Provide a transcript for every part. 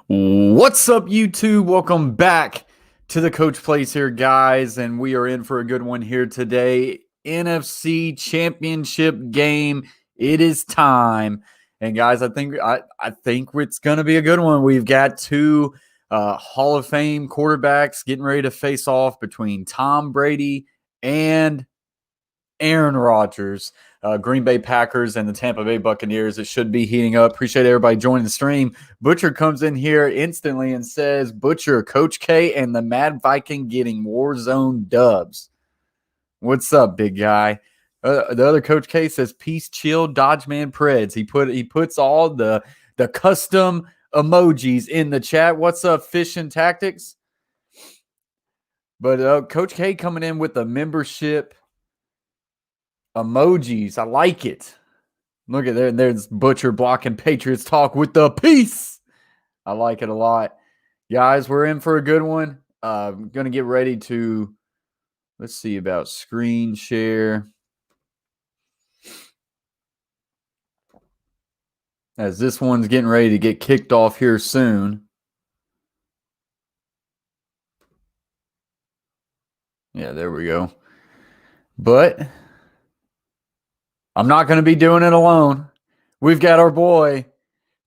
What's up, YouTube? Welcome back to the Coach Plays here, guys, and we are in for a good one here today. NFC Championship game. It is time, and guys, I think it's gonna be a good one. We've got two Hall of Fame quarterbacks getting ready to face off between Tom Brady and Aaron Rodgers. Green Bay Packers and the Tampa Bay Buccaneers. It should be heating up. Appreciate everybody joining the stream. Butcher comes in here instantly and says, Butcher, Coach K and the Mad Viking getting Warzone dubs. What's up, big guy? The other Coach K says, peace, chill, Dodge Man Preds. He puts all the custom emojis in the chat. What's up, Fishing Tactics? But Coach K coming in with a membership emojis. I like it. Look at there. There's Butcher blocking Patriots talk with the peace. I like it a lot. Guys, we're in for a good one. I'm going to get ready to, let's see about screen share. As this one's getting ready to get kicked off here soon. Yeah, there we go. But I'm not going to be doing it alone. We've got our boy,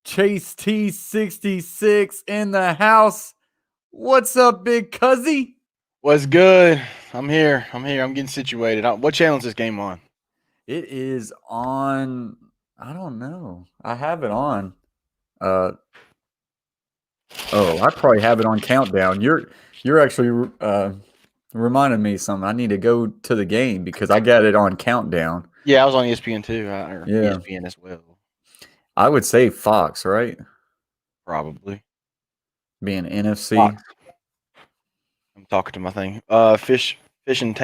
Chase T66 in the house. What's up, big cuzzy? What's good? I'm here. I'm getting situated. What channel is this game on? It is on, I don't know. I have it on. I probably have it on countdown. You're actually reminding me something. I need to go to the game because I got it on countdown. Yeah, I was on ESPN too. Yeah. ESPN as well. I would say Fox, right? Probably. Being NFC. Fox. I'm talking to my thing. Fish and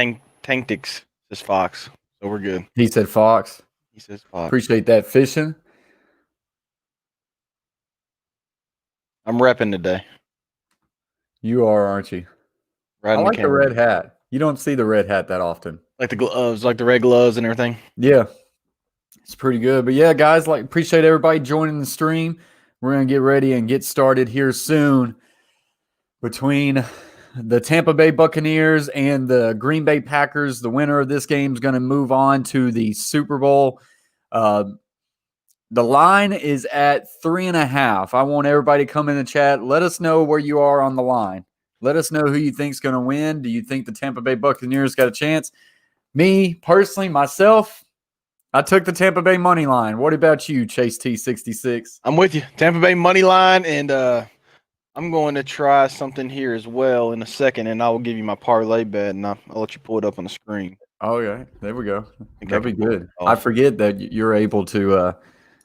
Tactics says Fox, so we're good. He said Fox. He says Fox. Appreciate that, Fishing. I'm repping today. You are, aren't you? I like the red hat. You don't see the red hat that often. Like the gloves, like the red gloves and everything. Yeah. It's pretty good. But yeah, guys, appreciate everybody joining the stream. We're going to get ready and get started here soon between the Tampa Bay Buccaneers and the Green Bay Packers. The winner of this game is going to move on to the Super Bowl. The line is at 3.5. I want everybody to come in the chat. Let us know where you are on the line. Let us know who you think is going to win. Do you think the Tampa Bay Buccaneers got a chance? Me, personally, myself, I took the Tampa Bay money line. What about you, Chase T66? I'm with you. Tampa Bay money line, and I'm going to try something here as well in a second, and I will give you my parlay bet, and I'll let you pull it up on the screen. Oh, yeah. There we go. That'd be good. I forget that you're able to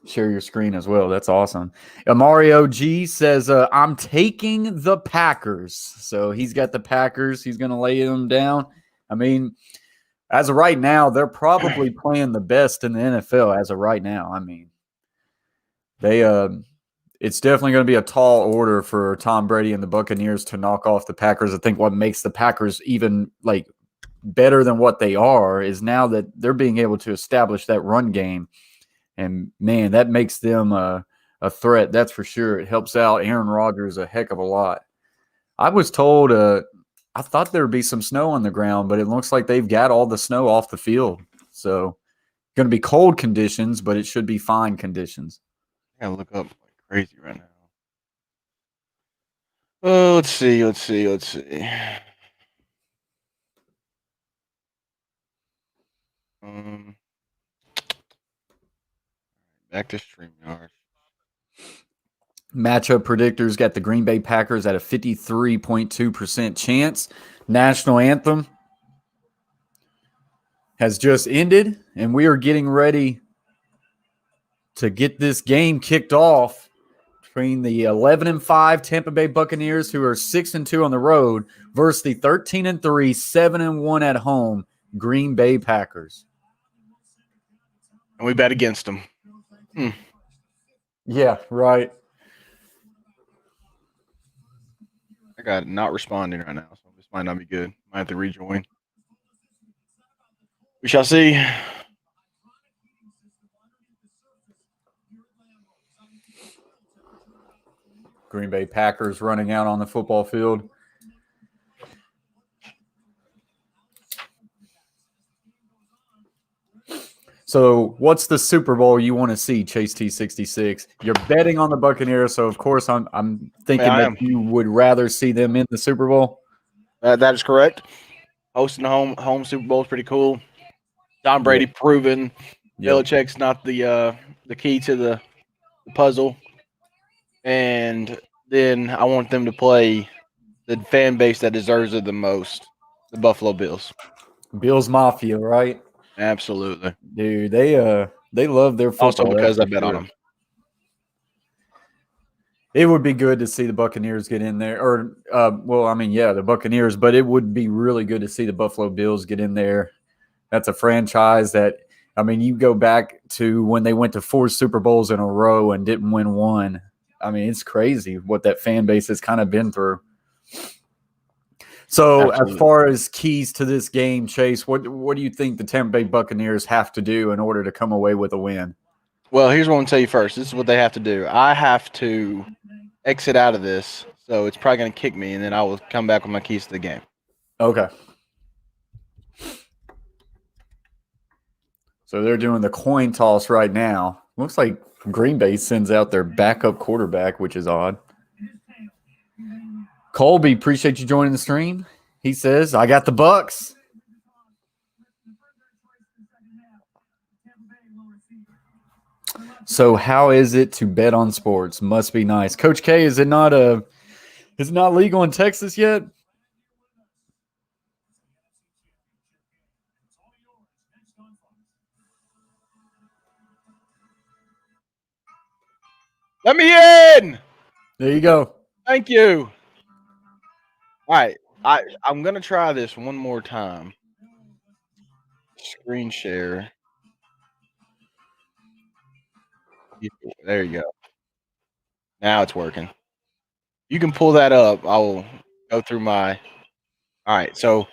share your screen as well. That's awesome. Mario G says, I'm taking the Packers. So he's got the Packers. He's going to lay them down. I mean, as of right now, they're probably playing the best in the NFL as of right now. I mean, it's definitely going to be a tall order for Tom Brady and the Buccaneers to knock off the Packers. I think what makes the Packers even better than what they are is now that they're being able to establish that run game. And, man, that makes them a threat, that's for sure. It helps out Aaron Rodgers a heck of a lot. I was told I thought there would be some snow on the ground, but it looks like they've got all the snow off the field. So, going to be cold conditions, but it should be fine conditions. I gotta look up like crazy right now. Oh, let's see. Back to StreamYard. Matchup predictors got the Green Bay Packers at a 53.2% chance. National anthem has just ended, and we are getting ready to get this game kicked off between the 11-5 Tampa Bay Buccaneers, who are 6-2 on the road, versus the 13-3, 7-1 at home Green Bay Packers. And we bet against them. Yeah, right. I got it not responding right now, so this might not be good. Might have to rejoin. We shall see. Green Bay Packers running out on the football field. So what's the Super Bowl you want to see, Chase T66? You're betting on the Buccaneers, so of course I'm thinking that you would rather see them in the Super Bowl. That is correct. Hosting the home Super Bowl is pretty cool. Tom Brady proven Belichick's not the key to the puzzle. And then I want them to play the fan base that deserves it the most, the Buffalo Bills. Bills Mafia, right? Absolutely. Dude, they love their football. Also because I bet on them. It would be good to see the Buccaneers get in there. Or, the Buccaneers, but it would be really good to see the Buffalo Bills get in there. That's a franchise that, you go back to when they went to 4 Super Bowls in a row and didn't win one. It's crazy what that fan base has kind of been through. So, Absolutely. As far as keys to this game, Chase, what do you think the Tampa Bay Buccaneers have to do in order to come away with a win? Well, here's what I'm going to tell you first. This is what they have to do. I have to exit out of this, so it's probably going to kick me, and then I will come back with my keys to the game. Okay. So they're doing the coin toss right now. Looks like Green Bay sends out their backup quarterback, which is odd. Colby, appreciate you joining the stream. He says, I got the Bucs. So how is it to bet on sports? Must be nice. Coach K, is it not legal in Texas yet? Let me in. There you go. Thank you. All right. I'm going to try this one more time. Screen share. There you go. Now it's working. You can pull that up. I will go through my. All right. So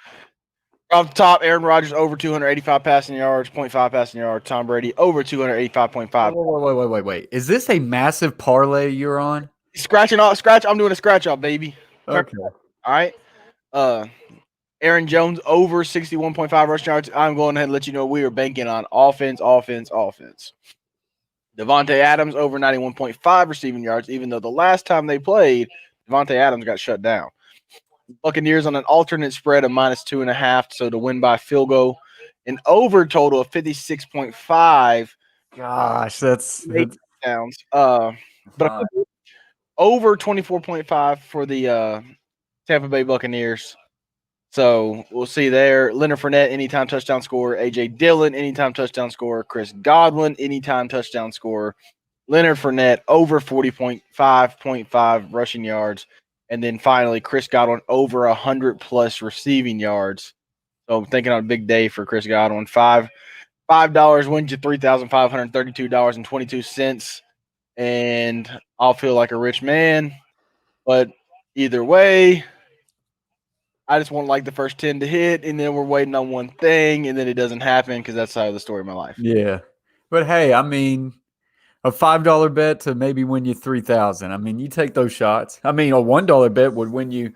off the top, Aaron Rodgers over 285 passing yards, 0.5 passing yards. Tom Brady over 285.5. Wait. Is this a massive parlay you're on? Scratch. I'm doing a scratch off, baby. Okay. All right. Aaron Jones over 61.5 rushing yards. I'm going ahead and let you know we are banking on offense. Devontae Adams over 91.5 receiving yards, even though the last time they played, Devontae Adams got shut down. Buccaneers on an alternate spread of -2.5, so to win by field goal. An over total of 56.5. Gosh, that's touchdowns. But over 24.5 for the Tampa Bay Buccaneers. So we'll see there. Leonard Fournette, anytime touchdown scorer. A.J. Dillon, anytime touchdown scorer. Chris Godwin, anytime touchdown scorer. Leonard Fournette, over 40.5 rushing yards. And then finally, Chris Godwin, over 100+ receiving yards. So I'm thinking on a big day for Chris Godwin. $5 wins you $3,532.22. And I'll feel like a rich man. But either way, I just want the first 10 to hit, and then we're waiting on one thing, and then it doesn't happen because that's the story of my life. Yeah. But, hey, a $5 bet to maybe win you $3,000. You take those shots. A $1 bet would win you,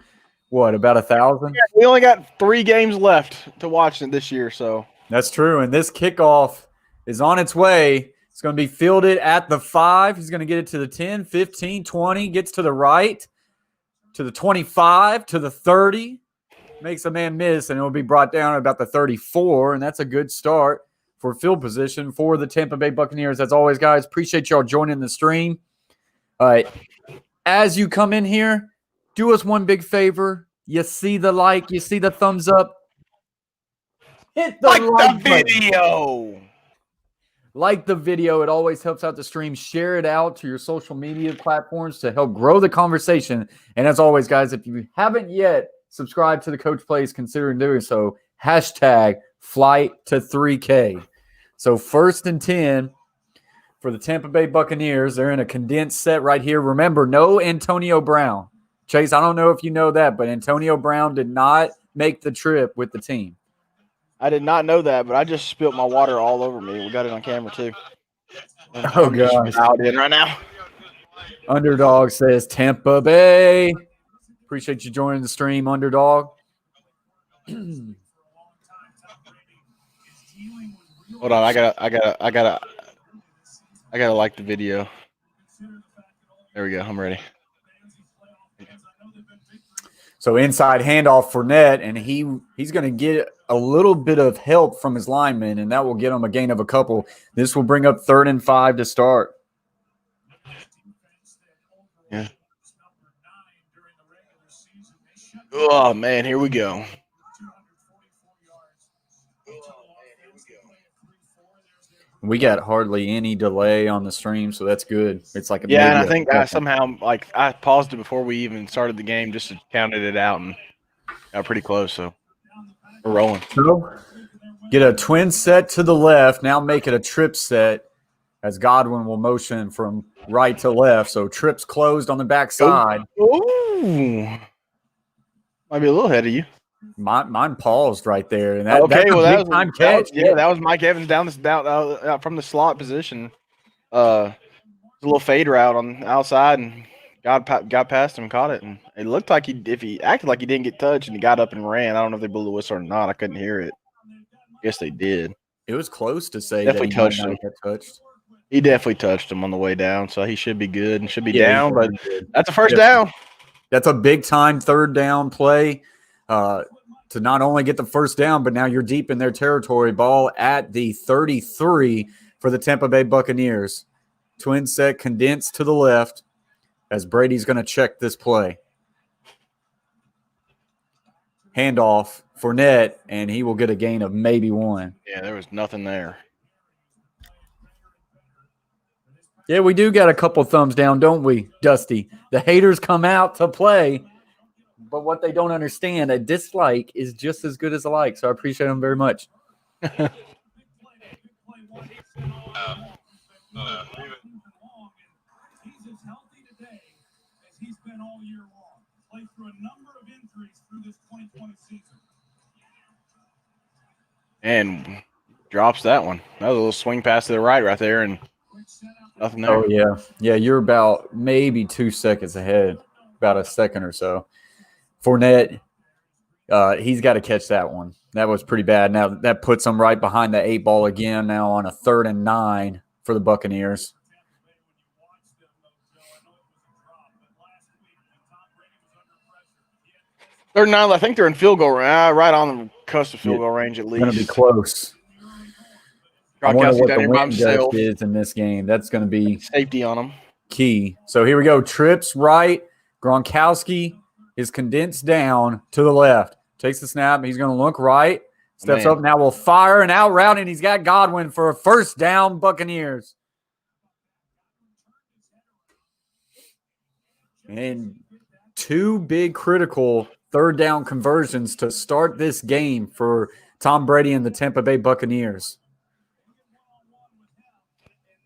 about $1,000? Yeah, we only got 3 games left to watch this year, so. That's true, and this kickoff is on its way. It's going to be fielded at the 5. He's going to get it to the 10, 15, 20, gets to the right, to the 25, to the 30. Makes a man miss, and it will be brought down at about the 34, and that's a good start for field position for the Tampa Bay Buccaneers. As always, guys, appreciate y'all joining the stream. All right, as you come in here, do us one big favor. You see the like, you see the thumbs up. Hit the like video. Button. Like the video. It always helps out the stream. Share it out to your social media platforms to help grow the conversation. And as always, guys, if you haven't yet subscribe to the Coach Plays, considering doing so. Hashtag flight to 3K. So 1st and 10 for the Tampa Bay Buccaneers. They're in a condensed set right here. Remember, no Antonio Brown. Chase, I don't know if you know that, but Antonio Brown did not make the trip with the team. I did not know that, but I just spilled my water all over me. We got it on camera, too. Oh, gosh. Out in right now. Underdog says Tampa Bay. Appreciate you joining the stream, Underdog. Hold on, I gotta like the video. There we go. I'm ready. So inside handoff for Fournette, and he's going to get a little bit of help from his lineman, and that will get him a gain of a couple. This will bring up 3rd and 5 to start. Yeah. Oh, man, here we go. We got hardly any delay on the stream, so that's good. It's like and I think somehow I paused it before we even started the game just to counted it out and got pretty close. So we're rolling. So get a twin set to the left. Now make it a trip set as Godwin will motion from right to left. So trips closed on the backside. Ooh. Might be a little ahead of you. Mine paused right there, and that's a big time catch. That was Mike Evans down from the slot position. A little fade route on the outside, and got past him and caught it. And it looked like if he acted like he didn't get touched, and he got up and ran. I don't know if they blew the whistle or not. I couldn't hear it. Guess they did. It was close to say definitely that he touched might not him. get touched. He definitely touched him on the way down, so he should be good and should be down. But that's a first down. That's a big time 3rd down play. To not only get the first down, but now you're deep in their territory. Ball at the 33 for the Tampa Bay Buccaneers. Twin set condensed to the left as Brady's going to check this play. Handoff for Fournette, and he will get a gain of maybe 1. Yeah, there was nothing there. Yeah, we do got a couple thumbs down, don't we, Dusty? The haters come out to play. But what they don't understand, a dislike is just as good as a like. So I appreciate them very much. And drops that one. That was a little swing pass to the right there, and nothing there. Oh, yeah. Yeah, you're about maybe 2 seconds ahead, about a second or so. Fournette, he's got to catch that one. That was pretty bad. Now that puts him right behind the 8 ball again. Now on a 3rd and 9 for the Buccaneers. Third and 9. I think they're in field goal right on the cusp of field goal range at least. Going to be close. I wonder what the wind gust is in this game. That's going to be safety on them. Key. So here we go. Trips right. Gronkowski is condensed down to the left. Takes the snap. He's going to look right. Steps up. Now will fire and out route, and he's got Godwin for a first down, Buccaneers. And 2 big critical 3rd down conversions to start this game for Tom Brady and the Tampa Bay Buccaneers.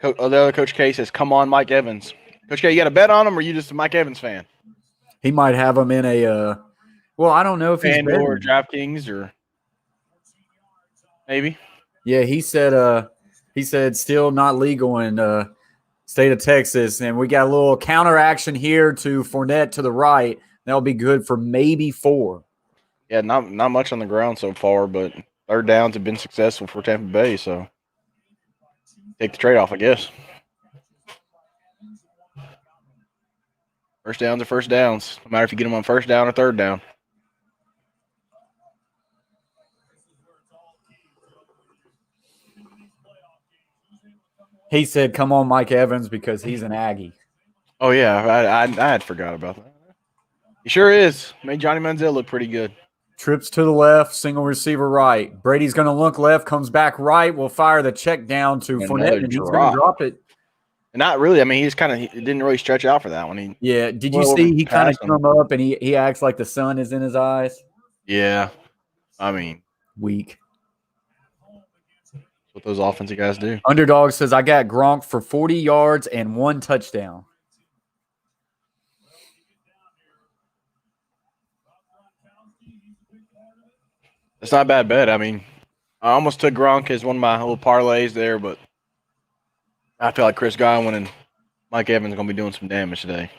The other Coach K says, come on, Mike Evans. Coach K, you got a bet on him, or are you just a Mike Evans fan? He might have him in a well, I don't know if he's or DraftKings or maybe. Yeah, he said still not legal in state of Texas, and we got a little counter action here to Fournette to the right. That'll be good for maybe 4. Yeah, not much on the ground so far, but 3rd downs have been successful for Tampa Bay, so take the trade-off, I guess. First downs are first downs, no matter if you get them on 1st down or 3rd down. He said, come on, Mike Evans, because he's an Aggie. Oh, yeah, I had forgot about that. He sure is. Made Johnny Manziel look pretty good. Trips to the left, single receiver right. Brady's going to look left, comes back right. Will fire the check down to Fournette, and he's going to drop it. Not really. I mean, he didn't really stretch out for that one. Did you see he kind of come up and he acts like the sun is in his eyes? Yeah. I mean, weak. That's what those offensive guys do. Underdog says, I got Gronk for 40 yards and 1 touchdown. It's not a bad bet. I mean, I almost took Gronk as one of my little parlays there, but I feel like Chris Godwin and Mike Evans is going to be doing some damage today.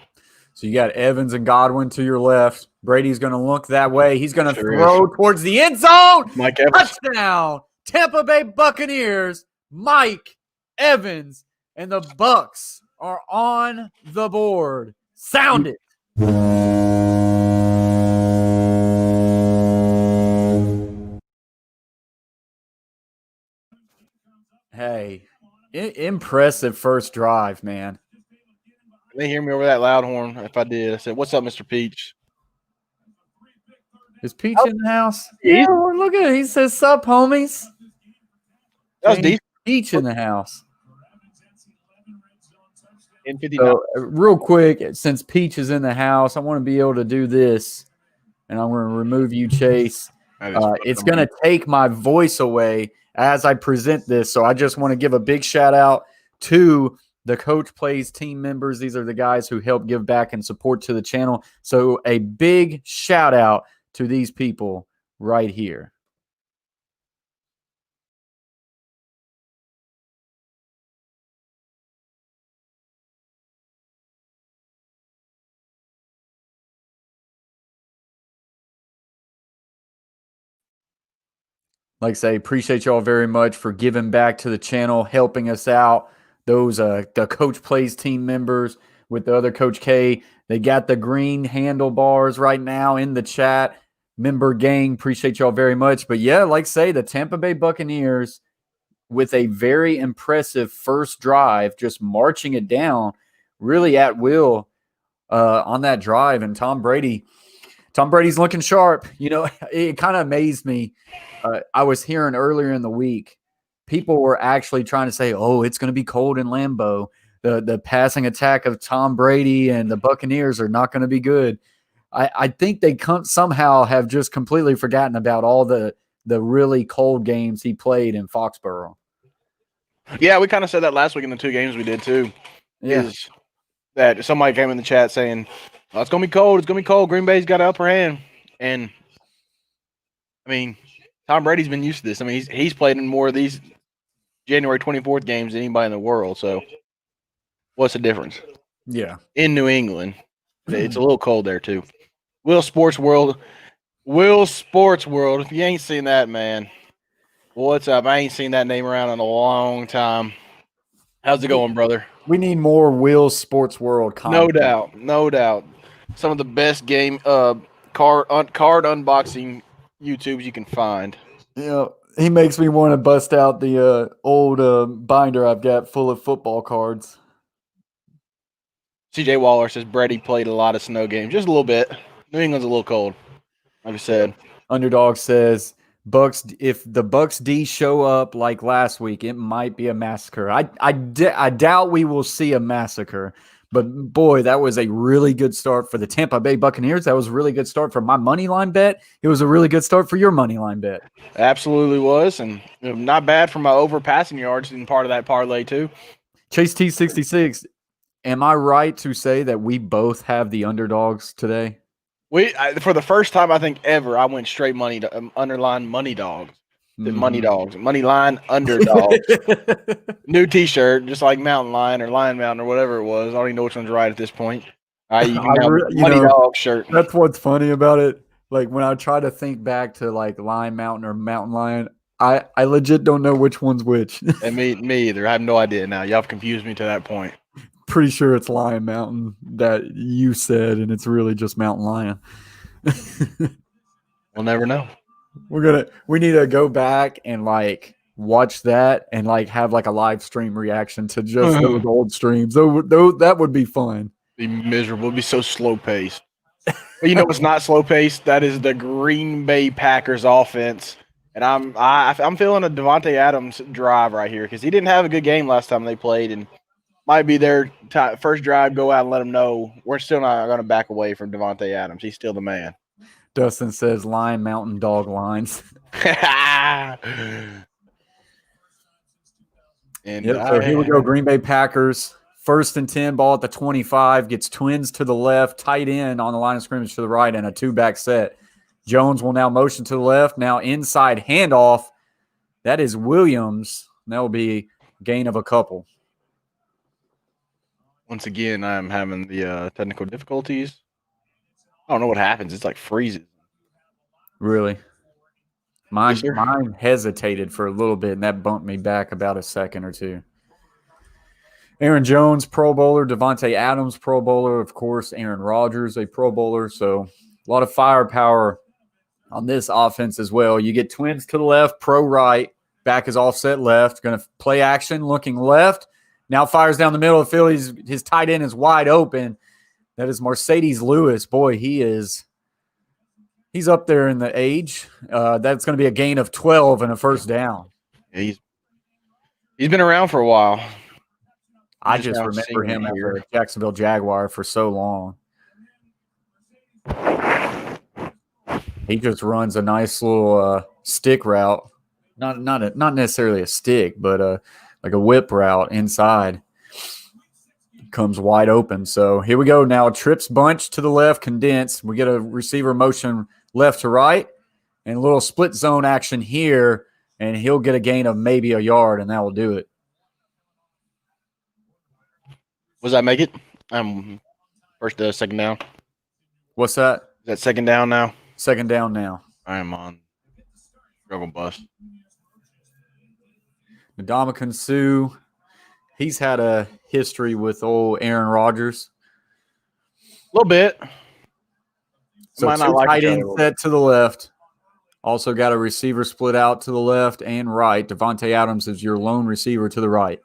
So you got Evans and Godwin to your left. Brady's going to look that way. He's going to throw towards the end zone. Mike Evans. Touchdown. Tampa Bay Buccaneers. Mike Evans and the Bucs are on the board. Sound it. Hey, impressive first drive, man. They hear me over that loud horn. If I did, I said, "What's up, Mr. Peach?" Is Peach in the house? Yeah, look at it. He says, "Sup, homies." That was decent. Peach in the house. In 59. So, real quick, since Peach is in the house, I want to be able to do this, and I'm going to remove you, Chase. It's going to take my voice away as I present this. So I just want to give a big shout out to the Coach Plays team members. These are the guys who help give back and support to the channel. So a big shout out to these people right here. Like I say, appreciate y'all very much for giving back to the channel, helping us out. Those the Coach Plays team members with the other Coach K, they got the green handlebars right now in the chat. Member gang, appreciate y'all very much. But yeah, like I say, the Tampa Bay Buccaneers with a very impressive first drive, just marching it down really at will on that drive. And Tom Brady's looking sharp. You know, it kind of amazed me. I was hearing earlier in the week, people were actually trying to say, oh, it's going to be cold in Lambeau. The passing attack of Tom Brady and the Buccaneers are not going to be good. I think they somehow have just completely forgotten about all the really cold games he played in Foxborough. Yeah, we kind of said that last week in the two games we did too. Yeah. Is that somebody came in the chat saying, oh, it's going to be cold. It's going to be cold. Green Bay's got an upper hand. And, I mean, Tom Brady's been used to this. I mean, he's played in more of these January 24th games than anybody in the world. So, what's the difference? Yeah. In New England, it's a little cold there too. Will Sports World, if you ain't seen that, man, what's up? I ain't seen that name around in a long time. How's it going, brother? We need more Will Sports World content. No doubt. Some of the best game card unboxing YouTubes you can find. Yeah, he makes me want to bust out the old binder I've got full of football cards. CJ Waller says Brady played a lot of snow games, just a little bit. New England's a little cold, like I said. Underdog says Bucs. If the Bucs D show up like last week, it might be a massacre. I doubt we will see a massacre. But boy, that was a really good start for the Tampa Bay Buccaneers. That was a really good start for my money line bet. It was a really good start for your money line bet. Absolutely was, and not bad for my over passing yards in part of that parlay too. Chase T66. Am I right to say that we both have the underdogs today? For the first time I think ever, I went straight money to underline money dogs. Money dogs, money line underdogs. New T-shirt, just like Mountain Lion or Lion Mountain or whatever it was. I don't even know which one's right at this point. You can have money dog shirt. That's what's funny about it. Like when I try to think back to like Lion Mountain or Mountain Lion, I legit don't know which one's which. And me either. I have no idea now. Y'all have confused me to that point. Pretty sure it's Lion Mountain that you said, and it's really just Mountain Lion. We'll never know. We need to go back and like watch that and like have like a live stream reaction to just those old streams. That would be fun. Be miserable. It'd be so slow paced. But you know what's not slow paced? That is the Green Bay Packers offense. And I'm feeling a Davante Adams drive right here because he didn't have a good game last time they played, and might be their first drive. Go out and let them know we're still not going to back away from Davante Adams. He's still the man. Dustin says Lion Mountain Dog Lines. And so here we go. Green Bay Packers. 1st and 10, ball at the 25. Gets twins to the left, tight end on the line of scrimmage to the right, and a two-back set. Jones will now motion to the left. Now inside handoff. That is Williams. That will be gain of a couple. Once again, I'm having the technical difficulties. I don't know what happens. It's like freezes. Really? Yes, sir. Mine hesitated for a little bit, and that bumped me back about a second or two. Aaron Jones, Pro Bowler. Devontae Adams, Pro Bowler. Of course, Aaron Rodgers, a Pro Bowler. So a lot of firepower on this offense as well. You get twins to the left, pro right. Back is offset left. Going to play action, looking left. Now fires down the middle of the field. His tight end is wide open. That is Mercedes Lewis. Boy, he's up there in the age. That's going to be a gain of 12 and a first down. Yeah, he's been around for a while. I just remember him as a Jacksonville Jaguar for so long. He just runs a nice little stick route. Not necessarily a stick, but like a whip route inside. Comes wide open. So here we go now. Trips bunch to the left, condense. We get a receiver motion left to right and a little split zone action here, and he'll get a gain of maybe a yard, and that will do it. Was that make it? Second down. What's that? Is that second down now? Second down now. I am on struggle bus. Ndamukong Suh, he's had a history with old Aaron Rodgers. A little bit. So tight end set to the left. Also got a receiver split out to the left and right. Devontae Adams is your lone receiver to the right.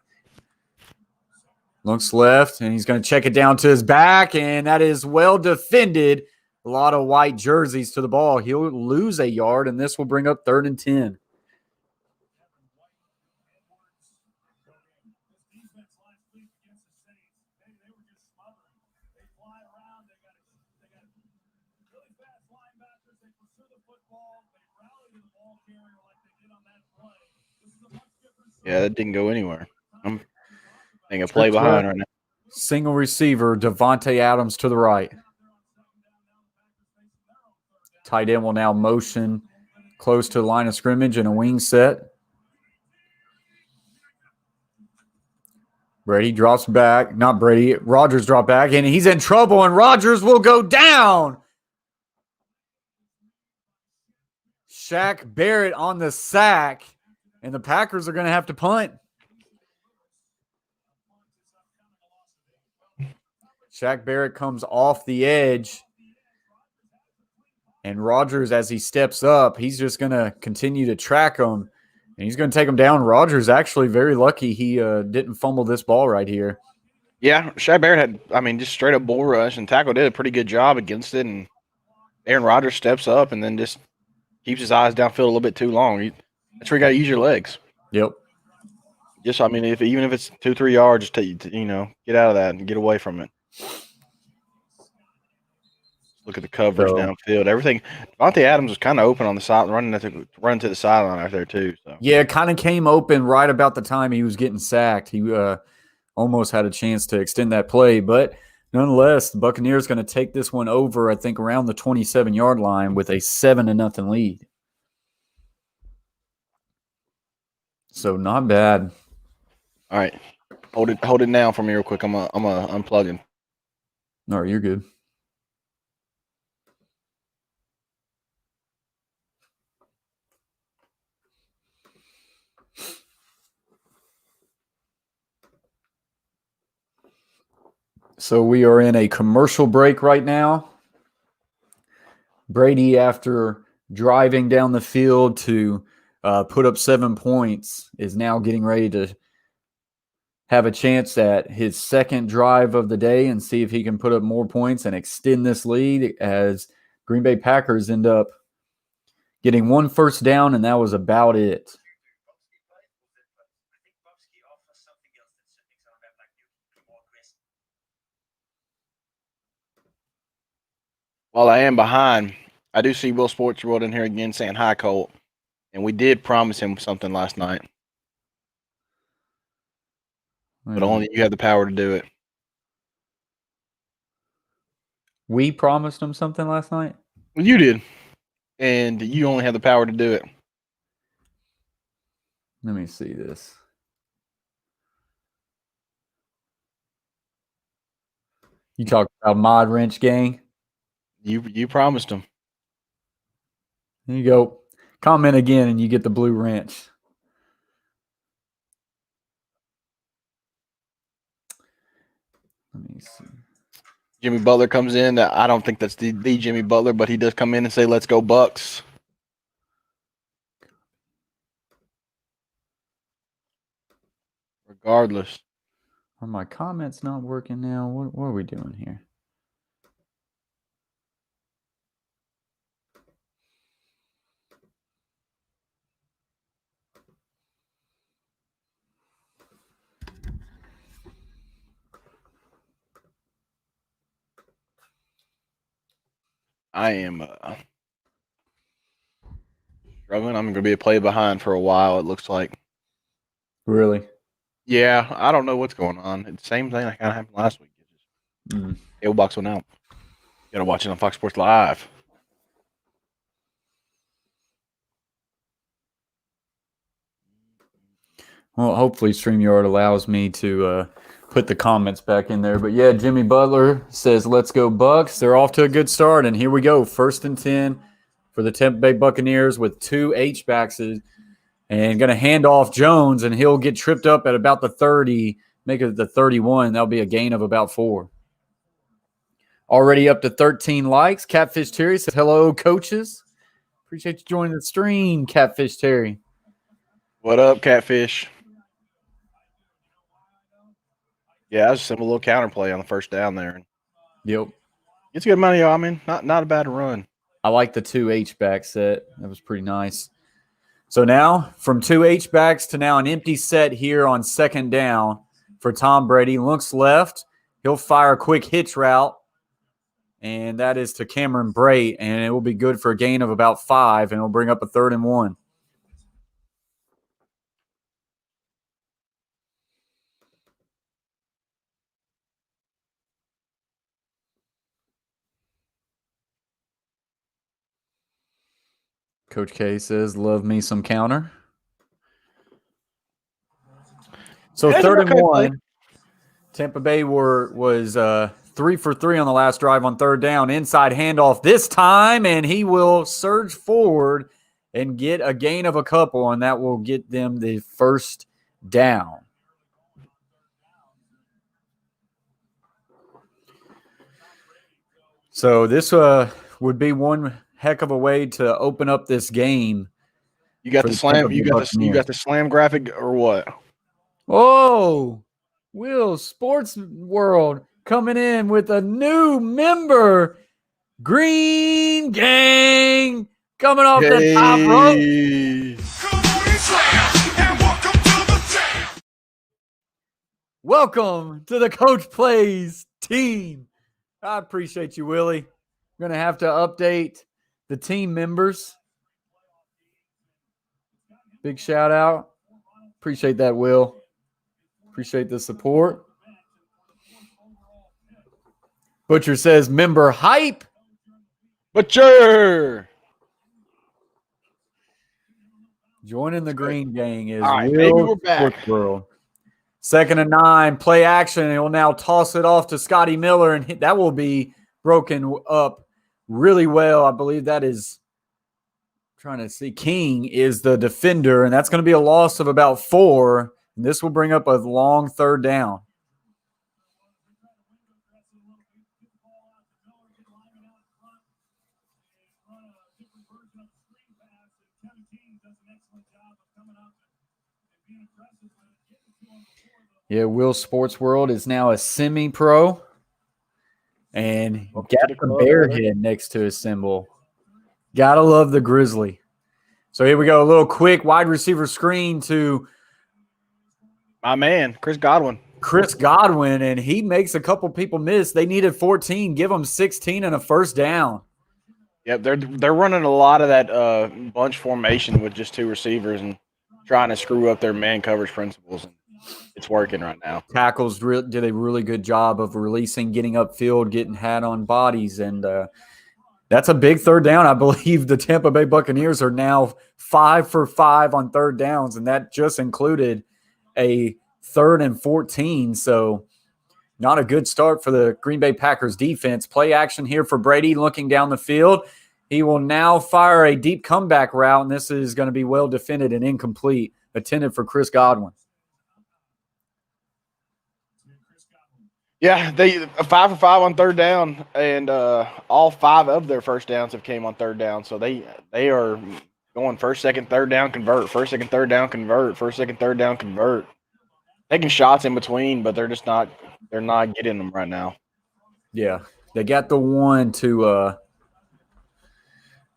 Looks left, and he's going to check it down to his back, and that is well defended. A lot of white jerseys to the ball. He'll lose a yard, and this will bring up 3rd and 10. Yeah, that didn't go anywhere. I'm taking a play behind right now. Single receiver, Devontae Adams to the right. Tight end will now motion close to the line of scrimmage in a wing set. Brady drops back. Not Brady. Rodgers dropped back, and he's in trouble, and Rodgers will go down. Shaq Barrett on the sack, and the Packers are going to have to punt. Shaq Barrett comes off the edge. And Rodgers, as he steps up, he's just going to continue to track him. And he's going to take him down. Rodgers actually very lucky he didn't fumble this ball right here. Yeah, Shaq Barrett had, just straight up bull rush, and tackle did a pretty good job against it. And Aaron Rodgers steps up and then just keeps his eyes downfield a little bit too long. That's where you got to use your legs. Yep. Even if it's 2-3 yards, just get out of that and get away from it. Look at the coverage downfield. Everything. Devontae Adams was kind of open on the side, running to the sideline out there too. So yeah, it kind of came open right about the time he was getting sacked. He almost had a chance to extend that play, but nonetheless, the Buccaneers going to take this one over. I think around the 27-yard line with a 7-0 lead. So not bad. All right, hold it down for me real quick. I'm unplugging. No, you're good. So we are in a commercial break right now. Brady, after driving down the field to put up 7 points, is now getting ready to have a chance at his second drive of the day and see if he can put up more points and extend this lead, as Green Bay Packers end up getting 1 first down, and that was about it. While I am behind, I do see Will Sports World in here again saying hi, Colt. And we did promise him something last night. But only you have the power to do it. We promised him something last night? Well, you did. And you only have the power to do it. Let me see this. You talk about Mod Wrench Gang. You promised them. There you go. Comment again and you get the blue wrench. Let me see. Jimmy Butler comes in. I don't think that's the Jimmy Butler, but he does come in and say, "Let's go Bucs." Regardless. Are my comments not working now? What are we doing here? I am struggling. I'm going to be a play behind for a while, it looks like. Really? Yeah, I don't know what's going on. It's the same thing that kind of happened last week. Cable box went out. You got to watch it on Fox Sports Live. Well, hopefully StreamYard allows me to put the comments back in there. But yeah, Jimmy Butler says, "Let's go Bucs." They're off to a good start, and here we go. 1st and 10 for the Tampa Bay Buccaneers with 2 H-backs and going to hand off Jones, and he'll get tripped up at about the 30, make it the 31. That'll be a gain of about 4. Already up to 13 likes. Catfish Terry says, "Hello, coaches. Appreciate you joining the stream, Catfish Terry." What up, Catfish? Yeah, that's just a little counterplay on the first down there. Yep. It's good money. I mean, not a bad run. I like the 2 H-back set. That was pretty nice. So now from 2 H-backs to now an empty set here on 2nd down for Tom Brady. Looks left. He'll fire a quick hitch route, and that is to Cameron Brate, and it will be good for a gain of about 5, and it'll bring up a 3rd and 1. Coach K says, "Love me some counter." So 3rd and 1. Tampa Bay was 3 for 3 on the last drive on 3rd down. Inside handoff this time, and he will surge forward and get a gain of a couple, and that will get them the 1st down. So this would be one heck of a way to open up this game. You got the slam. You got the slam graphic or what? Oh, Will Sports World coming in with a new member, Green Gang, coming off the top rope. Welcome to the Coach Plays team. I appreciate you, Willie. I'm going to have to update the team members. Big shout out. Appreciate that, Will. Appreciate the support. Butcher says, "Member hype." Butcher. Joining the Green Gang is all right, Will maybe we're back. Sports World. 2nd and 9, play action, and he'll now toss it off to Scotty Miller, and that will be broken up really well. I believe that is, trying to see, King is the defender, and that's going to be a loss of about 4. And this will bring up a long 3rd down. Yeah, Will Sports World is now a semi-pro, and got the bear head next to his symbol. Gotta love the Grizzly. So here we go, a little quick wide receiver screen to my man, Chris Godwin. And he makes a couple people miss. They needed 14, give them 16 and a 1st down. Yep, they're running a lot of that bunch formation with just 2 receivers and trying to screw up their man coverage principles. And it's working right now. Tackles did a really good job of releasing, getting upfield, getting hat on bodies, and that's a big 3rd down. I believe the Tampa Bay Buccaneers are now 5 for 5 on 3rd downs, and that just included a 3rd and 14. So Not a good start for the Green Bay Packers defense. Play action here for Brady looking down the field. He will now fire a deep comeback route, and this is going to be well defended and incomplete. Intended for Chris Godwin. Yeah, they 5 for 5 on third down, and all 5 of their first downs have came on third down. So they are going first, second, third down, convert. First, second, third down, convert. First, second, third down, convert. Taking shots in between, but they're just not. They're not getting them right now. Yeah, they got the one to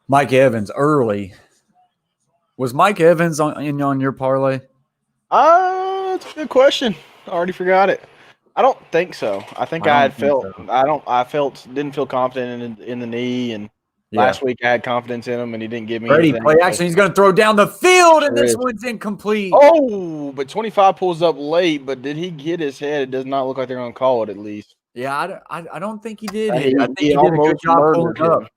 Mike Evans early. Was Mike Evans on your parlay? That's a good question. I already forgot it. I don't think so. I think I didn't feel confident in the knee, and last week I had confidence in him, and he didn't give me Brady anything. Play action. He's going to throw down the field, and this one's incomplete. Oh, but 25 pulls up late. But did he get his head? It does not look like they're going to call it. At least. Yeah, I don't think he did. I think he did a good job pulling up.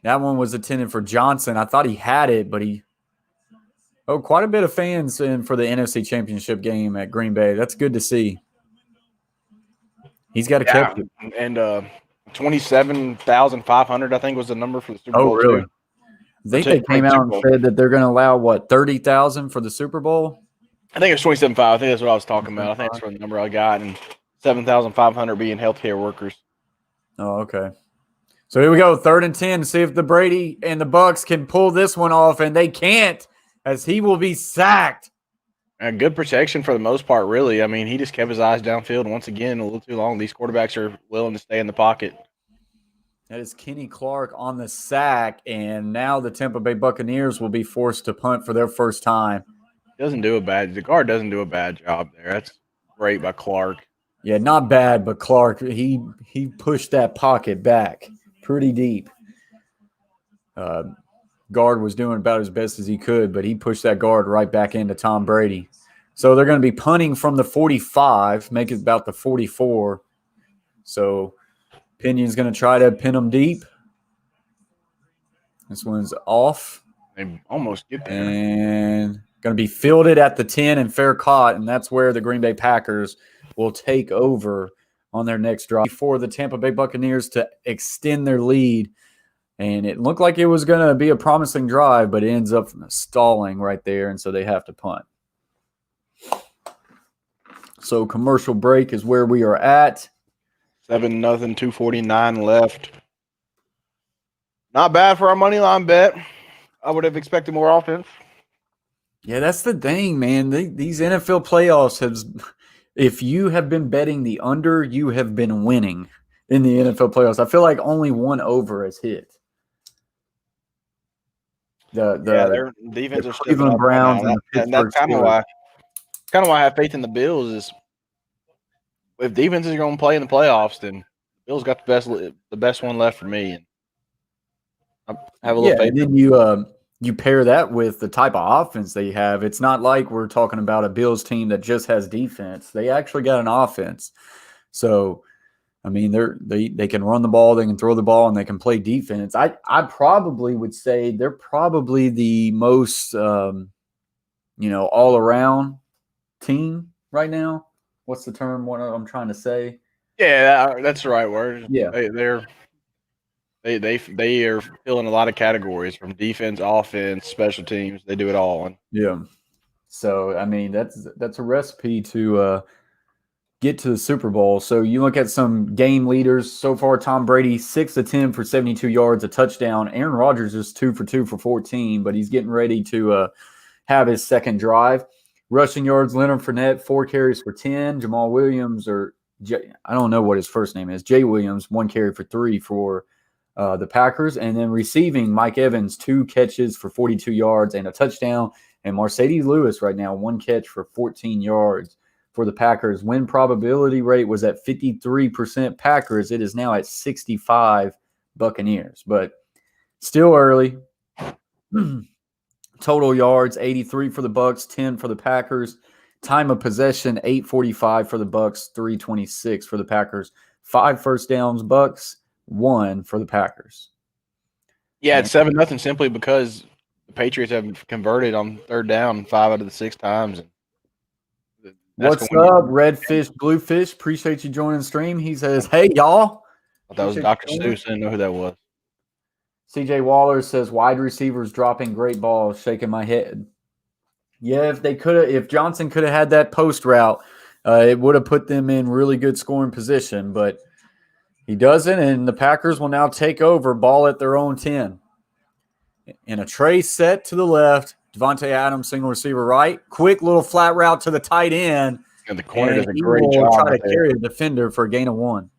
That one was intended for Johnson. I thought he had it, but he. Oh, quite a bit of fans in for the NFC Championship game at Green Bay. That's good to see. He's got to catch it. And 27,500, I think, was the number for the Super Bowl. Oh, really? I think they came out and said that they're going to allow, 30,000 for the Super Bowl? I think it was 27.5. I think that's what I was talking about. I think that's the number I got. And 7,500 being healthcare workers. Oh, okay. So here we go, 3rd and 10. See if the Brady and the Bucs can pull this one off, and they can't, as he will be sacked. And good protection for the most part, really. I mean, he just kept his eyes downfield. And once again, a little too long. These quarterbacks are willing to stay in the pocket. That is Kenny Clark on the sack, and now the Tampa Bay Buccaneers will be forced to punt for their first time. The guard doesn't do a bad job there. That's great by Clark. Yeah, not bad, but Clark, he pushed that pocket back pretty deep. Guard was doing about as best as he could, but he pushed that guard right back into Tom Brady. So they're going to be punting from the 45, make it about the 44. So Pinion's going to try to pin them deep. This one's off. They almost get there. And going to be fielded at the 10 and fair caught, and that's where the Green Bay Packers will take over on their next drive for the Tampa Bay Buccaneers to extend their lead. And it looked like it was going to be a promising drive, but it ends up stalling right there, and so they have to punt. So commercial break is where we are at. 7-0, 2:49 left. Not bad for our money line bet. I would have expected more offense. Yeah, that's the thing, man. These NFL playoffs if you have been betting the under, you have been winning in the NFL playoffs. I feel like only one over has hit. Their defense is Cleveland Browns, and that's kind of why I have faith in the Bills. Is if defense is going to play in the playoffs, then the Bills got the best one left for me, and I have a little faith. And then you pair that with the type of offense they have. It's not like we're talking about a Bills team that just has defense. They actually got an offense. So, I mean, they can run the ball, they can throw the ball, and they can play defense. I probably would say they're probably the most, all-around team right now. What's the term? What I'm trying to say? Yeah, that's the right word. Yeah, they are filling a lot of categories from defense, offense, special teams. They do it all. Yeah. So I mean, that's a recipe to get to the Super Bowl. So you look at some game leaders so far. Tom Brady 6 of 10 for 72 yards, a touchdown. Aaron Rodgers is 2 for 2 for 14, but he's getting ready to have his second drive. Rushing yards, Leonard Fournette 4 carries for 10. Jamal Williams I don't know what his first name is. Jay Williams 1 carry for 3 for the Packers. And then receiving, Mike Evans 2 catches for 42 yards and a touchdown. And Mercedes Lewis right now 1 catch for 14 yards for the Packers. Win probability rate was at 53% Packers. It is now at 65 Buccaneers, but still early. Total yards 83 for the Bucs, 10 for the Packers. Time of possession 8:45 for the Bucs, 3:26 for the Packers. 5 first downs Bucs, 1 for the Packers. Yeah, it's 7-0 simply because the Patriots have converted on third down 5 out of the 6 times. That's What's going up, Redfish, Bluefish? Appreciate you joining the stream. He says, hey, y'all. That was Dr. Seuss. I didn't know who that was. CJ Waller says, wide receivers dropping great balls, shaking my head. Yeah, if Johnson could have had that post route, it would have put them in really good scoring position, but he doesn't, and the Packers will now take over, ball at their own 10. In a tray set to the left, Devontae Adams, single receiver right. Quick little flat route to the tight end. And the corner does a he great will job. Try to carry the defender for a gain of 1.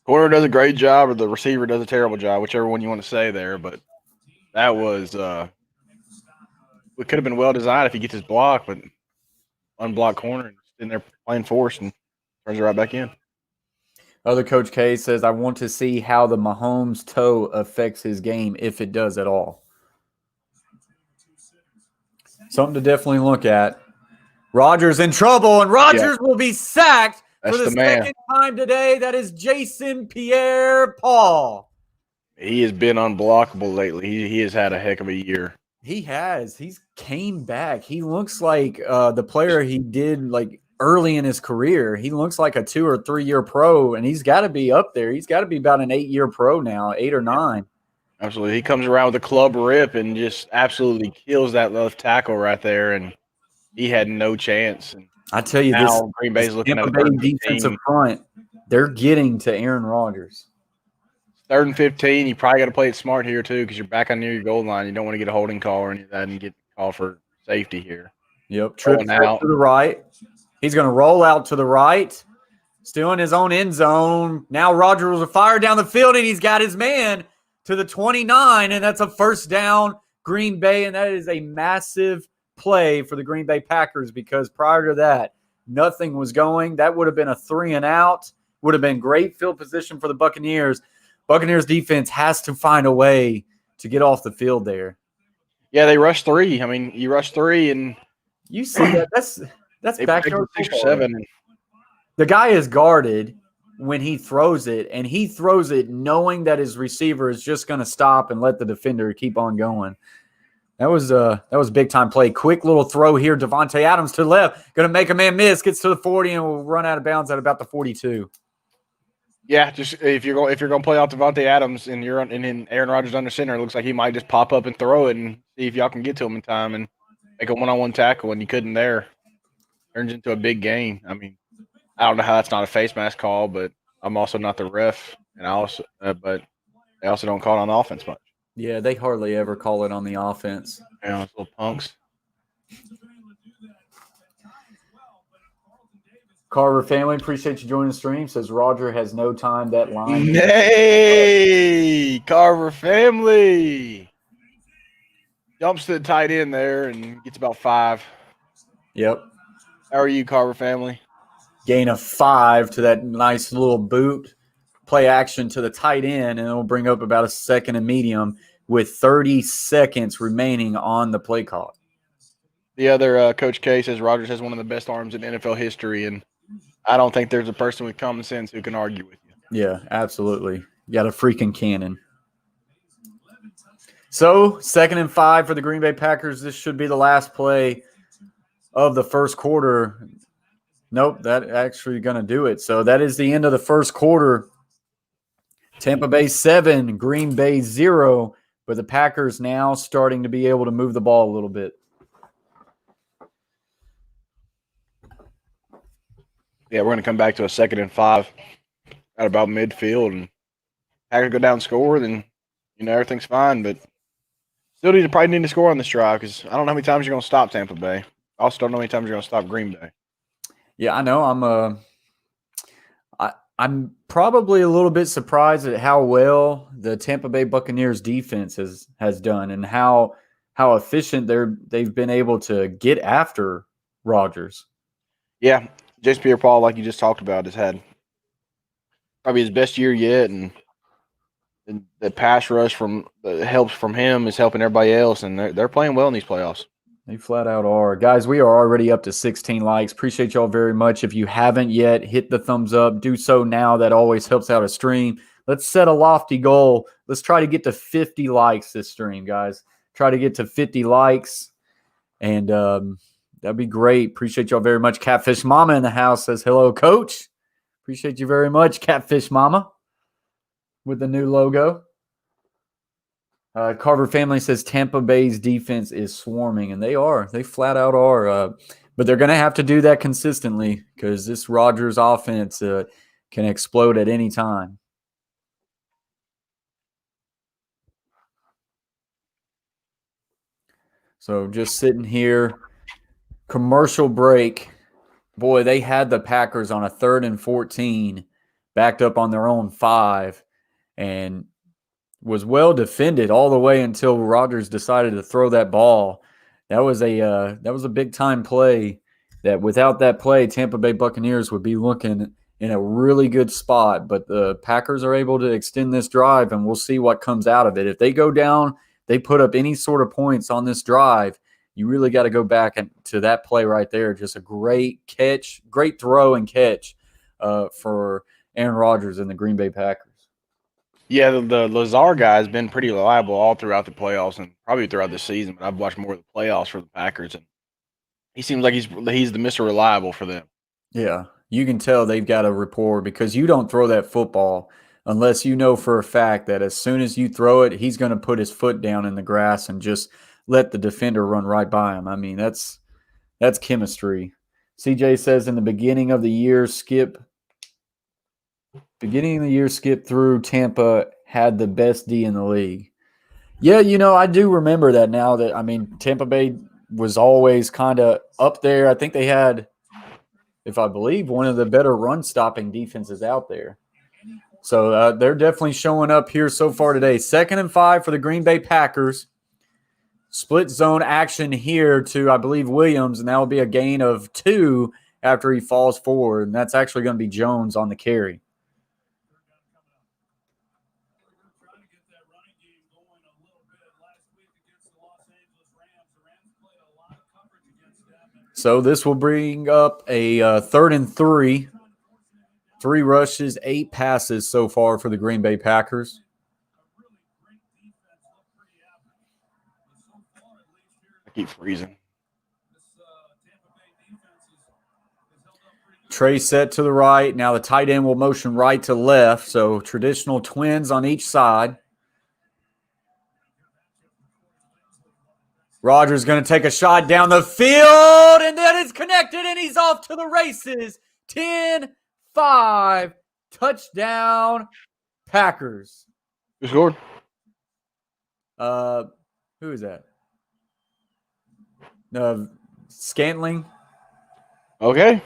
Corner does a great job, or the receiver does a terrible job, whichever one you want to say there. But that was it could have been well designed if he gets his block, but unblocked corner and in there playing force and turns it right back in. Other Coach K says, I want to see how the Mahomes toe affects his game, if it does at all. Something to definitely look at. Rodgers in trouble, and Rodgers will be sacked for the second time today. That is Jason Pierre-Paul. He has been unblockable lately. He has had a heck of a year. He has. He's came back. He looks like the player he did like early in his career. He looks like a 2 or 3 year pro, and he's got to be up there. He's got to be about an 8-year pro now, 8 or 9. Absolutely. He comes around with a club rip and just absolutely kills that left tackle right there, and he had no chance. And I tell you, now Green Bay's looking at a defensive front. They're getting to Aaron Rodgers. 3rd and 15. You probably got to play it smart here too, because you're back on near your goal line. You don't want to get a holding call or any of that and get called for safety here. Yep, tripping out to the right. He's going to roll out to the right, still in his own end zone. Now Rodgers will fire down the field, and he's got his man to the 29, and that's a first down, Green Bay, and that is a massive play for the Green Bay Packers, because prior to that, nothing was going. That would have been a 3 and out, would have been great field position for the Buccaneers. Buccaneers defense has to find a way to get off the field there. Yeah, they rushed 3. I mean, you rush 3, and you see that. That's backyard 6 or 7. The guy is guarded when he throws it, and he throws it knowing that his receiver is just going to stop and let the defender keep on going. That was a big time play. Quick little throw here. Devontae Adams to the left, going to make a man miss. Gets to the 40 and will run out of bounds at about the 42. Yeah, just if you're going to play out Devontae Adams and and Aaron Rodgers under center, it looks like he might just pop up and throw it and see if y'all can get to him in time and make a one-on-one tackle, and you couldn't there. Turns into a big gain. I mean, I don't know how that's not a face mask call, but I'm also not the ref, and but they also don't call it on the offense much. Yeah, they hardly ever call it on the offense. Yeah, those little punks. Carver family, appreciate you joining the stream. Says Roger has no time. That line. Hey, Carver family. Jumps to the tight end there and gets about 5. Yep. How are you, Carver family? Gain of 5 to that nice little boot. Play action to the tight end, and it'll bring up about a 2nd and medium with 30 seconds remaining on the play clock. The other Coach K says Rodgers has one of the best arms in NFL history, and I don't think there's a person with common sense who can argue with you. Yeah, absolutely. You got a freaking cannon. So, 2nd and 5 for the Green Bay Packers. This should be the last play of the first quarter. Nope, that actually going to do it. So, that is the end of the first quarter. Tampa Bay 7, Green Bay 0, but the Packers now starting to be able to move the ball a little bit. Yeah, we're going to come back to a 2nd and 5 at about midfield, and Packers go down and score, then, everything's fine, but still probably need to score on this drive, because I don't know how many times you're going to stop Tampa Bay. I also don't know how many times you're going to stop Green Bay. Yeah, I know. I'm probably a little bit surprised at how well the Tampa Bay Buccaneers defense has done, and how efficient they've been able to get after Rodgers. Yeah, Jason Pierre-Paul, like you just talked about, has had probably his best year yet, and the pass rush from helps from him is helping everybody else, and they're playing well in these playoffs. They flat out are. Guys, we are already up to 16 likes. Appreciate y'all very much. If you haven't yet, hit the thumbs up. Do so now. That always helps out a stream. Let's set a lofty goal. Let's try to get to 50 likes this stream, guys. Try to get to 50 likes. And That'd be great. Appreciate y'all very much. Catfish Mama in the house says, hello, coach. Appreciate you very much, Catfish Mama, with the new logo. Carver family says Tampa Bay's defense is swarming, and they are. They flat out are. But they're going to have to do that consistently because this Rodgers offense can explode at any time. So just sitting here, commercial break. Boy, they had the Packers on a 3rd and 14, backed up on their own 5, and was well defended all the way until Rodgers decided to throw that ball. That was a big time play. That without that play, Tampa Bay Buccaneers would be looking in a really good spot. But the Packers are able to extend this drive, and we'll see what comes out of it. If they go down, they put up any sort of points on this drive, you really got to go back to that play right there. Just a great catch, great throw and catch for Aaron Rodgers and the Green Bay Packers. Yeah, the Lazar guy has been pretty reliable all throughout the playoffs and probably throughout the season. But I've watched more of the playoffs for the Packers, and he seems like he's the Mr. Reliable for them. Yeah, you can tell they've got a rapport because you don't throw that football unless you know for a fact that as soon as you throw it, he's going to put his foot down in the grass and just let the defender run right by him. I mean, that's chemistry. CJ says in the beginning of the year, Skip through Tampa had the best D in the league. Yeah, I do remember that now that, Tampa Bay was always kind of up there. I think they had, if I believe, one of the better run-stopping defenses out there. So they're definitely showing up here so far today. 2nd and 5 for the Green Bay Packers. Split zone action here to, I believe, Williams, and that will be a gain of 2 after he falls forward, and that's actually going to be Jones on the carry. So this will bring up a 3rd and 3. 3 rushes, 8 passes so far for the Green Bay Packers. I keep freezing. Trey set to the right. Now the tight end will motion right to left. So traditional twins on each side. Rodgers going to take a shot down the field, and that is connected, and he's off to the races. 10-5, touchdown, Packers. Who scored? Who is that? Scantling. Okay.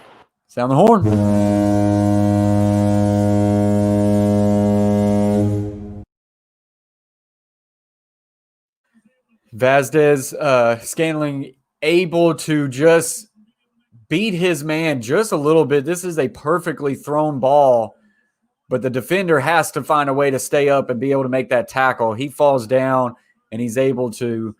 Sound the horn. Valdez, Scantling able to just beat his man just a little bit. This is a perfectly thrown ball, but the defender has to find a way to stay up and be able to make that tackle. He falls down, and he's able to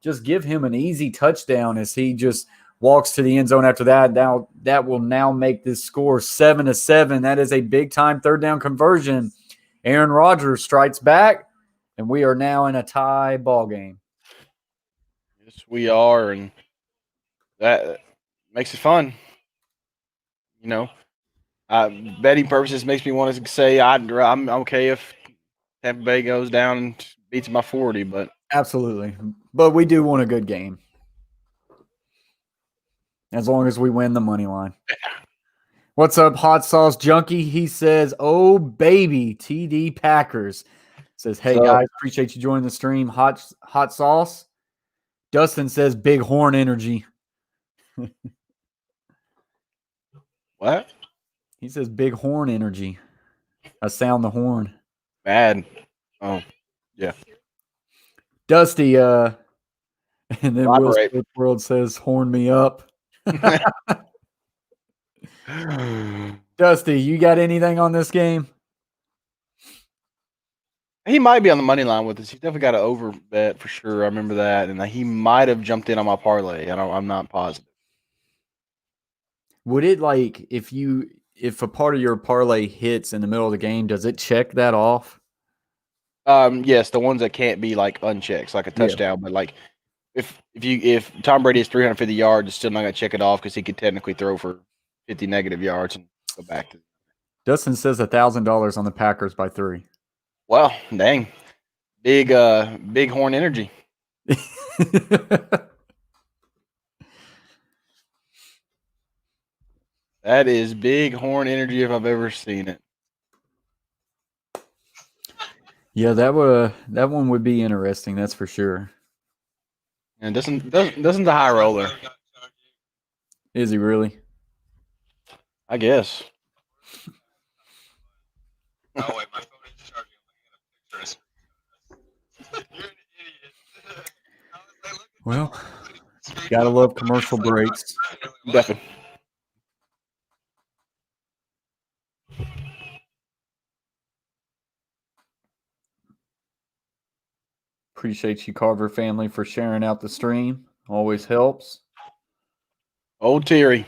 just give him an easy touchdown as he just walks to the end zone after that. Now that will now make this score 7-7. That is a big-time 3rd down conversion. Aaron Rodgers strikes back, and we are now in a tie ball game. Yes, we are, and that makes it fun. Betting purposes makes me want to say I'm okay if Tampa Bay goes down and beats my 40, but absolutely. But we do want a good game. As long as we win the money line. What's up, Hot Sauce Junkie? He says, oh, baby, TD Packers. Says, hey, guys, appreciate you joining the stream. Hot Sauce. Dustin says, big horn energy. What? He says, big horn energy. I sound the horn. Bad. Oh, yeah. Dusty, and then Will Smith World says, horn me up. Dusty, you got anything on this game? He might be on the money line with us. He's definitely got an over bet for sure. I remember that, and he might have jumped in on my parlay. I'm not positive. Would it if a part of your parlay hits in the middle of the game, does it check that off? Yes, the ones that can't be unchecked, like a touchdown, but if if Tom Brady is 350 yards, it's still not going to check it off because he could technically throw for 50 negative yards and go back to. Dustin says $1,000 on the Packers by 3. Well, dang, big horn energy. That is big horn energy if I've ever seen it. Yeah, that one would be interesting. That's for sure. And Dustin's a high roller. Is he really? I guess. Oh wait, my phone is charging. I'm looking at a picture. You're an idiot. Well, gotta love commercial breaks. Definitely. Appreciate you, Carver family, for sharing out the stream. Always helps. Old Terry.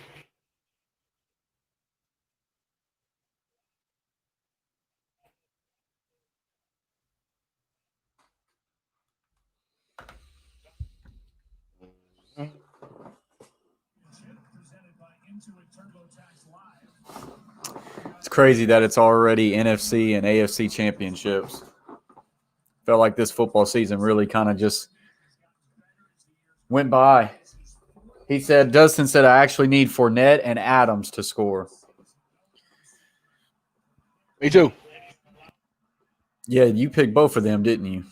It's crazy that it's already NFC and AFC championships. Felt like this football season really kind of just went by. Dustin said, I actually need Fournette and Adams to score. Me too. Yeah, you picked both of them, didn't you?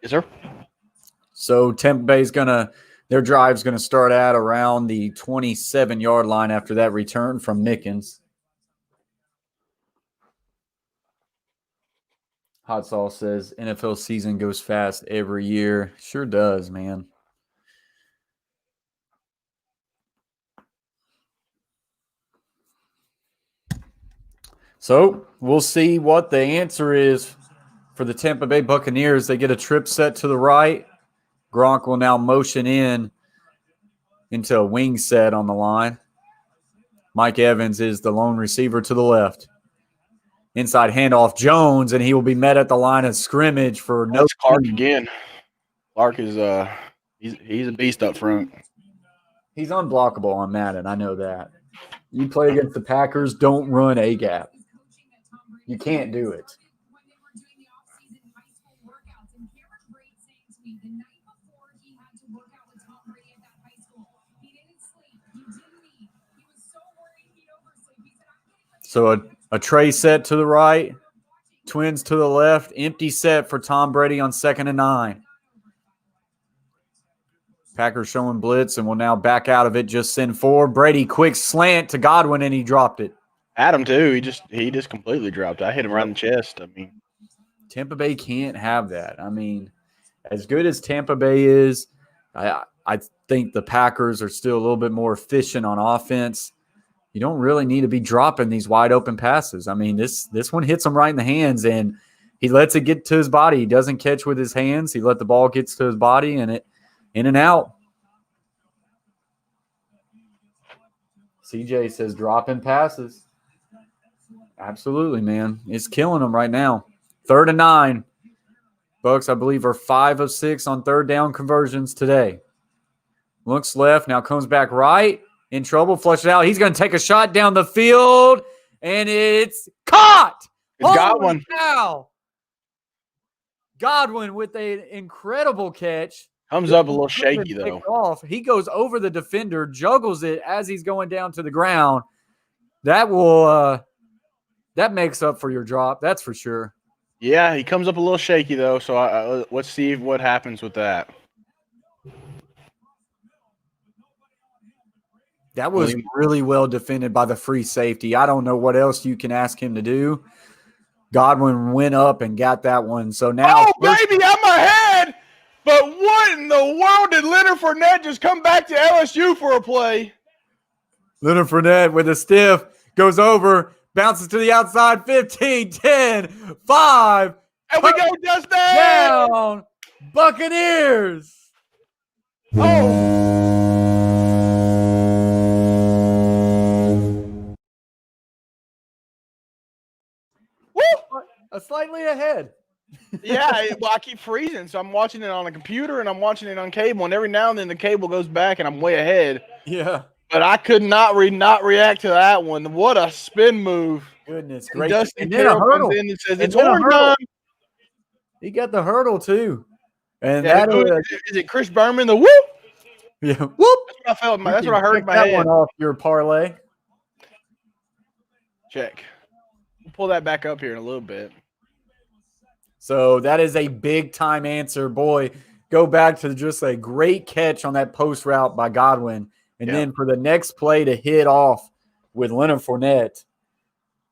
Yes, sir. So Tampa Bay's their drive's going to start at around the 27-yard line after that return from Mickens. Hot Sauce says NFL season goes fast every year. Sure does, man. So we'll see what the answer is for the Tampa Bay Buccaneers. They get a trip set to the right. Gronk will now motion into a wing set on the line. Mike Evans is the lone receiver to the left. Inside handoff, Jones, and he will be met at the line of scrimmage for no. That's Clark again. Clark is he's a beast up front. He's unblockable on Madden. I know that. You play against the Packers, don't run a gap. You can't do it. So a tray set to the right, twins to the left, empty set for Tom Brady on 2nd and 9. Packers showing blitz and will now back out of it, just send 4. Brady, quick slant to Godwin, and he dropped it. Adam, too. He just completely dropped it. I hit him right in the chest. I mean, Tampa Bay can't have that. I mean, as good as Tampa Bay is, I think the Packers are still a little bit more efficient on offense. You don't really need to be dropping these wide open passes. I mean, this one hits him right in the hands, and he lets it get to his body. He doesn't catch with his hands. He let the ball get to his body, and it in and out. CJ says dropping passes. Absolutely, man. It's killing them right now. 3rd and 9. Bucs, I believe, are 5 of 6 on third down conversions today. Looks left, now comes back right. In trouble, flush it out. He's going to take a shot down the field, and it's caught. It's Godwin. Wow. Godwin with an incredible catch. Comes up a little shaky, though. He goes over the defender, juggles it as he's going down to the ground. That will that makes up for your drop. That's for sure. Yeah, he comes up a little shaky, though, so let's see what happens with that. That was really well defended by the free safety. I don't know what else you can ask him to do. Godwin went up and got that one. So now, baby, I'm ahead. But what in the world did Leonard Fournette just come back to LSU for a play? Leonard Fournette with a stiff goes over, bounces to the outside, 15, 10, 5. And we go, Dustin! Down, Buccaneers. Oh! Slightly ahead. Yeah, well, I keep freezing, so I'm watching it on a computer and I'm watching it on cable, and every now and then the cable goes back and I'm way ahead. Yeah. But I could not react to that one. What a spin move! Goodness And gracious. Dustin And then a Carroll comes hurdle. in and says, And "It's then a horn hurdle. time." He got the hurdle too. And Yeah, that is it Chris Berman? The whoop. yeah, whoop. That's what I felt. That's what I heard in Check my that head. one off your parlay. Check. We'll pull that back up here in a little bit. So that is a big time answer. Boy, go back to just a great catch on that post route by Godwin. And then for the next play to hit off with Leonard Fournette.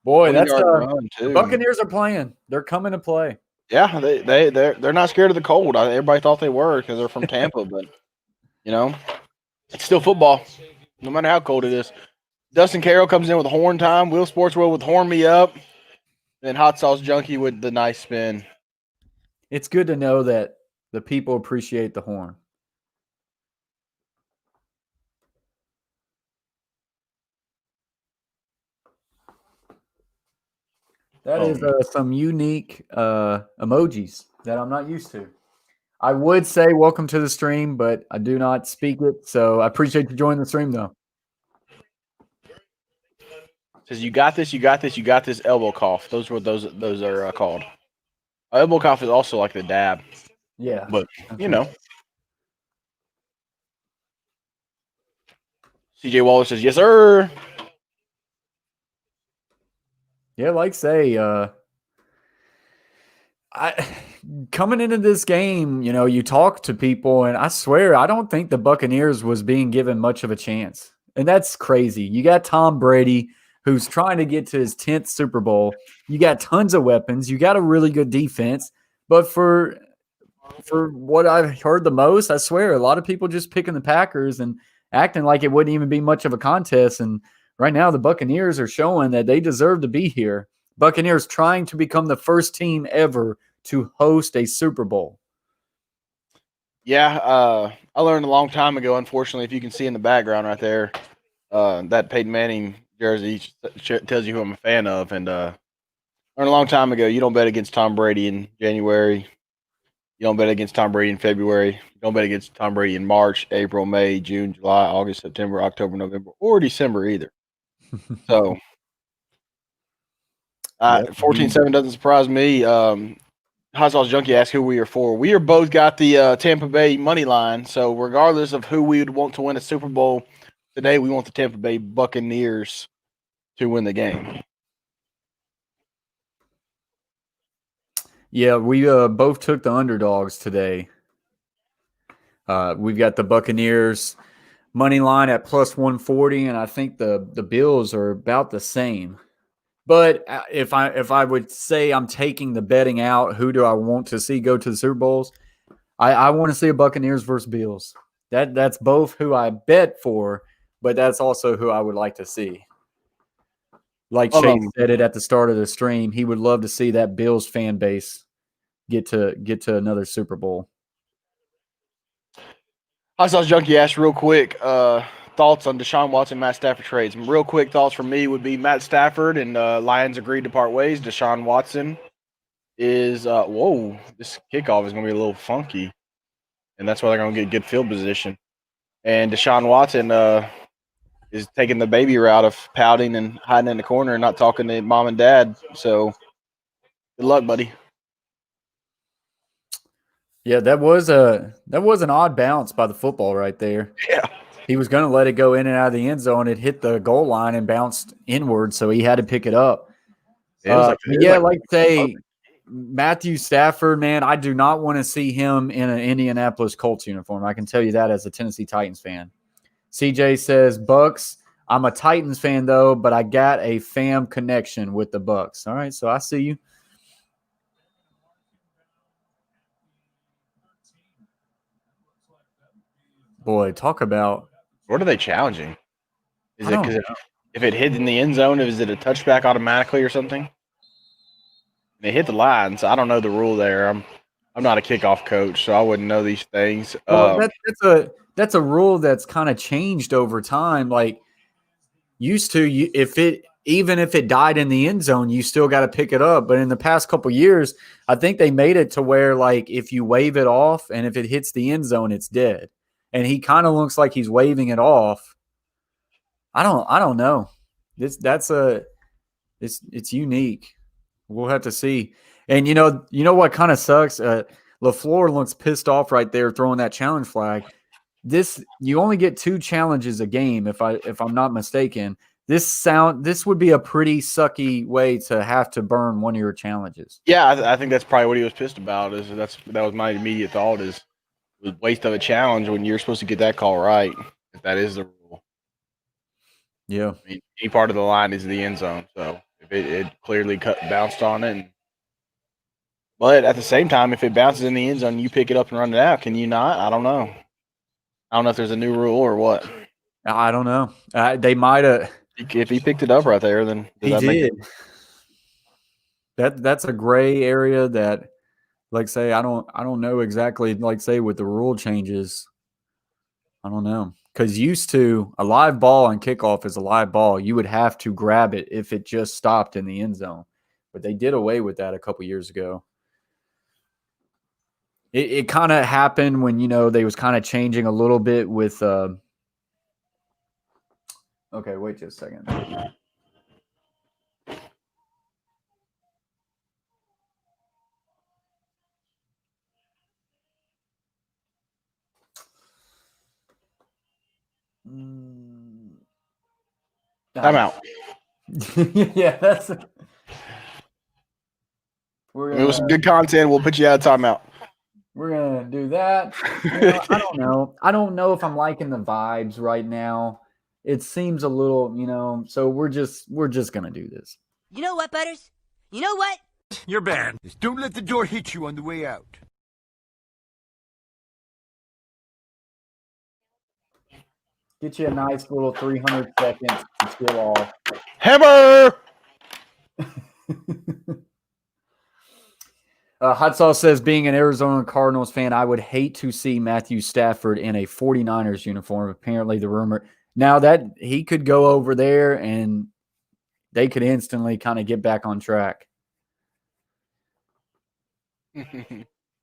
Boy, that's the Buccaneers are playing. They're coming to play. Yeah, they're not scared of the cold. Everybody thought they were because they're from Tampa, but it's still football, no matter how cold it is. Dustin Carroll comes in with horn time. Will Sportswell with horn me up. Then Hot Sauce Junkie with the nice spin. It's good to know that the people appreciate the horn. That is some unique emojis that I'm not used to. I would say welcome to the stream, but I do not speak it. So I appreciate you joining the stream, though. Says you got this, you got this, you got this. Elbow cough. Those are what those are called. Elbow cough is also like the dab. Yeah, but CJ Waller says yes, sir. Yeah, like say, coming into this game, you talk to people, and I swear I don't think the Buccaneers was being given much of a chance, and that's crazy. You got Tom Brady, who's trying to get to his 10th Super Bowl. You got tons of weapons. You got a really good defense, but for what I've heard the most, I swear a lot of people just picking the Packers and acting like it wouldn't even be much of a contest. And right now, the Buccaneers are showing that they deserve to be here. Buccaneers trying to become the first team ever to host a Super Bowl. Yeah, I learned a long time ago, unfortunately, if you can see in the background right there, that Peyton Manning jersey tells you who I'm a fan of. And learned a long time ago, you don't bet against Tom Brady in January. You don't bet against Tom Brady in February. You don't bet against Tom Brady in March, April, May, June, July, August, September, October, November, or December either. So 14-7 doesn't surprise me. Hot Sauce Junkie asked who we are for. We are both got the Tampa Bay money line. So regardless of who we would want to win a Super Bowl today, we want the Tampa Bay Buccaneers to win the game. Yeah, we both took the underdogs today. We've got the Buccaneers money line at plus 140, and I think the Bills are about the same. But if I would say I'm taking the betting out, who do I want to see go to the Super Bowls? I want to see a Buccaneers versus Bills. That's both who I bet for, but that's also who I would like to see. Like Chase said it at the start of the stream, he would love to see that Bills fan base get to another Super Bowl. Hot Sauce Junkie asked real quick thoughts on Deshaun Watson, Matt Stafford trades. Some real quick thoughts from me would be Matt Stafford and Lions agreed to part ways. Deshaun Watson is this kickoff is going to be a little funky, and that's why they're going to get good field position. And Deshaun Watson is taking the baby route of pouting and hiding in the corner and not talking to mom and dad. So good luck, buddy. Yeah, that was an odd bounce by the football right there. Yeah. He was going to let it go in and out of the end zone. It hit the goal line and bounced inward, so he had to pick it up. Matthew Stafford, man, I do not want to see him in an Indianapolis Colts uniform. I can tell you that as a Tennessee Titans fan. CJ says, Bucs. I'm a Titans fan, though, but I got a fam connection with the Bucs. All right, so I see you. Boy, talk about – what are they challenging? Is it because if it hit in the end zone, is it a touchback automatically or something? They hit the line, so I don't know the rule there. I'm not a kickoff coach, so I wouldn't know these things. Well, that's a rule that's kind of changed over time. Like used to, if even if it died in the end zone, you still got to pick it up. But in the past couple years, I think they made it to where, like, if you wave it off and if it hits the end zone, it's dead. And he kind of looks like he's waving it off. I don't know. It's unique. We'll have to see. And you know what kind of sucks? LaFleur looks pissed off right there throwing that challenge flag. You only get 2 challenges a game, if I'm not mistaken. This would be a pretty sucky way to have to burn one of your challenges. Yeah, I think that's probably what he was pissed about. That was my immediate thought is the waste of a challenge when you're supposed to get that call right. If that is the rule. Yeah. I mean, any part of the line is the end zone, so if it clearly bounced on it. But at the same time, if it bounces in the end zone, you pick it up and run it out. Can you not? I don't know. I don't know if there's a new rule or what. I don't know. They might have. If he picked it up right there, then he did. That's a gray area that, like, say, I don't know exactly. Like, say, with the rule changes, I don't know. Because used to, a live ball on kickoff is a live ball. You would have to grab it if it just stopped in the end zone. But they did away with that a couple years ago. It kind of happened when, they was kind of changing a little bit with okay, wait just a second. I'm out. Yeah, that's. It was some good content. We'll put you out of timeout. We're gonna do that. I don't know. I don't know if I'm liking the vibes right now. It seems a little, so we're just gonna do this. You know what, Butters? You know what? You're banned. Just don't let the door hit you on the way out. Get you a nice little 300 seconds to chill off. Hammer! Hot Sauce says, being an Arizona Cardinals fan, I would hate to see Matthew Stafford in a 49ers uniform. Apparently, the rumor now that he could go over there and they could instantly kind of get back on track.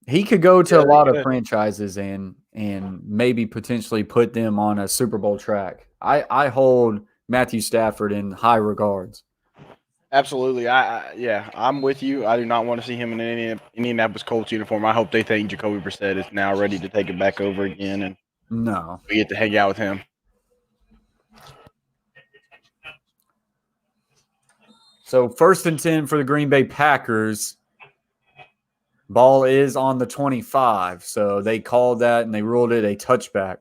He could go to a lot of franchises and maybe potentially put them on a Super Bowl track. I hold Matthew Stafford in high regards. Absolutely. I'm with you. I do not want to see him in an Indianapolis Colts uniform. I hope they think Jacoby Brissett is now ready to take it back over again, and no, we get to hang out with him. So 1st and 10 for the Green Bay Packers. Ball is on the 25, so they called that and they ruled it a touchback.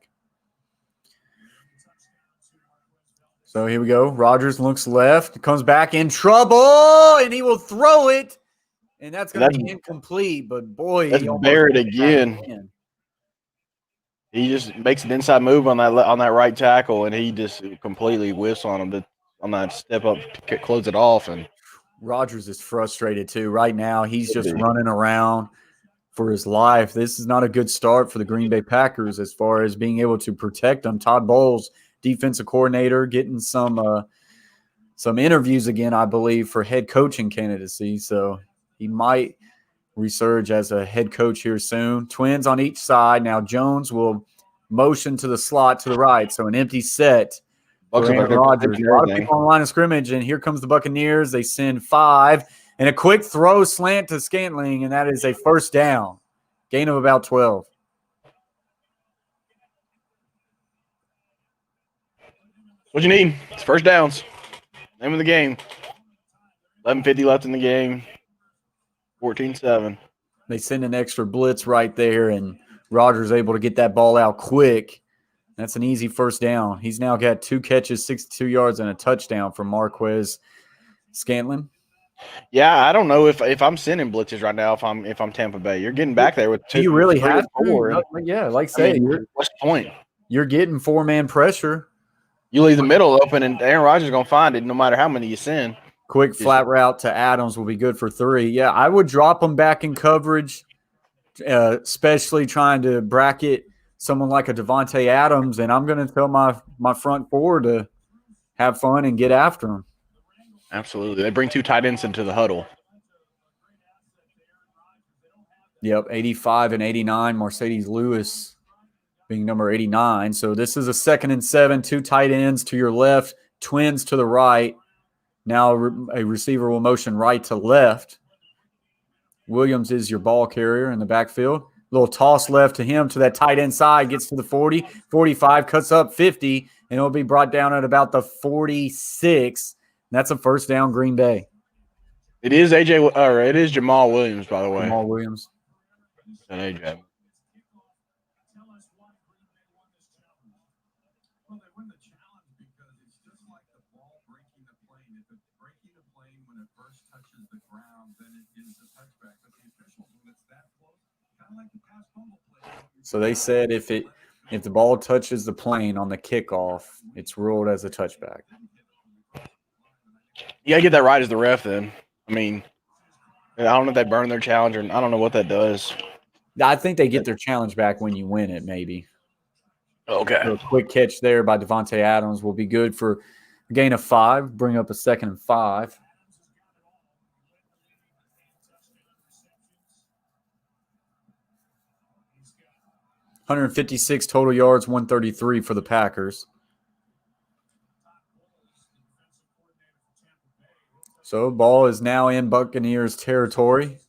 So here we go. Rodgers looks left, comes back in trouble, and he will throw it. And that's going to be incomplete, but boy, that's Barrett again. He just makes an inside move on that right tackle, and he just completely whiffs on him on that step up to close it off. And Rodgers is frustrated too. Right now, he's just running around for his life. This is not a good start for the Green Bay Packers as far as being able to protect them. Todd Bowles, defensive coordinator, getting some interviews again, I believe, for head coaching candidacy. So he might resurge as a head coach here soon. Twins on each side. Now Jones will motion to the slot to the right. So an empty set. Rodgers. A lot of people on the line of scrimmage, and here comes the Buccaneers. They send 5, and a quick throw slant to Scantling, and that is a first down. Gain of about 12. What you need? It's first downs. Name of the game. 11:50 left in the game. 14-7. They send an extra blitz right there, and Rodgers able to get that ball out quick. That's an easy first down. He's now got 2 catches, 62 yards, and a touchdown from Marquez Scantling. Yeah, I don't know if I'm sending blitzes right now. If I'm Tampa Bay, you're getting back there with 2. You really have to. Yeah, like say, what's the point? You're getting 4-man pressure. You leave the middle open, and Aaron Rodgers is gonna find it no matter how many you send. Quick flat route to Adams will be good for 3. Yeah, I would drop him back in coverage, especially trying to bracket someone like a Devontae Adams, and I'm going to tell my front four to have fun and get after him. Absolutely. They bring 2 tight ends into the huddle. Yep, 85 and 89. Mercedes Lewis being number 89. So this is a 2nd and 7, 2 tight ends to your left, twins to the right. Now a receiver will motion right to left. Williams is your ball carrier in the backfield. Little toss left to him to that tight end side, gets to the 40, 45, cuts up 50, and it'll be brought down at about the 46. That's a first down, Green Bay. It is it is Jamal Williams, by the way. Jamal Williams. And AJ. So they said if the ball touches the plane on the kickoff, it's ruled as a touchback. You gotta get that right as the ref. Then I mean, I don't know if they burn their challenge, or I don't know what that does. I think they get their challenge back when you win it. Maybe. Okay. So a quick catch there by Devontae Adams will be good for a gain of 5. Bring up a 2nd and 5. $156 total yards, 133 for the Packers. So ball is now in Buccaneers territory.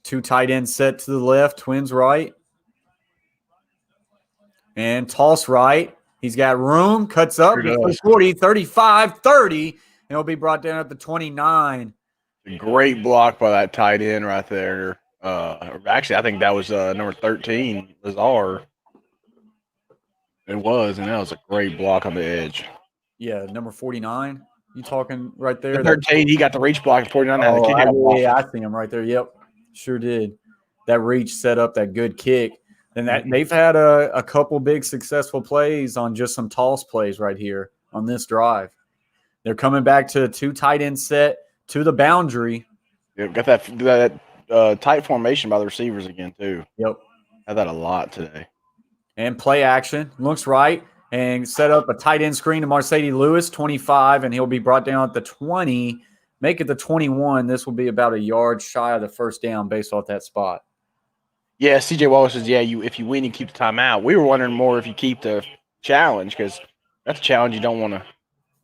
2 tight ends set to the left, twins right. And toss right. He's got room, cuts up, 40, 35, 30, and it'll be brought down at the 29. Great block by that tight end right there. Actually, I think that was number 13, Lazar. It was, and that was a great block on the edge. Yeah, number 49. You talking right there? The 13, he got the reach block at 49. Yeah, I see him right there. Yep, sure did. That reach set up that good kick. And that they've had a couple big successful plays on just some toss plays right here on this drive. They're coming back to a 2 tight end set to the boundary. Yeah, got that tight formation by the receivers again too. Yep. Had that a lot today. And play action. Looks right and set up a tight end screen to Mercedes Lewis, 25, and he'll be brought down at the 20. Make it the 21. This will be about a yard shy of the first down based off that spot. Yeah, CJ Wallace says, if you win, you keep the timeout. We were wondering more if you keep the challenge, because that's a challenge you don't want to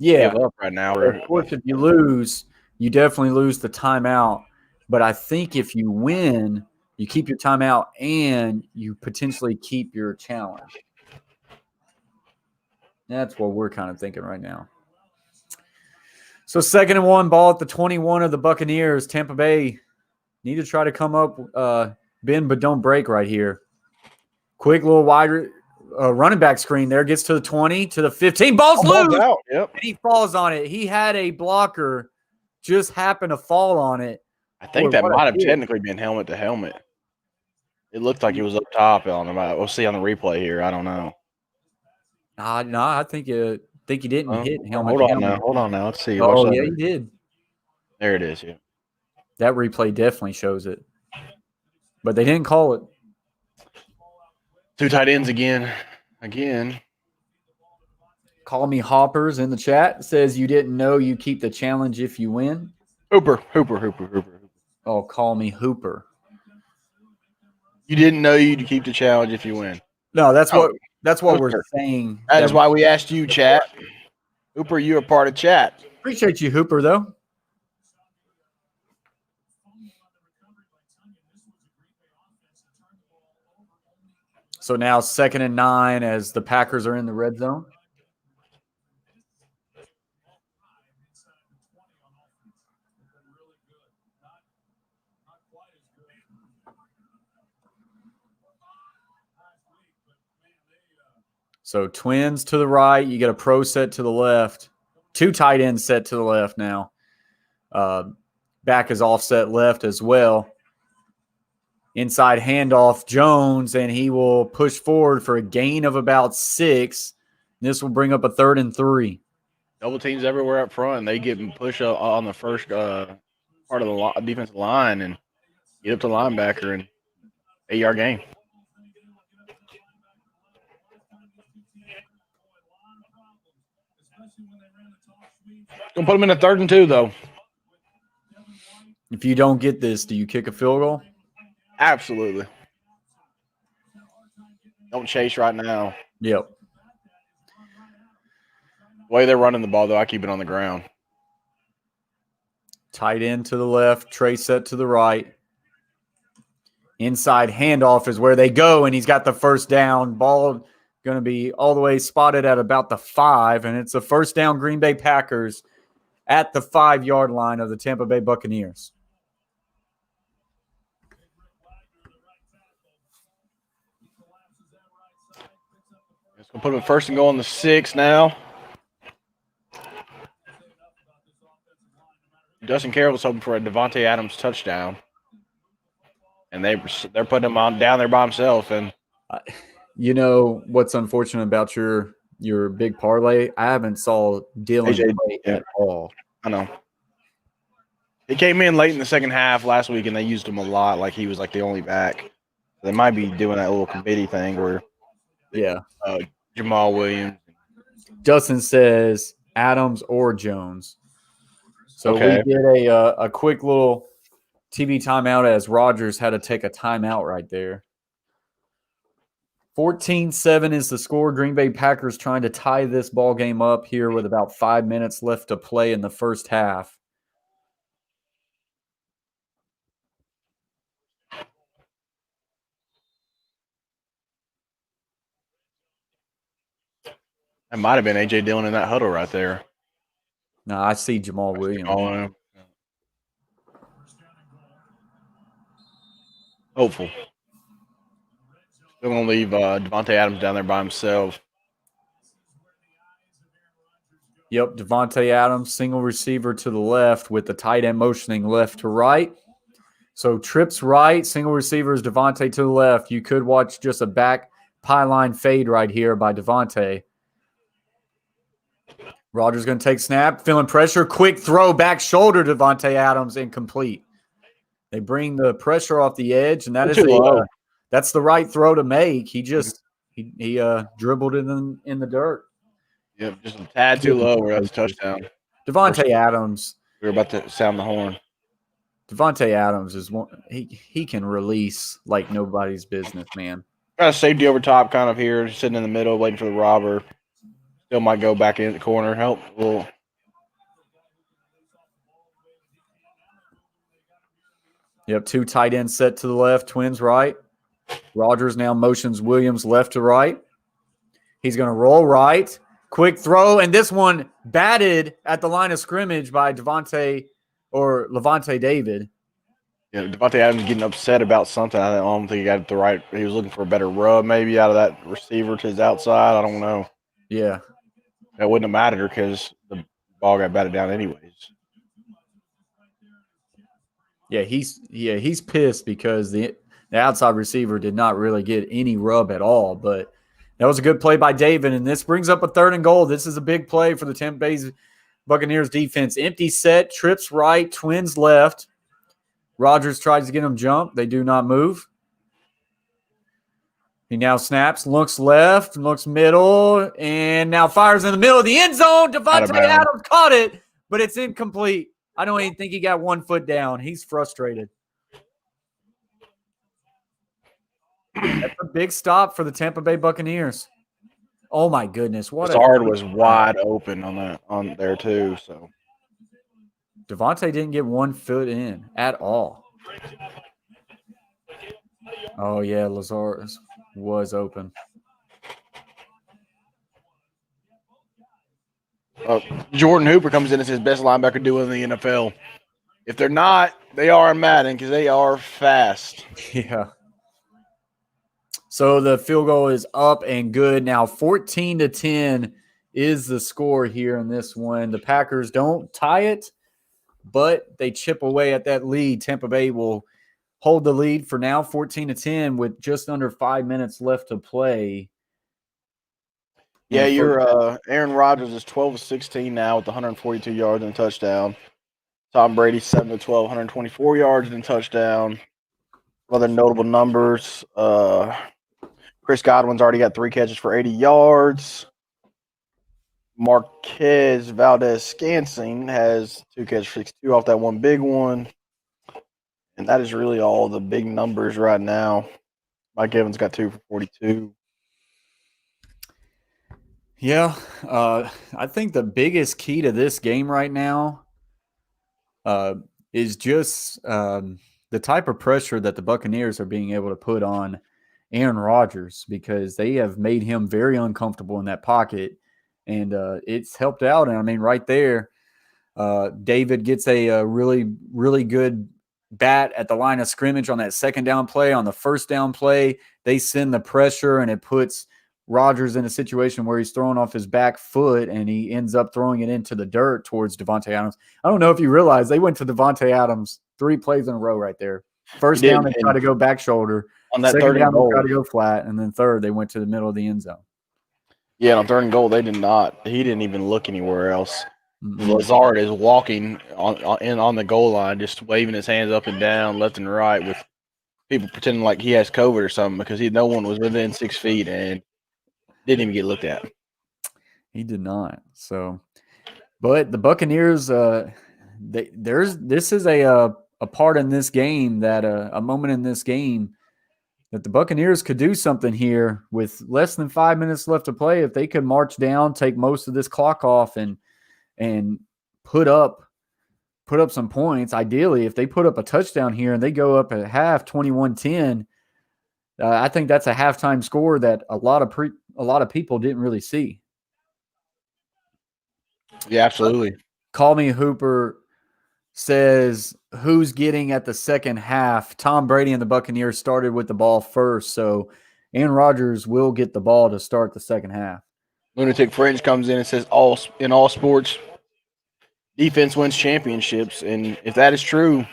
give up right now. Of course, if you lose, you definitely lose the timeout. But I think if you win, you keep your timeout and you potentially keep your challenge. That's what we're kind of thinking right now. So 2nd and 1, ball at the 21 of the Buccaneers. Tampa Bay need to try to come up, bend but don't break right here. Quick little wide running back screen there. Gets to the 20, to the 15. Ball's loose. Out. Yep. And he falls on it. He had a blocker just happen to fall on it. I think that might have technically been helmet to helmet. It looked like it was up top on him. We'll see on the replay here. I don't know. No, I think he didn't hit helmet. Hold on now. Let's see. Oh, yeah, he did. There it is. Yeah. That replay definitely shows it. But they didn't call it. 2 tight ends again. Call me Hoppers in the chat. Says you didn't know you keep the challenge if you win. Hooper. Oh, call me Hooper. You didn't know you'd keep the challenge if you win. No, that's what Hooper. we're saying. That is why we asked you, chat. Hooper, you're a part of chat. Appreciate you, Hooper, though. So now 2nd and 9 as the Packers are in the red zone. So twins to the right. You get a pro set to the left. 2 tight ends set to the left now. Back is offset left as well. Inside handoff, Jones, and he will push forward for a gain of about 6. This will bring up a 3rd and 3. Double teams everywhere up front. They get push up on the first part of the defensive line and get up to the linebacker and 8-yard gain. Gonna put them in a 3rd and 2 though. If you don't get this, do you kick a field goal? Absolutely. Don't chase right now. Yep. The way they're running the ball, though, I keep it on the ground. Tight end to the left, Trey set to the right. Inside handoff is where they go, and he's got the first down. Ball going to be all the way spotted at about the 5, and it's a first down Green Bay Packers at the 5-yard line of the Tampa Bay Buccaneers. It's going to put him first and goal on the 6 now. Justin Carroll was hoping for a Devontae Adams touchdown. And they're putting him on down there by himself. And you know what's unfortunate about your big parlay? I haven't saw Dylan play at all. I know. He came in late in the second half last week, and they used him a lot, like he was like the only back. They might be doing that little committee thing where, Jamal Williams. Dustin says Adams or Jones. So we did a quick little TV timeout as Rodgers had to take a timeout right there. 14-7 is the score. Green Bay Packers trying to tie this ball game up here with about 5 minutes left to play in the first half. That might have been A.J. Dillon in that huddle right there. No, I see Jamal Williams. Hopeful. They're going to leave Devontae Adams down there by himself. Yep, Devontae Adams, single receiver to the left with the tight end motioning left to right. So trips right, single receiver is Devontae to the left. You could watch just a back pylon fade right here by Devontae. Rodgers going to take snap, feeling pressure, quick throw, back shoulder, Devontae Adams, incomplete. They bring the pressure off the edge, and that is that's the right throw to make. He just he dribbled it in the dirt. Yep, just a tad too low where that's a touchdown. Devontae Adams. We were about to sound the horn. Devontae Adams is one. He can release like nobody's business, man. Got a safety over top kind of here, sitting in the middle, waiting for the robber. Still might go back in the corner. Help. Well, yep, 2 tight ends set to the left, twins right. Rodgers now motions Williams left to right. He's going to roll right. Quick throw, and this one batted at the line of scrimmage by Levante David. Yeah, Devontae Adams getting upset about something. I don't think he got it the right. He was looking for a better rub maybe out of that receiver to his outside. I don't know. Yeah. That wouldn't have mattered because the ball got batted down anyways. Yeah, he's pissed because the outside receiver did not really get any rub at all. But that was a good play by David, and this brings up a 3rd and goal. This is a big play for the Tampa Bay Buccaneers defense. Empty set, trips right, twins left. Rodgers tries to get him jump. They do not move. He now snaps, looks left, looks middle, and now fires in the middle of the end zone. Devontae Adams caught it, but it's incomplete. I don't even think he got 1 foot down. He's frustrated. That's a big stop for the Tampa Bay Buccaneers. Oh my goodness! Lazard was wide open on there too. So Devontae didn't get 1 foot in at all. Oh yeah, Lazard was open. Jordan Hooper comes in as his best linebacker duo in the NFL. If they're not, they are in Madden because they are fast. Yeah. So the field goal is up and good. Now 14-10 is the score here in this one. The Packers don't tie it, but they chip away at that lead. Tampa Bay will hold the lead for now, 14-10, with just under 5 minutes left to play. Yeah, your Aaron Rodgers is 12-16 now with 142 yards and a touchdown. Tom Brady 7-12, 124 yards and a touchdown. Other notable numbers: Chris Godwin's already got 3 catches for 80 yards. Marquez Valdez-Scantling has 2 catches for 62 off that one big one. And that is really all the big numbers right now. Mike Evans got 2 for 42. Yeah, I think the biggest key to this game right now is just the type of pressure that the Buccaneers are being able to put on Aaron Rodgers, because they have made him very uncomfortable in that pocket, and it's helped out. And I mean, right there, David gets a really, really good bat at the line of scrimmage on that second down play. On the first down play, they send the pressure, and it puts Rodgers in a situation where he's throwing off his back foot, and he ends up throwing it into the dirt towards Devontae Adams. I don't know if you realize they went to Devontae Adams 3 plays in a row right there. First down, they tried to go back shoulder. On that Second third down, and goal, they tried to go flat. And then third, they went to the middle of the end zone. Yeah, on 3rd and goal, they did not. He didn't even look anywhere else. Mm-hmm. Lazard is walking on the goal line, just waving his hands up and down, left and right, with people pretending like he has COVID or something, because no one was within 6 feet and didn't even get looked at. He did not. So, but the Buccaneers, this is a part in this game, that a moment in this game that the Buccaneers could do something here with less than 5 minutes left to play. If they could march down, take most of this clock off, and put up some points. Ideally, if they put up a touchdown here and they go up at half 21-10, I think that's a halftime score that a lot of people didn't really see. Yeah, absolutely. Call Me Hooper says, who's getting at the second half? Tom Brady and the Buccaneers started with the ball first, so Aaron Rodgers will get the ball to start the second half. Lunatic Fringe comes in and says, in all sports, defense wins championships. And if that is true,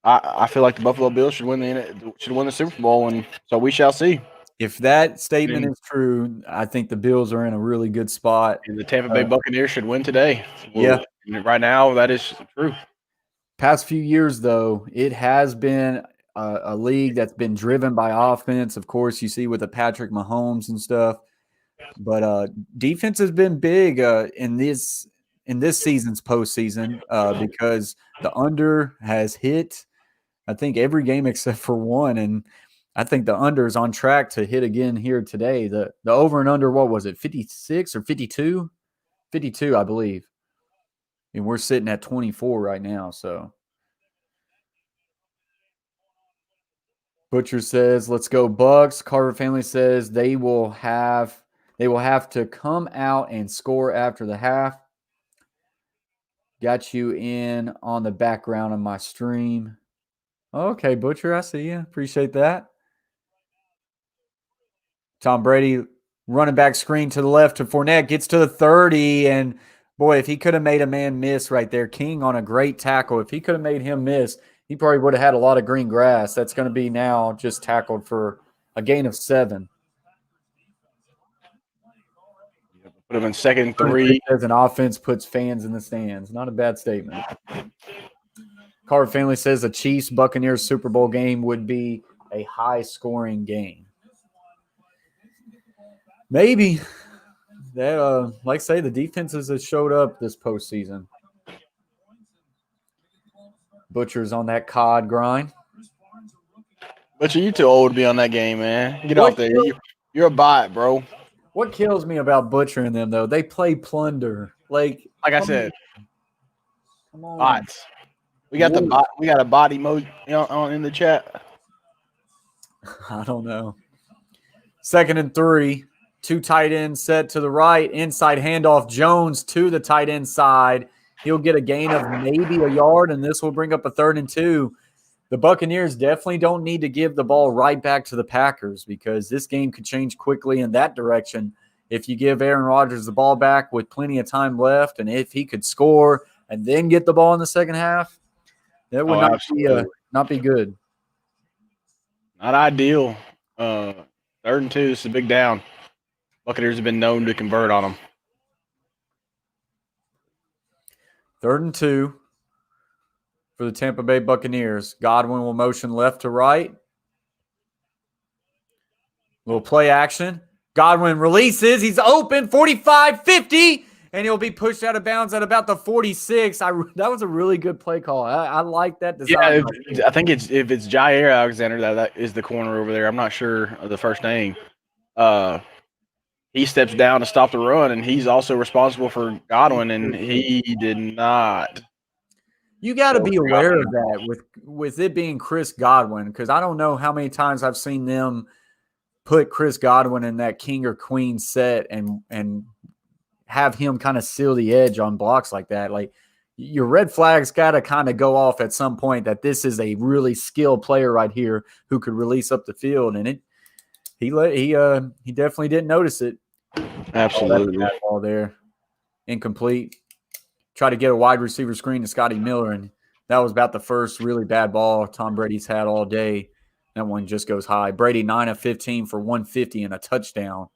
I feel like the Buffalo Bills should win the Super Bowl, and so we shall see. If that statement is true, I think the Bills are in a really good spot. And the Tampa Bay Buccaneers should win today. Yeah. Right now, that is true. Past few years, though, it has been a league that's been driven by offense. Of course, you see with the Patrick Mahomes and stuff. But defense has been big in this season's postseason because the under has hit, I think, every game except for one. And I think the under is on track to hit again here today. The over and under, what was it, 56 or 52? 52, I believe. And we're sitting at 24 right now. So Butcher says, let's go Bucs. Carver family says they will have to come out and score after the half. Got you in on the background of my stream. Okay, Butcher, I see you. Appreciate that. Tom Brady running back screen to the left to Fournette, gets to the 30, and boy, if he could have made a man miss right there, King on a great tackle. If he could have made him miss, he probably would have had a lot of green grass. That's going to be now just tackled for a gain of 7. Put him in 2nd and 3. As an offense puts fans in the stands. Not a bad statement. Carver family says a Chiefs-Buccaneers Super Bowl game would be a high-scoring game. Maybe. That, like I say, the defenses have showed up this postseason. Butcher's on that COD grind. Butcher, you too old to be on that game, man. Get off there. You're a bot, bro. What kills me about Butcher and them, though, they play plunder. Like I said, come on. bots. We got the bot. We got a bot emoji in the chat. I don't know. 2nd and 3. 2 tight ends set to the right. Inside handoff. Jones to the tight end side. He'll get a gain of maybe a yard, and this will bring up a 3rd and 2. The Buccaneers definitely don't need to give the ball right back to the Packers, because this game could change quickly in that direction if you give Aaron Rodgers the ball back with plenty of time left, and if he could score and then get the ball in the second half, that would not be good. Not ideal. 3rd and 2, this is a big down. Buccaneers have been known to convert on them. 3rd and 2 for the Tampa Bay Buccaneers. Godwin will motion left to right. Little play action. Godwin releases. He's open. 45, 50. and he'll be pushed out of bounds at about the 46. That was a really good play call. I like that design. Yeah, I think if it's Jair Alexander, that is the corner over there. I'm not sure of the first name. He steps down to stop the run, and he's also responsible for Godwin, and he did not. You got to be aware of that with it being Chris Godwin, because I don't know how many times I've seen them put Chris Godwin in that king or queen set and have him kind of seal the edge on blocks like that. Like, your red flags got to kind of go off at some point that this is a really skilled player right here who could release up the field, and he definitely didn't notice it. Absolutely. That ball there, incomplete. Try to get a wide receiver screen to Scotty Miller, and that was about the first really bad ball Tom Brady's had all day. That one just goes high. Brady 9 of 15 for 150 and a touchdown.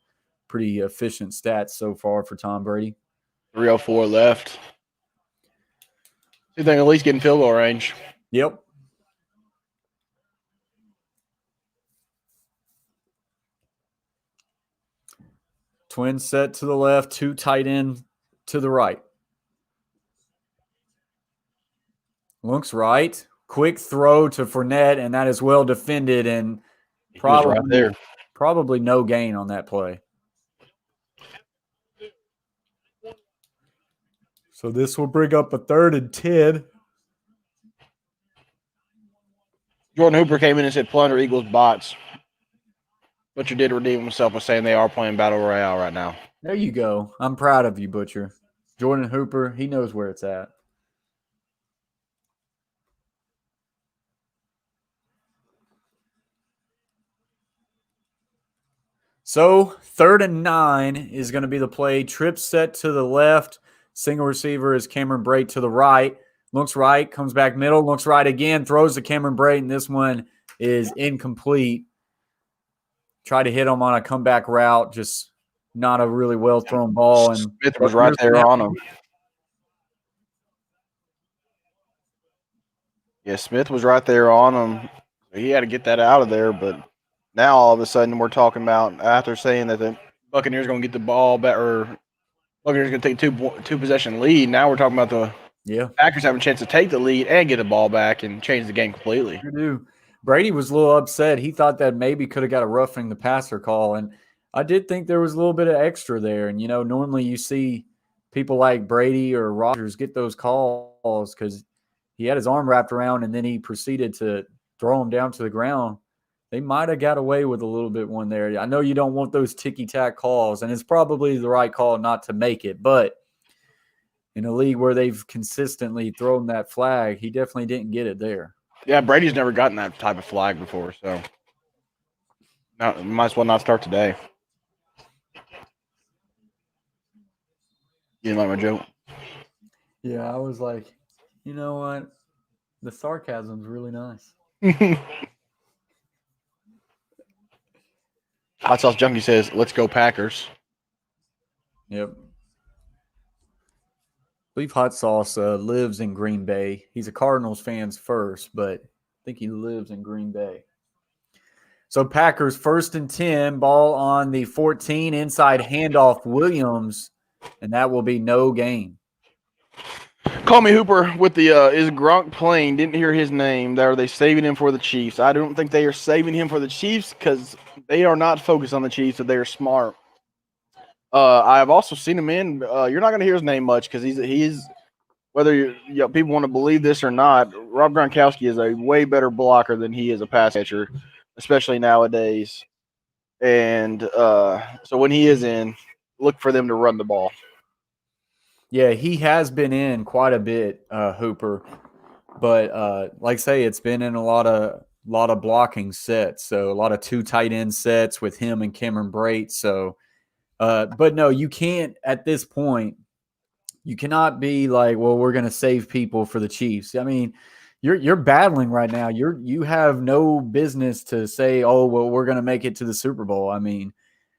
Pretty efficient stats so far for Tom Brady. 3:04 left. You think at least getting field goal range? Yep. Twin set to the left, 2 tight end to the right. Looks right. Quick throw to Fournette, and that is well defended, and probably no gain on that play. So this will bring up a 3rd and 10. Jordan Hooper came in and said, "Plunder Eagles bots." Butcher did redeem himself by saying they are playing Battle Royale right now. There you go. I'm proud of you, Butcher. Jordan Hooper, he knows where it's at. So 3rd and 9 is going to be the play. Trip set to the left. Single receiver is Cameron Brate to the right. Looks right, comes back middle, looks right again, throws to Cameron Brate, and this one is incomplete. Try to hit him on a comeback route, just not a really well-thrown ball. And Smith was right there on him. Yeah, Smith was right there on him. He had to get that out of there, but now all of a sudden we're talking about after saying that the Buccaneers are going to get the ball back, or Buccaneers are going to take two possession lead. Now we're talking about the Packers having a chance to take the lead and get the ball back and change the game completely. You do. Brady was a little upset. He thought that maybe could have got a roughing the passer call, and I did think there was a little bit of extra there. And, normally you see people like Brady or Rodgers get those calls because he had his arm wrapped around and then he proceeded to throw him down to the ground. They might have got away with a little bit one there. I know you don't want those ticky-tack calls, and it's probably the right call not to make it. But in a league where they've consistently thrown that flag, he definitely didn't get it there. Yeah, Brady's never gotten that type of flag before, so might as well not start today. You didn't like my joke? Yeah, I was like, you know what? The sarcasm's really nice. Hot Sauce Junkie says, "Let's go Packers." Yep. I believe Hot Sauce lives in Green Bay. He's a Cardinals fan first, but I think he lives in Green Bay. So Packers 1st and 10, ball on the 14, inside handoff Williams, and that will be no gain. Call me Hooper with the is Gronk playing? Didn't hear his name. Are they saving him for the Chiefs? I don't think they are saving him for the Chiefs because they are not focused on the Chiefs, so they are smart. I have also seen him in. You're not going to hear his name much because he's whether people want to believe this or not. Rob Gronkowski is a way better blocker than he is a pass catcher, especially nowadays. And so when he is in, look for them to run the ball. Yeah, he has been in quite a bit, Hooper. But like I say, it's been in a lot of blocking sets. So a lot of 2 tight end sets with him and Cameron Brate. So, but no, you can't at this point. You cannot be like, well, we're going to save people for the Chiefs. I mean, you're battling right now. You have no business to say, oh, well, we're going to make it to the Super Bowl. I mean,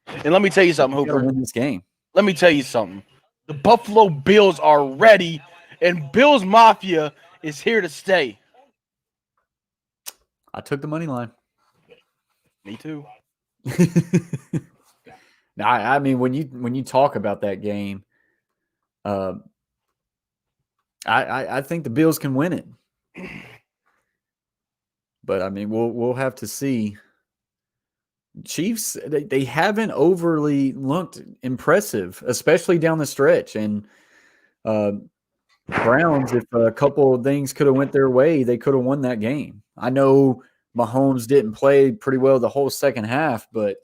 and let me tell you something, Hooper. Win this game. Let me tell you something. The Buffalo Bills are ready, and Bills Mafia is here to stay. I took the money line. Me too. I mean, when you talk about that game, I think the Bills can win it. But I mean, we'll have to see. Chiefs, they haven't overly looked impressive, especially down the stretch. And Browns, if a couple of things could have went their way, they could have won that game. I know Mahomes didn't play pretty well the whole second half, but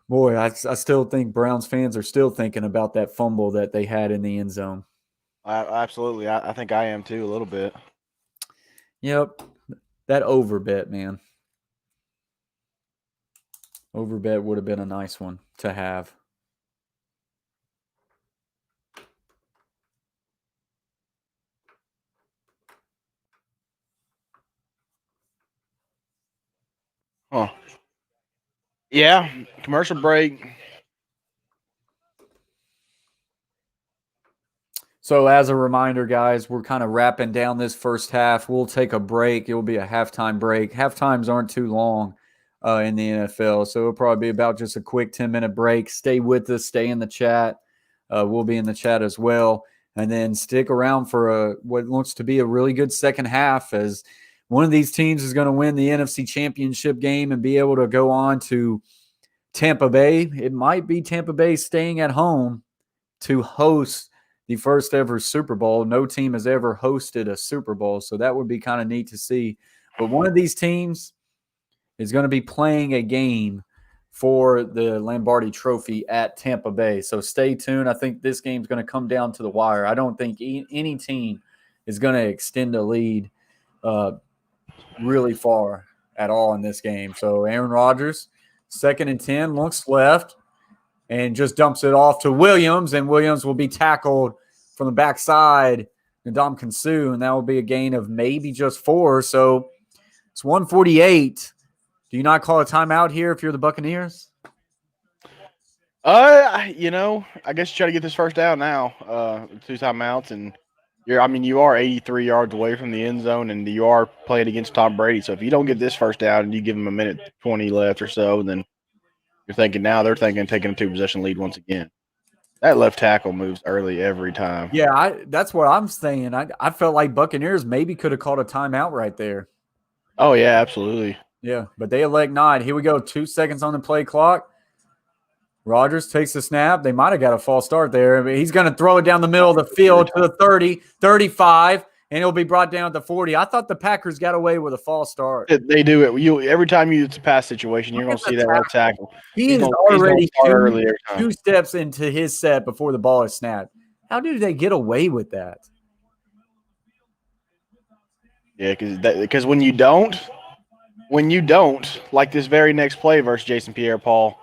boy, I still think Browns fans are still thinking about that fumble that they had in the end zone. Absolutely. I think I am too, a little bit. Yep. That over bet, man. Over bet would have been a nice one to have. Huh. Yeah, commercial break. So as a reminder, guys, we're kind of wrapping down this first half. We'll take a break. It will be a halftime break. Halftimes aren't too long in the NFL, so it'll probably be about just a quick 10-minute break. Stay with us. Stay in the chat. We'll be in the chat as well. And then stick around for what looks to be a really good second half, as one of these teams is going to win the NFC Championship game and be able to go on to Tampa Bay. It might be Tampa Bay staying at home to host the first ever Super Bowl. No team has ever hosted a Super Bowl, so that would be kind of neat to see. But one of these teams is going to be playing a game for the Lombardi Trophy at Tampa Bay. So stay tuned. I think this game's going to come down to the wire. I don't think any team is going to extend a lead really far at all in this game. So Aaron Rodgers, 2nd and 10, looks left and just dumps it off to Williams, and Williams will be tackled from the backside, Ndamukong Suh, and that will be a gain of maybe just 4. So it's 148. Do you not call a timeout here if you're the Buccaneers? I guess you try to get this first down now. 2 timeouts, and you are 83 yards away from the end zone, and you are playing against Tom Brady. So if you don't get this first down and you give him a minute 20 left or so, then they're thinking taking a 2-possession lead once again. That left tackle moves early every time. Yeah, that's what I'm saying. I felt like Buccaneers maybe could have called a timeout right there. Oh, yeah, absolutely. Yeah, but they elect not. Here we go, 2 seconds on the play clock. Rodgers takes the snap. They might have got a false start there, but he's going to throw it down the middle of the field to the 30, 35, and it'll be brought down to 40. I thought the Packers got away with a false start. They do it. Every time it's a pass situation, you're going to see that left tackle. He is already 2 steps into his set before the ball is snapped. How do they get away with that? Yeah, because when you don't, like this very next play versus Jason Pierre-Paul,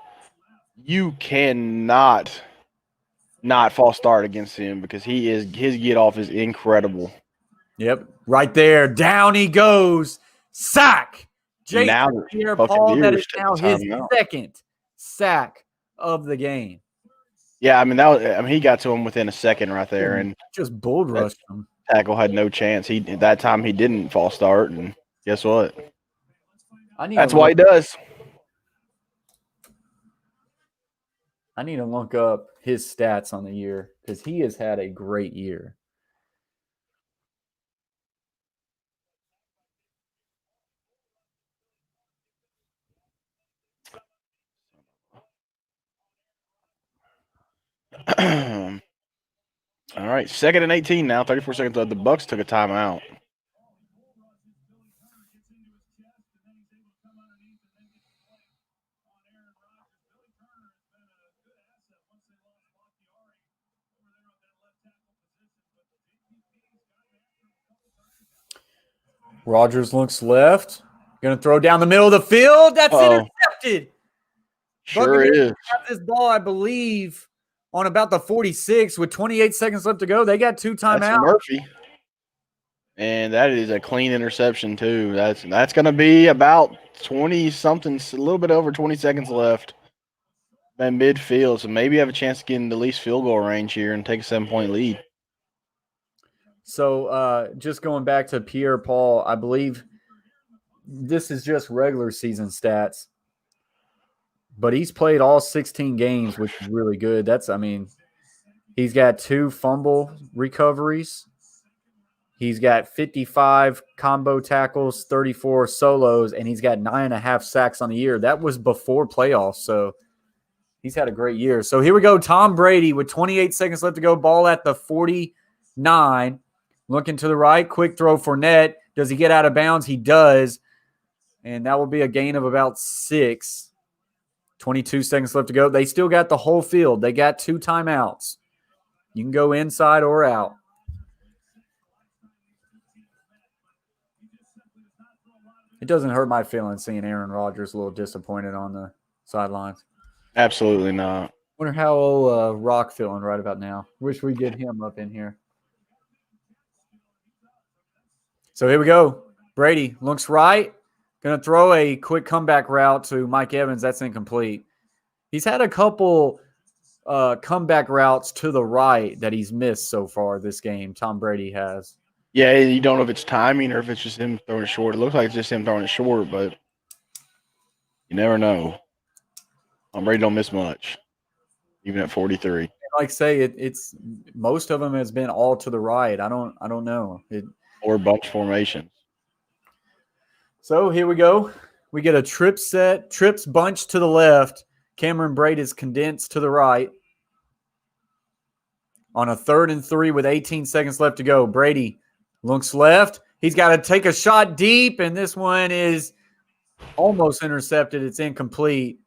you cannot not false start against him, because his get off is incredible. Yep, right there. Down he goes. Sack. Jason Pierre-Paul, that is now his 2nd sack of the game. Yeah, he got to him within a second right there, and just bull rushed him. Tackle had no chance. That time he didn't false start, and guess what? That's why he does. I need to look up his stats on the year, because he has had a great year. All right, 2nd and 18 now, 34 seconds left. The Bucs took a timeout. Rodgers looks left. Going to throw down the middle of the field. That's intercepted. Sure is. Got this ball, I believe, on about the 46 with 28 seconds left to go. They got 2 timeouts. That's Murphy. And that is a clean interception, too. That's going to be about 20-something, a little bit over 20 seconds left at midfield. So maybe have a chance to get into at least field goal range here and take a 7-point lead. So just going back to Pierre-Paul, I believe this is just regular season stats. But he's played all 16 games, which is really good. He's got 2 fumble recoveries. He's got 55 combo tackles, 34 solos, and he's got 9.5 sacks on the year. That was before playoffs, so he's had a great year. So here we go. Tom Brady with 28 seconds left to go. Ball at the 49. Looking to the right. Quick throw for Fournette. Does he get out of bounds? He does. And that will be a gain of about 6. 22 seconds left to go. They still got the whole field. They got 2 timeouts. You can go inside or out. It doesn't hurt my feelings seeing Aaron Rodgers a little disappointed on the sidelines. Absolutely not. Wonder how old Rock feeling right about now. Wish we get him up in here. So here we go. Brady looks right. Going to throw a quick comeback route to Mike Evans. That's incomplete. He's had a couple comeback routes to the right that he's missed so far this game. Tom Brady has. Yeah, you don't know if it's timing or if it's just him throwing it short. It looks like it's just him throwing it short, but you never know. Tom Brady don't miss much, even at 43. Like I say, it's most of them has been all to the right. I don't know. Or bunch formations. So here we go. We get a trips bunch to the left. Cameron Braid is condensed to the right. On a 3rd and 3 with 18 seconds left to go. Brady looks left. He's got to take a shot deep, and this one is almost intercepted. It's incomplete.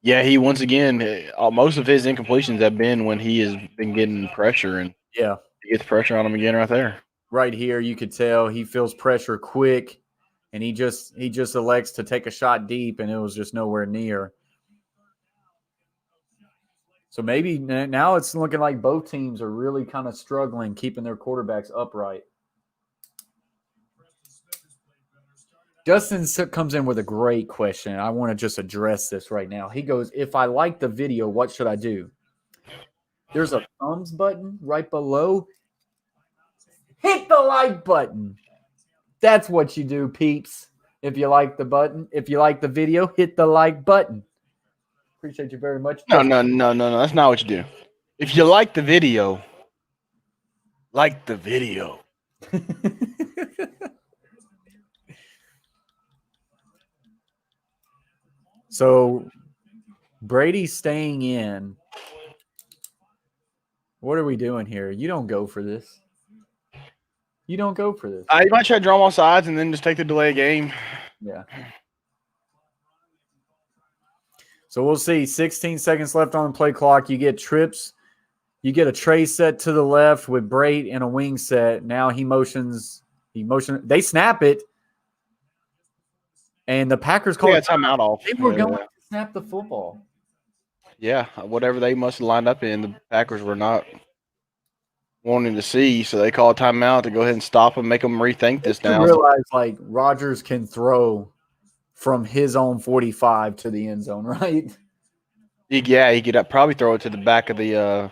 Yeah, he once again, most of his incompletions have been when he has been getting pressure, and yeah, he gets pressure on him again right there. Right here, you could tell he feels pressure quick, and he just elects to take a shot deep, and it was just nowhere near. So maybe now it's looking like both teams are really kind of struggling keeping their quarterbacks upright. Justin comes in with a great question. I want to just address this right now. He goes, if I like the video, what should I do? There's a thumbs button right below. Hit the like button. That's what you do, peeps. If you like the button, if you like the video, hit the like button. Appreciate you very much. No. That's not what you do. If you like the video, like the video. So Brady's staying in. What are we doing here? You don't go for this. You don't go for this. You might try to draw them all sides and then just take the delay game. Yeah. So we'll see. 16 seconds left on the play clock. You get trips. You get a tray set to the left with Brate and a wing set. Now he motions. They snap it. And the Packers call it timeout off. They were going to snap the football. Yeah, whatever they must have lined up in, the Packers were not wanting to see, so they call a timeout to go ahead and stop them, make them rethink this now. Realize, like, Rodgers can throw from his own 45 to the end zone, right? He could probably throw it to the back of the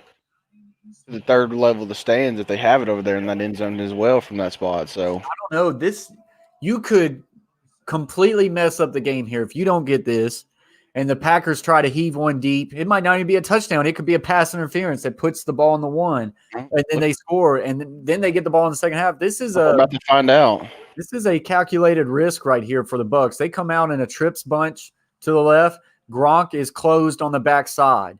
third level of the stands if they have it over there in that end zone as well from that spot. So I don't know. You could completely mess up the game here if you don't get this and the Packers try to heave one deep. It might not even be a touchdown. It could be a pass interference that puts the ball in the one, and then they score, and then they get the ball in the second half. We're about to find out. This is a calculated risk right here for the Bucs. They come out in a trips bunch to the left. Gronk is closed on the backside.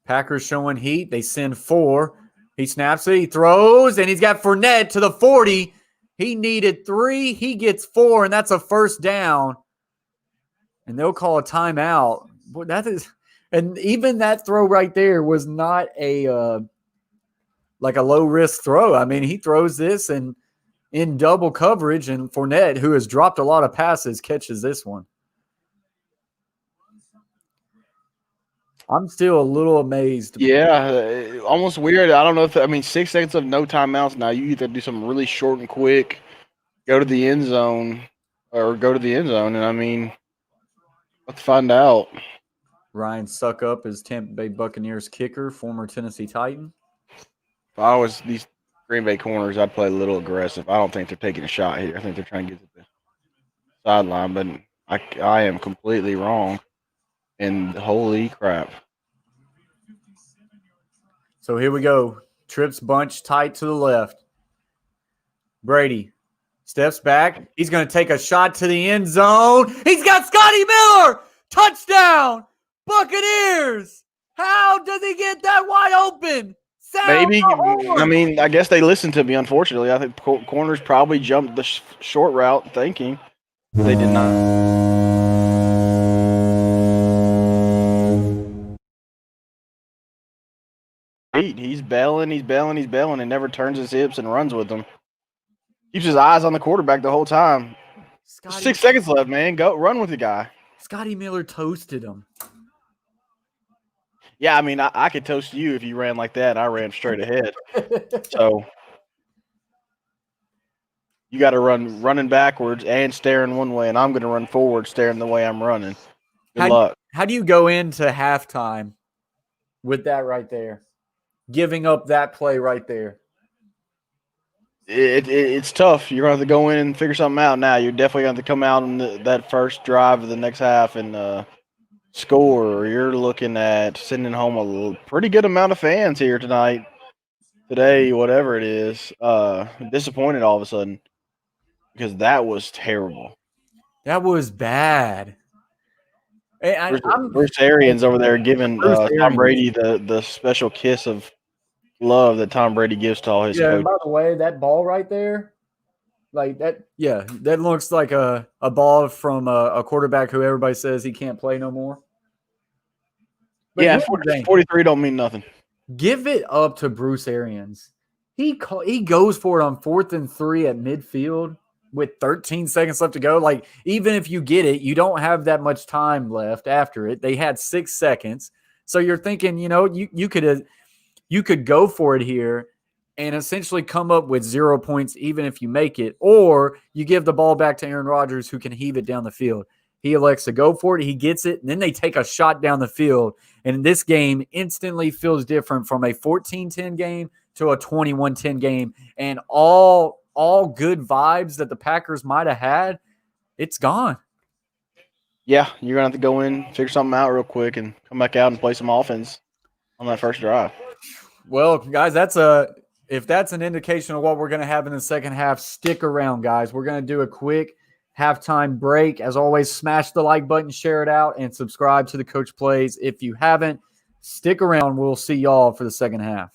Packers showing heat. They send 4. He snaps it. He throws, and he's got Fournette to the 40. He needed 3. He gets 4, and that's a first down. And they'll call a timeout. Boy, and even that throw right there was not a like a low-risk throw. I mean, he throws this and in double coverage, and Fournette, who has dropped a lot of passes, catches this one. I'm still a little amazed. Yeah, almost weird. I don't know if 6 seconds of no timeouts. Now you either do something really short and quick, go to the end zone, and let's find out. Ryan Suckup is Tampa Bay Buccaneers kicker, former Tennessee Titan. If I was these Green Bay corners, I'd play a little aggressive. I don't think they're taking a shot here. I think they're trying to get to the sideline, but I am completely wrong. And holy crap. So here we go. Trips bunch tight to the left. Brady steps back. He's going to take a shot to the end zone. He's got Scotty Miller. Touchdown. Buccaneers. How does he get that wide open? Maybe. I mean, I guess they listened to me, unfortunately. I think corners probably jumped the short route thinking they did not. He's bailing, and never turns his hips and runs with them. Keeps his eyes on the quarterback the whole time. 6 seconds left, man. Go run with the guy. Scotty Miller toasted him. Yeah, I mean, I could toast you if you ran like that. I ran straight ahead. So you got to running backwards and staring one way, and I'm going to run forward, staring the way I'm running. Good luck. How do you go into halftime with that right there? Giving up that play right there. It's tough. You're going to have to go in and figure something out now. You're definitely going to have to come out on that first drive of the next half and score, or you're looking at sending home a pretty good amount of fans here today, whatever it is. Disappointed all of a sudden because that was terrible. That was bad. Bruce Arians over there giving Tom Brady the special kiss of love that Tom Brady gives to all his coaches. And by the way, that ball right there, like that, that looks like a ball from a quarterback who everybody says he can't play no more. But 43 don't mean nothing. Give it up to Bruce Arians. He goes for it on 4th and 3 at midfield with 13 seconds left to go. Like, even if you get it, you don't have that much time left after it. They had 6 seconds. So you're thinking, you could go for it here and essentially come up with 0 points even if you make it, or you give the ball back to Aaron Rodgers who can heave it down the field. He elects to go for it. He gets it, and then they take a shot down the field. And this game instantly feels different from a 14-10 game to a 21-10 game. And all good vibes that the Packers might have had, it's gone. Yeah, you're going to have to go in, figure something out real quick, and come back out and play some offense on that first drive. Well, guys, if that's an indication of what we're going to have in the second half, stick around, guys. We're going to do a quick halftime break. As always, smash the like button, share it out, and subscribe to the Coach Plays. If you haven't, stick around. We'll see y'all for the second half.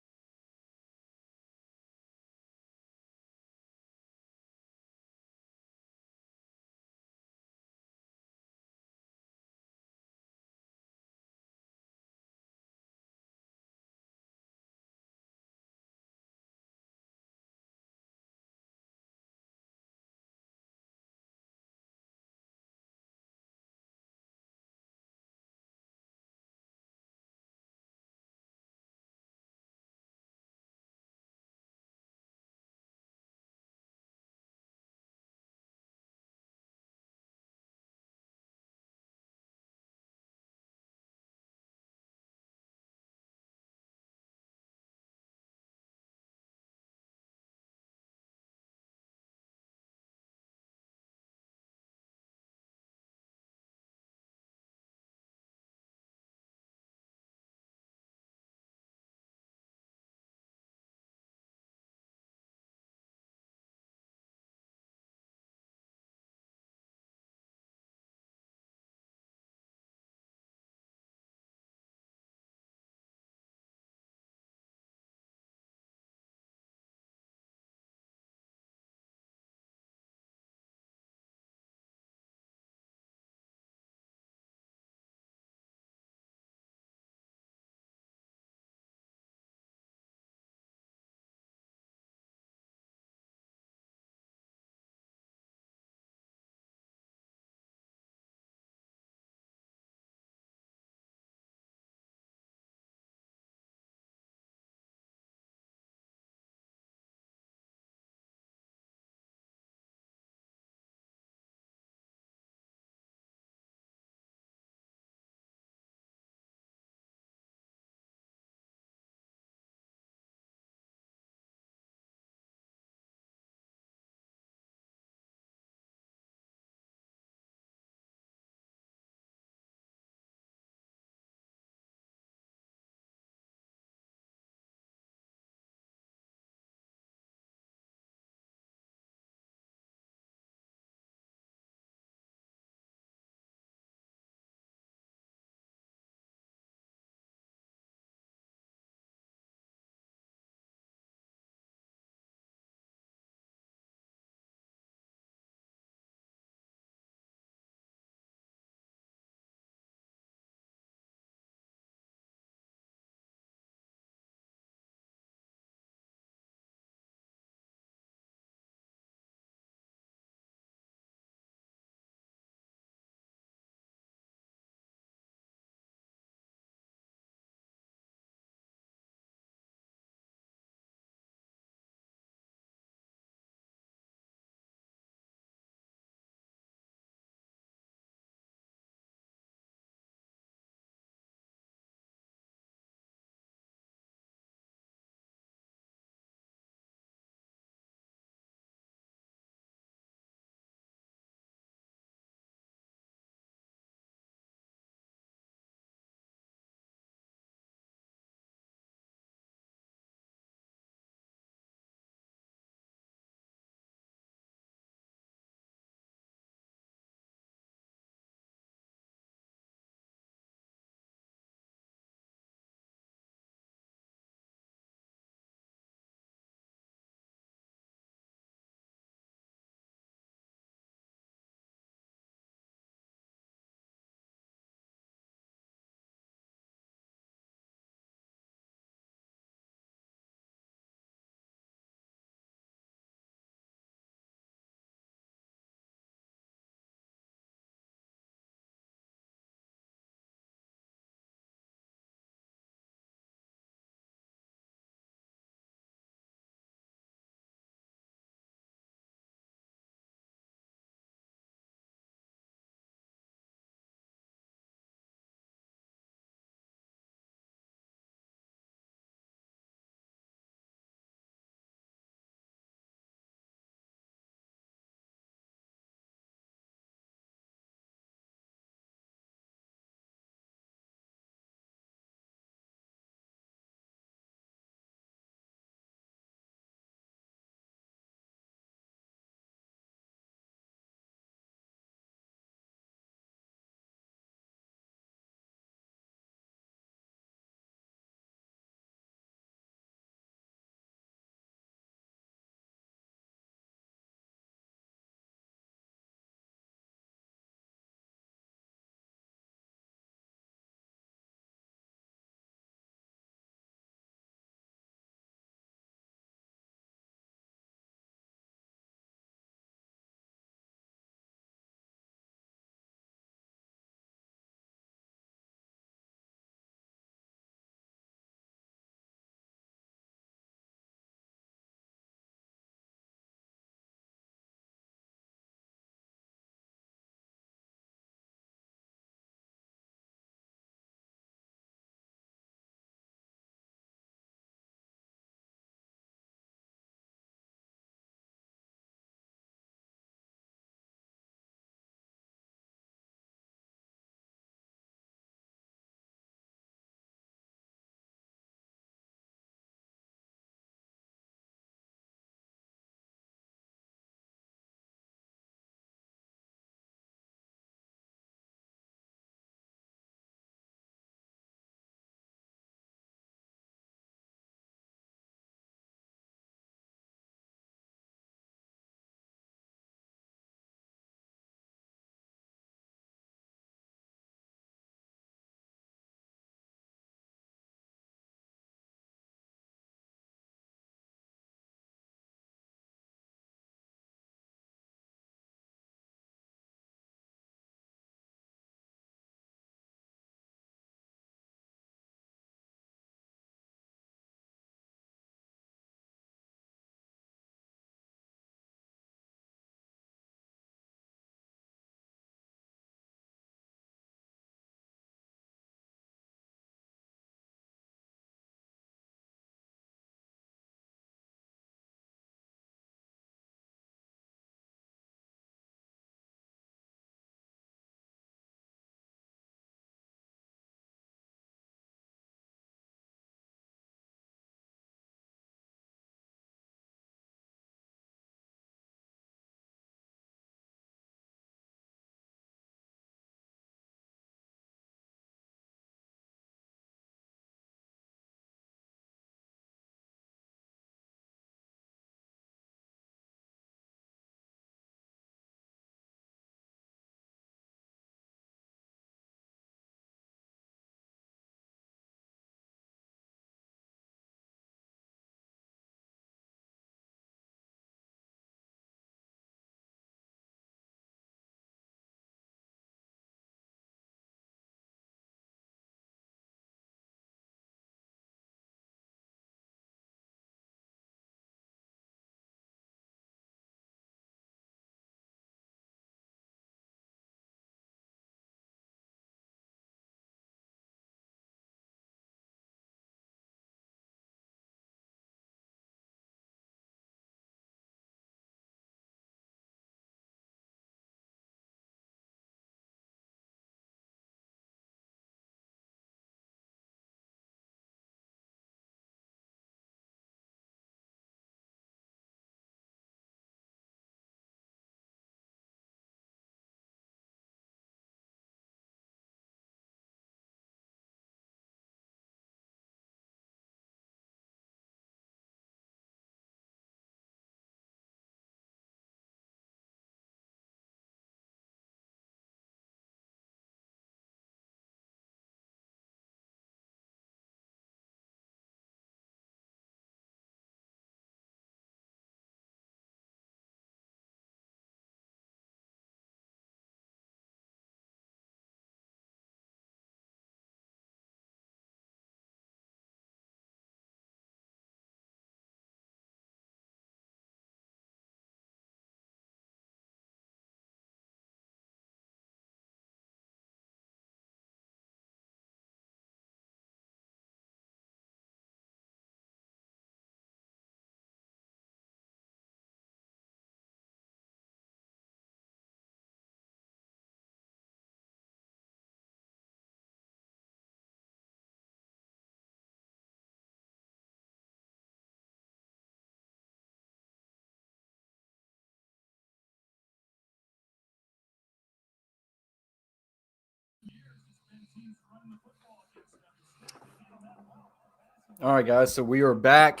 All right, guys. So we are back,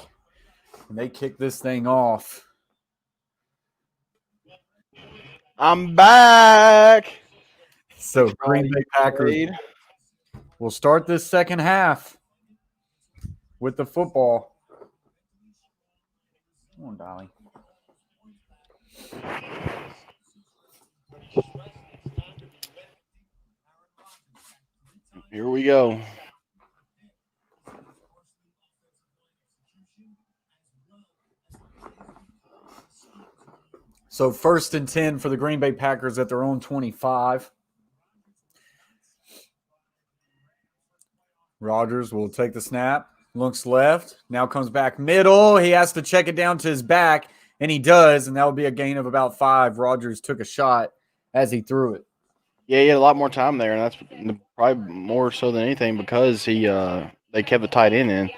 and they kick this thing off. I'm back. So Green Bay Packers Trade. will start this second half with the football. Come on, Dolly. Here we go. So 1st and 10 for the Green Bay Packers at their own 25. Rodgers will take the snap, looks left, now comes back middle. He has to check it down to his back, and he does, and that will be a gain of about 5. Rodgers took a shot as he threw it. Yeah, he had a lot more time there, and that's probably more so than anything because they kept a tight end in.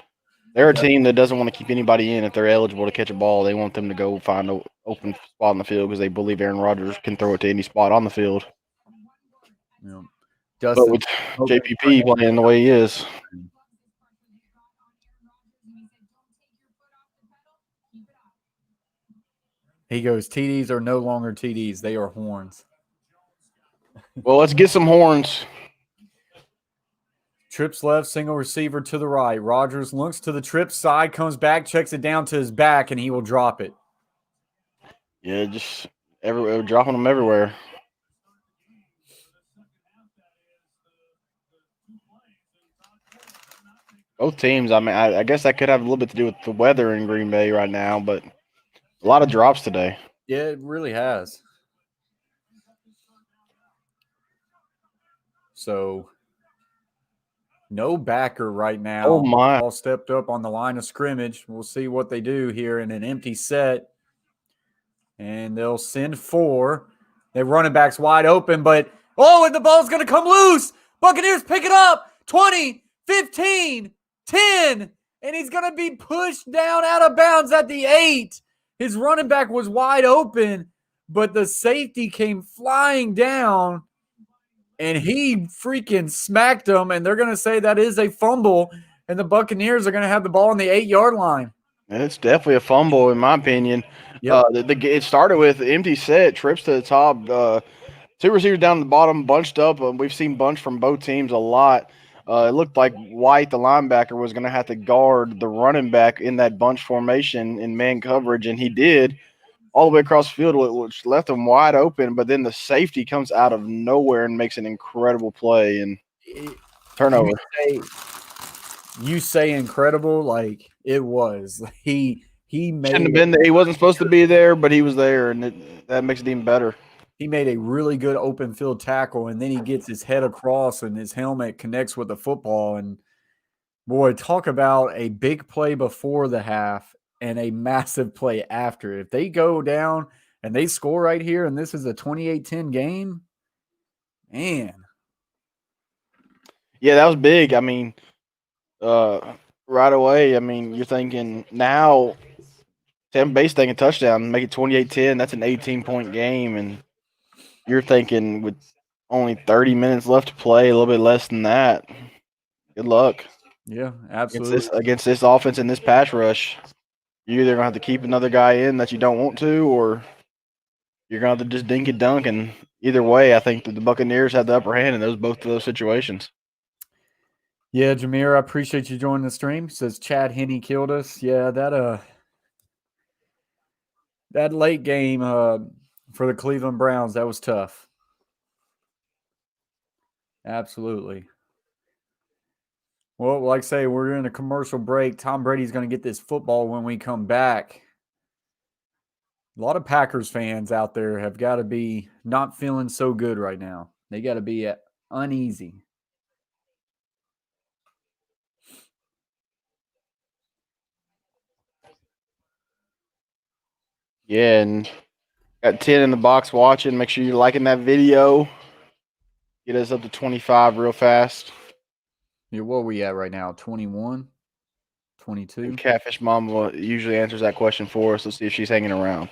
They're a team that doesn't want to keep anybody in if they're eligible to catch a ball. They want them to go find an open spot on the field because they believe Aaron Rodgers can throw it to any spot on the field. Yeah. But Dustin, with JPP playing the way he is, he goes, TDs are no longer TDs. They are horns. well, let's get some horns. Trips left, single receiver to the right. Rodgers looks to the trip side, comes back, checks it down to his back, and he will drop it. Yeah, just everywhere, dropping them everywhere. Both teams, I mean, I guess that could have a little bit to do with the weather in Green Bay right now, but a lot of drops today. Yeah, it really has. So, no backer right now. Oh, my. All stepped up on the line of scrimmage. We'll see what they do here in an empty set. And they'll send 4. Their running back's wide open, but and the ball's going to come loose. Buccaneers pick it up. 20, 15, 10, and he's going to be pushed down out of bounds at the 8. His running back was wide open, but the safety came flying down, and he freaking smacked him, and they're going to say that is a fumble, and the Buccaneers are going to have the ball on the 8-yard line. It's definitely a fumble, in my opinion. Yep. It started with empty set, trips to the top, 2 receivers down the bottom, bunched up. We've seen bunch from both teams a lot. It looked like White, the linebacker, was going to have to guard the running back in that bunch formation in man coverage, and he did all the way across the field, which left him wide open. But then the safety comes out of nowhere and makes an incredible play and turnover. You say incredible, like it was. He made Shouldn't have been there. He wasn't supposed to be there, but he was there, and that makes it even better. He made a really good open field tackle, and then he gets his head across, and his helmet connects with the football. And boy, talk about a big play before the half and a massive play after. If they go down and they score right here, and this is a 28-10 game, man. Yeah, that was big. I mean, right away, I mean, you're thinking now Tampa Bay's taking a touchdown, make it 28-10. That's an 18-point game, and you're thinking with only 30 minutes left to play, a little bit less than that. Good luck. Yeah, absolutely. Against this offense and this pass rush, you're either going to have to keep another guy in that you don't want to, or you're going to have to just dink and dunk. And either way, I think that the Buccaneers have the upper hand in both of those situations. Yeah, Jameer, I appreciate you joining the stream. Says Chad Henne killed us. Yeah, that late game for the Cleveland Browns, that was tough. Absolutely. Well, like I say, we're in a commercial break. Tom Brady's going to get this football when we come back. A lot of Packers fans out there have got to be not feeling so good right now. They got to be uneasy. Yeah, and got 10 in the box watching. Make sure you're liking that video. Get us up to 25 real fast. Yeah, what are we at right now? 21? 22? And Catfish Mama usually answers that question for us. Let's see if she's hanging around.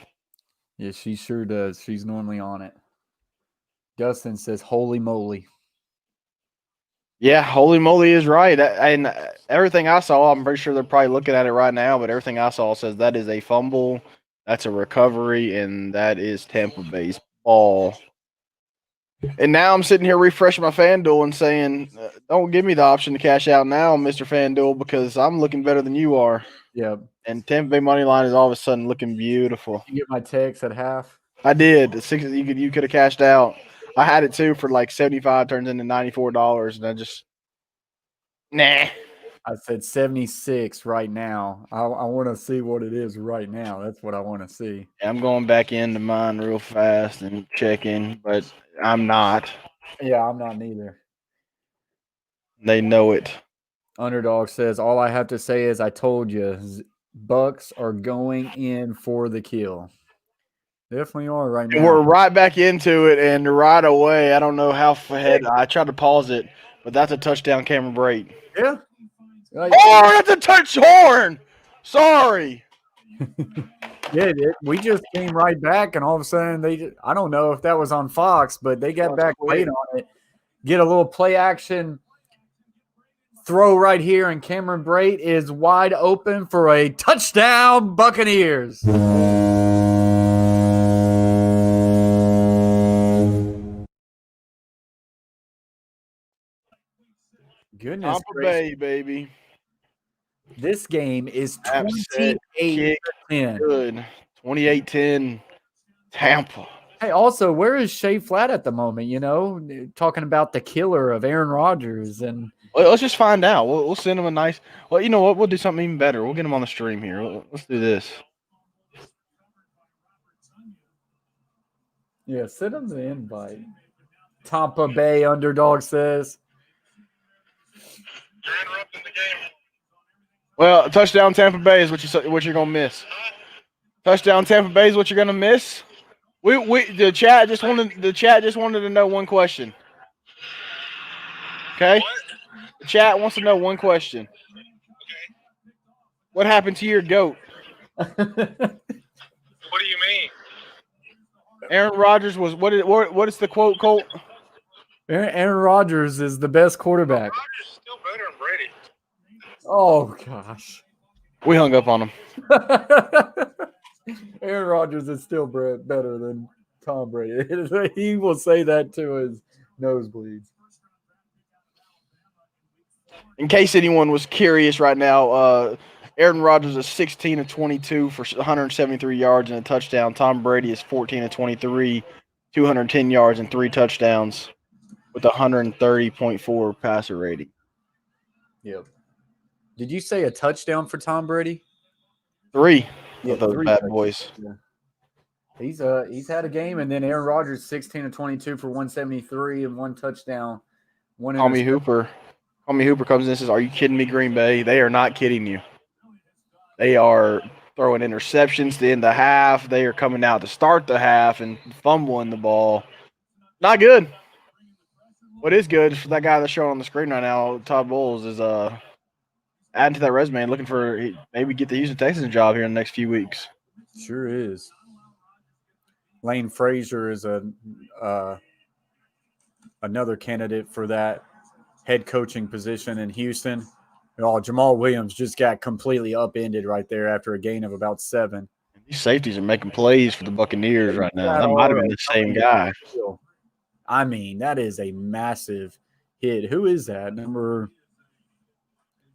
Yeah, she sure does. She's normally on it. Dustin says, holy moly. Yeah, holy moly is right. And everything I saw, I'm pretty sure they're probably looking at it right now, but everything I saw says that is a fumble, that's a recovery, and that is Tampa Bay's ball. And now I'm sitting here refreshing my FanDuel and saying, don't give me the option to cash out now, Mr. FanDuel, because I'm looking better than you are. Yeah. And Tampa Bay money line is all of a sudden looking beautiful. You get my text at half. I did. You could have cashed out. I had it too for like 75, turns into $94, and I just nah. I said 76 right now. I want to see what it is right now. That's what I want to see. I'm going back into mine real fast and checking, but I'm not. Yeah, I'm not neither. They know it. Underdog says, all I have to say is I told you, Bucs are going in for the kill. Definitely are right now. We're right back into it, and right away, I don't know how ahead. I tried to pause it, but that's a touchdown, Cameron Brate. Yeah. Oh, that's a touch horn. Sorry. Yeah, we just came right back, and all of a sudden I don't know if that was on Fox, but they got back late on it. Get a little play action throw right here, and Cameron Brate is wide open for a touchdown, Buccaneers. Goodness Tampa Bay, baby. This game is Upset 28-10. Good. 28-10 Tampa. Hey, also, where is Shea Flat at the moment? You know, talking about the killer of Aaron Rodgers. And Well, let's just find out. We'll send him a nice. Well, you know what? We'll do something even better. We'll get him on the stream here. Let's do this. yeah, send him the invite. Tampa Bay underdog says. You're interrupting the game. Well, touchdown Tampa Bay is what you're gonna miss. Touchdown Tampa Bay is what you're gonna miss. The chat just wanted to know one question. Okay? What? The chat wants to know one question. Okay. What happened to your goat? What do you mean? Aaron Rodgers was what is the quote, Colt? Aaron Rodgers is the best quarterback. Rodgers is still better than Brady. Oh, gosh. We hung up on him. Aaron Rodgers is still better than Tom Brady. He will say that to his nosebleeds. In case anyone was curious right now, Aaron Rodgers is 16 of 22 for 173 yards and a touchdown. Tom Brady is 14 of 23, 210 yards and 3 touchdowns with 130.4 passer rating. Yep. Did you say a touchdown for Tom Brady? 3 Yeah, of those 3 bad touchdowns. boys. Yeah. He's had a game, and then Aaron Rodgers 16 of 22 for 173 and 1 touchdown. Tommy Hooper comes in and says, "Are you kidding me, Green Bay? They are not kidding you. They are throwing interceptions to end the half. They are coming out to start the half and fumbling the ball. Not good. What is good for that guy that's showing on the screen right now, Todd Bowles, is adding to that resume and looking for maybe get the Houston Texans job here in the next few weeks. Sure is. Lane Frazier is another candidate for that head coaching position in Houston. Oh, Jamal Williams just got completely upended right there after a gain of about 7. These safeties are making plays for the Buccaneers right now. That might have been the same guy. I mean, that is a massive hit. Who is that? Number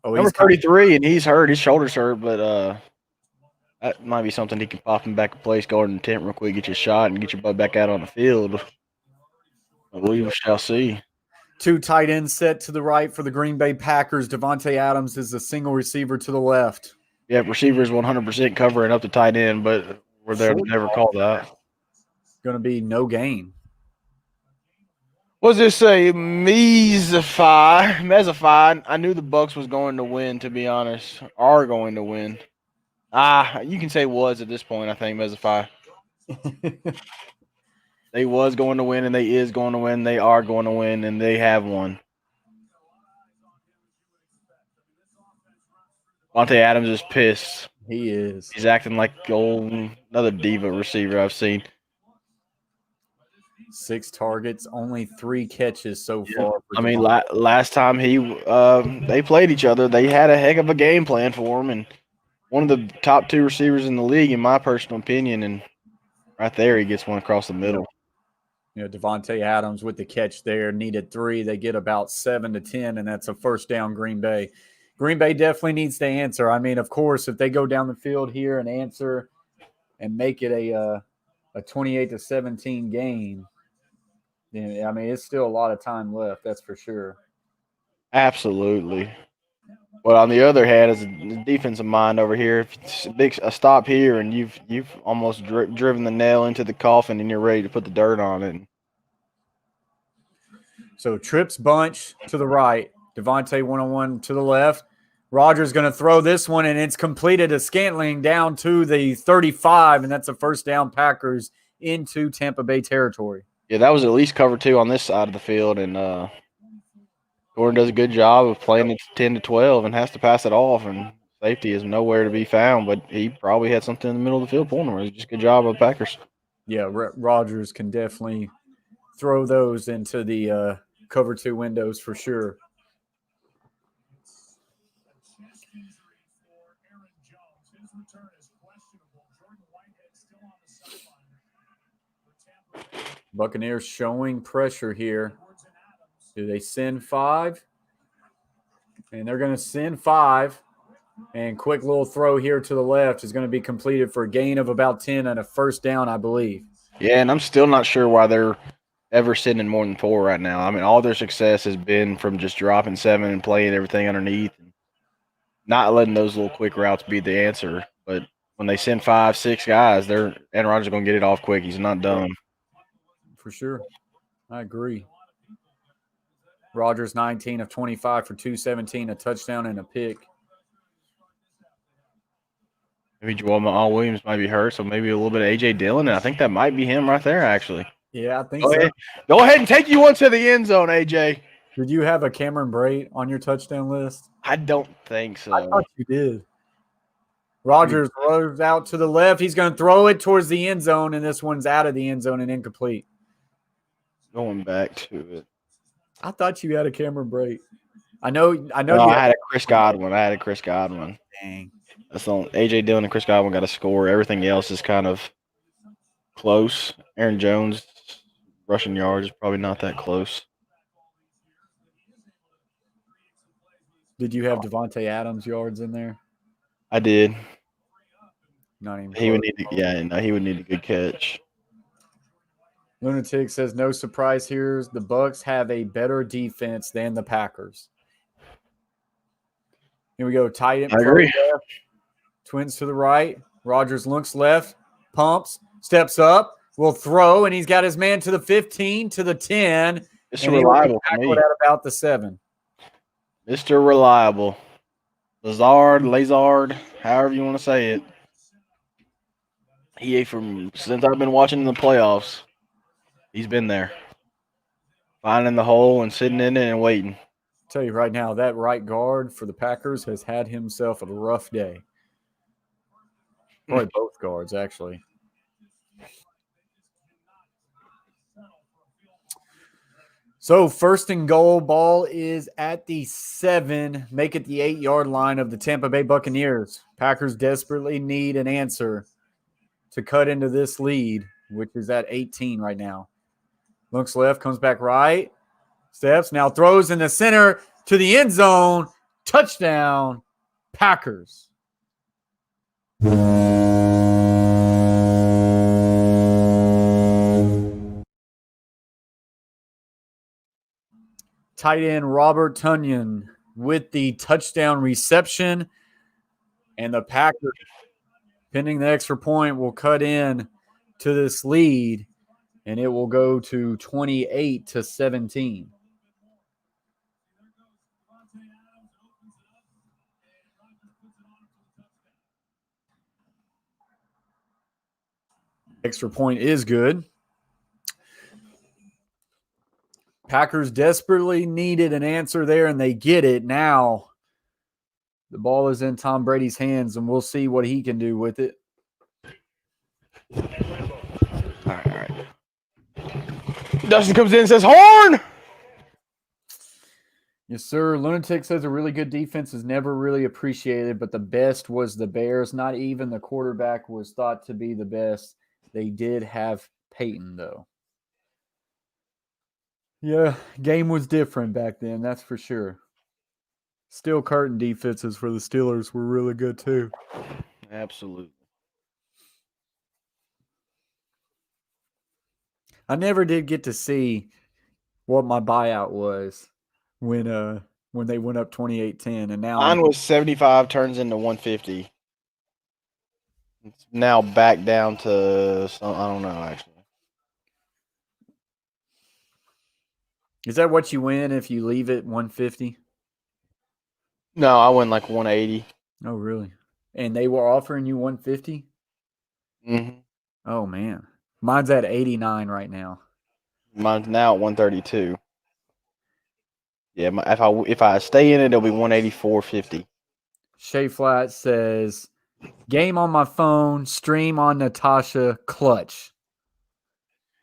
33, and he's hurt. His shoulder's hurt, but that might be something he can pop him back in place, guard in the tent real quick, get you a shot, and get your butt back out on the field. We shall see. 2 tight ends set to the right for the Green Bay Packers. Devontae Adams is a single receiver to the left. Yeah, receivers 100% covering up the tight end, but we're there to never call that. Going to be no gain. What does this say? Mezify. I knew the Bucs was going to win, to be honest. Are going to win. You can say was at this point, I think, Mezify. They was going to win, and they is going to win. They are going to win, and they have won. Monte Adams is pissed. He is. He's acting like another diva receiver I've seen. 6 targets, only 3 catches so far. I mean, last time they played each other, they had a heck of a game plan for him, and one of the top 2 receivers in the league, in my personal opinion. And right there, he gets one across the middle. Devontae Adams with the catch there, needed 3. They get about 7 to 10, and that's a first down Green Bay. Green Bay definitely needs to answer. I mean, of course, if they go down the field here and answer and make it a 28 to 17 game, then I mean, it's still a lot of time left. That's for sure. Absolutely. But on the other hand, as a defensive mind over here, if it's a stop here and you've almost driven the nail into the coffin and you're ready to put the dirt on it. So trips bunch to the right, Devontae 1-on-1 to the left. Rodgers going to throw this one, and it's completed to Scantling down to the 35, and that's a first down Packers into Tampa Bay territory. Yeah, that was at least cover 2 on this side of the field, and Gordon does a good job of playing it 10 to 12 and has to pass it off, and safety is nowhere to be found, but he probably had something in the middle of the field pulling him. It was just a good job of the Packers. Yeah, Rodgers can definitely throw those into the cover 2 windows for sure. Buccaneers showing pressure here. Do they send 5? And they're going to send 5. And quick little throw here to the left is going to be completed for a gain of about 10 and a first down, I believe. Yeah, and I'm still not sure why they're ever sending more than 4 right now. I mean, all their success has been from just dropping 7 and playing everything underneath, and not letting those little quick routes be the answer. But when they send 5, 6 guys, Aaron Rodgers is going to get it off quick. He's not dumb. For sure. I agree. Rodgers 19 of 25 for 217, a touchdown and a pick. Maybe Jamal Williams might be hurt, so maybe a little bit of A.J. Dillon, and I think that might be him right there, actually. Yeah, I think Go so. ahead. Go ahead and take you one to the end zone, A.J. Did you have a Cameron Brate on your touchdown list? I don't think so. I thought you did. Rodgers throws out to the left. He's going to throw it towards the end zone, and this one's out of the end zone and incomplete. Going back to it. I thought you had a Cameron Brate. I know. No, I had a Chris Godwin. Dang. That's all. A.J. Dillon and Chris Godwin got a score. Everything else is kind of close. Aaron Jones rushing yards is probably not that close. Did you have Devontae Adams yards in there? I did. Not even. He would need he would need a good catch. Lunatic says no surprise here. The Bucs have a better defense than the Packers. Here we go. Tight end. I agree. Left. Twins to the right. Rodgers looks left. Pumps. Steps up. Will throw, and he's got his man to the 15, to the 10. Mr. Reliable for me. At about the 7. Mr. Reliable. Lazard, however you want to say it. Since I've been watching in the playoffs, he's been there. Finding the hole and sitting in it and waiting. I'll tell you right now, that right guard for the Packers has had himself a rough day. Probably both guards, actually. So, first and goal, ball is at the 7, make it the 8-yard line of the Tampa Bay Buccaneers. Packers desperately need an answer to cut into this lead, which is at 18 right now. Looks left, comes back right, steps, now throws in the center to the end zone. Touchdown, Packers. Tight end Robert Tonyan with the touchdown reception. And the Packers, pending the extra point, will cut in to this lead, and it will go to 28 to 17. Extra point is good. Packers desperately needed an answer there, and they get it. Now the ball is in Tom Brady's hands, and we'll see what he can do with it. All right. Dustin comes in and says, "Horn!" Yes, sir. Lunatic says a really good defense is never really appreciated, but the best was the Bears. Not even the quarterback was thought to be the best. They did have Peyton, though. Yeah, game was different back then, that's for sure. Steel curtain defenses for the Steelers were really good, too. Absolutely. I never did get to see what my buyout was when they went up 28-10, and now Mine was 75, turns into 150. It's now back down to I don't know actually. Is that what you win if you leave it 150? No, I went like 180. Oh, really? And they were offering you 150? Mm-hmm. Oh, man. Mine's at 89 right now. Mine's now at 132. Yeah, if I stay in it, it'll be 184.50. Shay Flat says, game on my phone, stream on Natasha, clutch.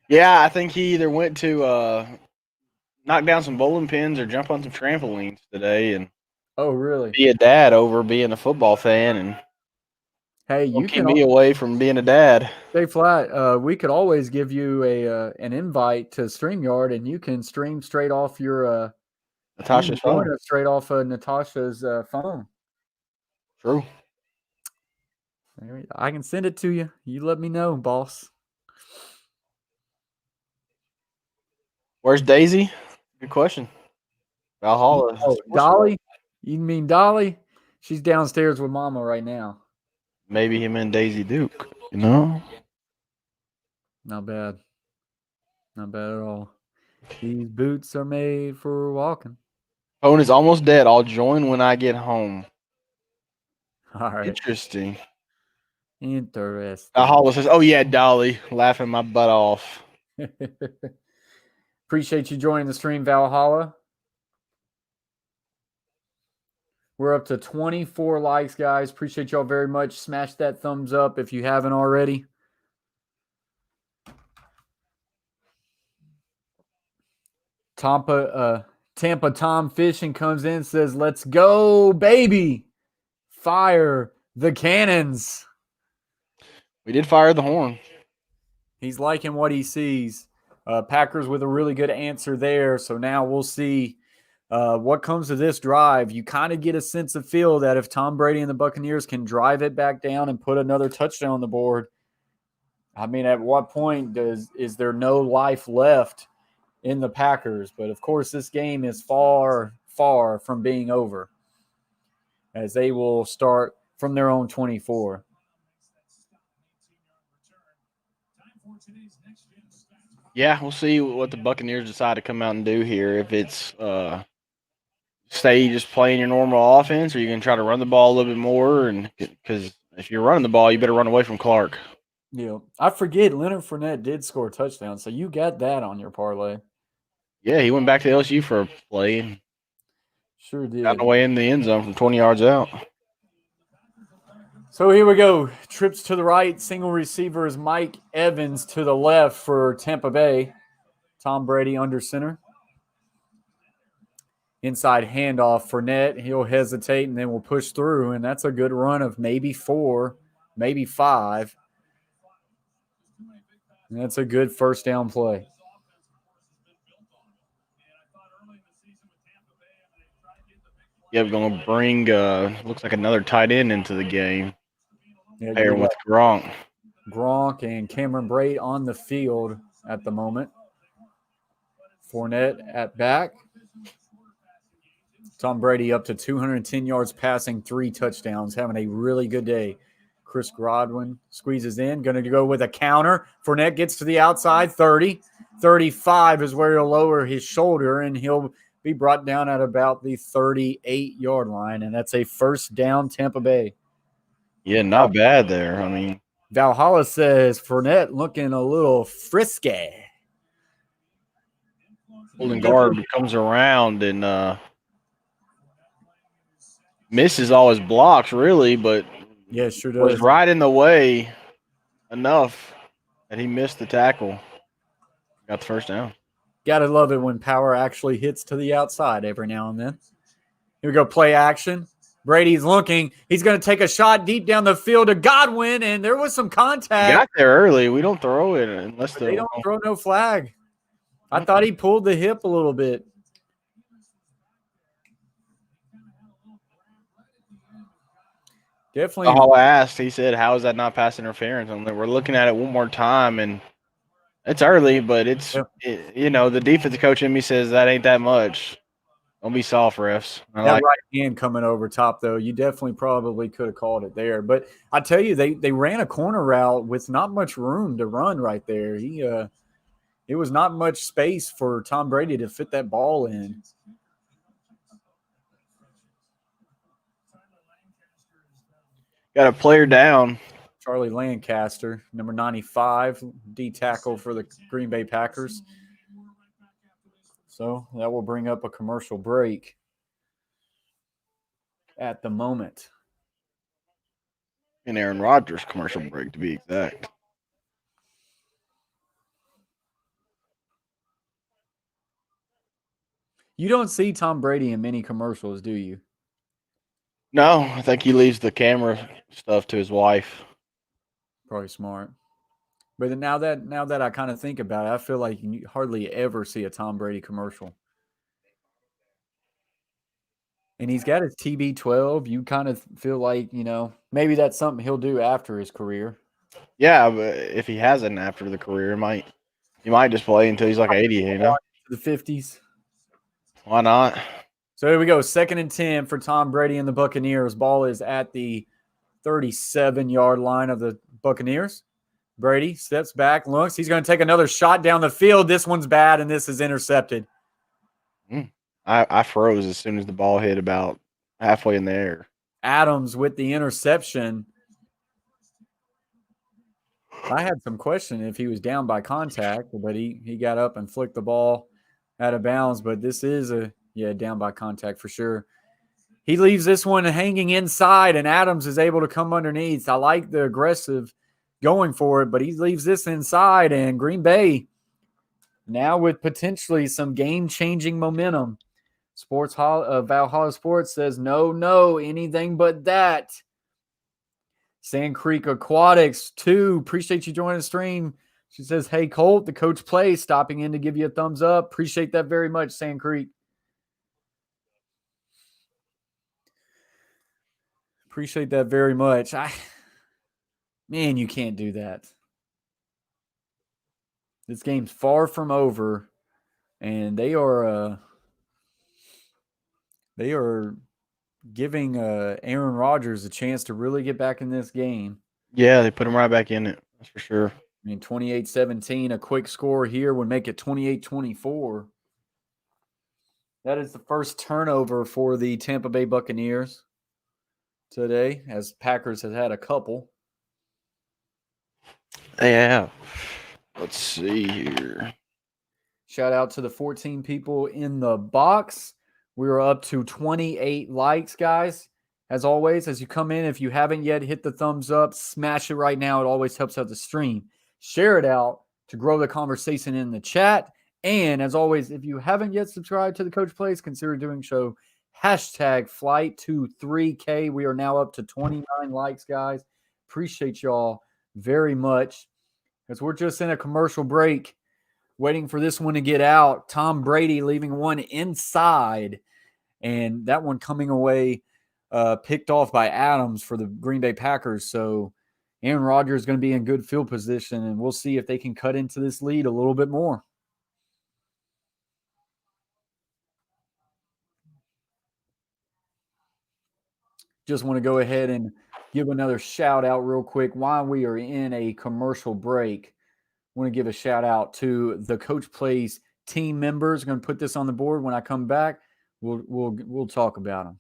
Yeah, I think he either went to knock down some bowling pins or jump on some trampolines today and Oh, really? be a dad over being a football fan and Hey, you keep can me away from being a dad. Shay Flat, we could always give you an invite to StreamYard, and you can stream straight off your Natasha's phone. straight off of Natasha's phone. True. I can send it to you. You let me know, boss. Where's Daisy? Good question. Valhalla. Oh, Dolly? You mean Dolly? She's downstairs with Mama right now. Maybe him and Daisy Duke. You know? Not bad. Not bad at all. These boots are made for walking. Phone is almost dead. I'll join when I get home. All right. Interesting. Interesting. Valhalla says, "Oh yeah, Dolly," laughing my butt off. Appreciate you joining the stream, Valhalla. We're up to 24 likes, guys. Appreciate y'all very much. Smash that thumbs up if you haven't already. Tampa Tom Fishing comes in, says, let's go, baby. Fire the cannons. We did fire the horn. He's liking what he sees. Packers with a really good answer there. So now we'll see what comes of this drive. You kind of get a sense of feel that if Tom Brady and the Buccaneers can drive it back down and put another touchdown on the board, I mean, at what point is there no life left in the Packers? But, of course, this game is far, far from being over as they will start from their own 24. Yeah, we'll see what the Buccaneers decide to come out and do here. If it's stay just playing your normal offense, or you can try to run the ball a little bit more, and because if you're running the ball, you better run away from Clark. Yeah, I forget Leonard Fournette did score a touchdown, so you got that on your parlay. Yeah, he went back to LSU for a play and Sure did. got away in the end zone from 20 yards out. So here we go. Trips to the right. Single receivers. Mike Evans to the left for Tampa Bay. Tom Brady under center. Inside handoff. Fournette. He'll hesitate and then we'll push through. And that's a good run of maybe 4, maybe 5. And that's a good first down play. Yeah, we're going to bring, looks like another tight end into the game. Yeah, Pairing with Gronk. Gronk and Cameron Brate on the field at the moment. Fournette at back. Tom Brady up to 210 yards passing, 3 touchdowns, having a really good day. Chris Godwin squeezes in, going to go with a counter. Fournette gets to the outside, 30. 35 is where he'll lower his shoulder, and he'll be brought down at about the 38-yard line, and that's a first down Tampa Bay. Yeah, not bad there. I mean, Valhalla says Fournette looking a little frisky. holding guard comes around and misses all his blocks, really, but yeah, sure does. was right in the way enough that he missed the tackle. Got the first down. Gotta love it when power actually hits to the outside every now and then. Here we go, play action. Brady's looking. He's going to take a shot deep down the field to Godwin, and there was some He contact. got there early. We don't throw it unless They don't throw no flag. I thought he pulled the hip a little bit. Definitely. All I asked, he said, "How is that not pass interference?" I'm like, we're looking at it one more time, and it's early, but it's the defensive coach in me says that ain't that much. Don't be soft, refs. That right hand coming over top, though, you definitely probably could have called it there. But I tell you, they ran a corner route with not much room to run right there. It was not much space for Tom Brady to fit that ball in. Got a player down. Charlie Lancaster, number 95, D tackle for the Green Bay Packers. So that will bring up a commercial break at the moment. An Aaron Rodgers commercial break, to be exact. You don't see Tom Brady in many commercials, do you? No, I think he leaves the camera stuff to his wife. Probably smart. But now that I kind of think about it, I feel like you hardly ever see a Tom Brady commercial. And he's got his TB12. You kind of feel like, maybe that's something he'll do after his career. Yeah, but if he hasn't after the career, he might just play until he's like 80, The 50s. Why not? So here we go. 2nd and 10 for Tom Brady and the Buccaneers. Ball is at the 37-yard line of the Buccaneers. Brady steps back, looks. He's going to take another shot down the field. This one's bad, and this is intercepted. I froze as soon as the ball hit about halfway in the air. Adams with the interception. I had some question if he was down by contact, but he got up and flicked the ball out of bounds. But this is down by contact for sure. He leaves this one hanging inside, and Adams is able to come underneath. I like the aggressive going for it, but he leaves this inside, and Green Bay now with potentially some game-changing momentum. Valhalla Sports says, no, anything but that. Sand Creek Aquatics 2, appreciate you joining the stream. She says, hey, Colt, the coach plays, stopping in to give you a thumbs up. Appreciate that very much, Sand Creek. Appreciate that very much. Man, you can't do that. This game's far from over, and they are giving Aaron Rodgers a chance to really get back in this game. Yeah, they put him right back in it. That's for sure. I mean, 28-17, a quick score here would make it 28-24. That is the first turnover for the Tampa Bay Buccaneers today, as Packers has had a couple. Yeah. Let's see here. Shout out to the 14 people in the box. We are up to 28 likes, guys. As always, as you come in, if you haven't yet, hit the thumbs up. Smash it right now. It always helps out the stream. Share it out to grow the conversation in the chat. And as always, if you haven't yet subscribed to the Coach Plays, consider doing so. Hashtag flight to 3K. We are now up to 29 likes, guys. Appreciate y'all very much. As we're just in a commercial break, waiting for this one to get out. Tom Brady leaving one inside, and that one coming away picked off by Adams for the Green Bay Packers. So Aaron Rodgers is going to be in good field position, and we'll see if they can cut into this lead a little bit more. Just want to go ahead and give another shout out real quick while we are in a commercial break. I want to give a shout out to the Coach Plays team members. I'm going to put this on the board. When I come back, we'll talk about them.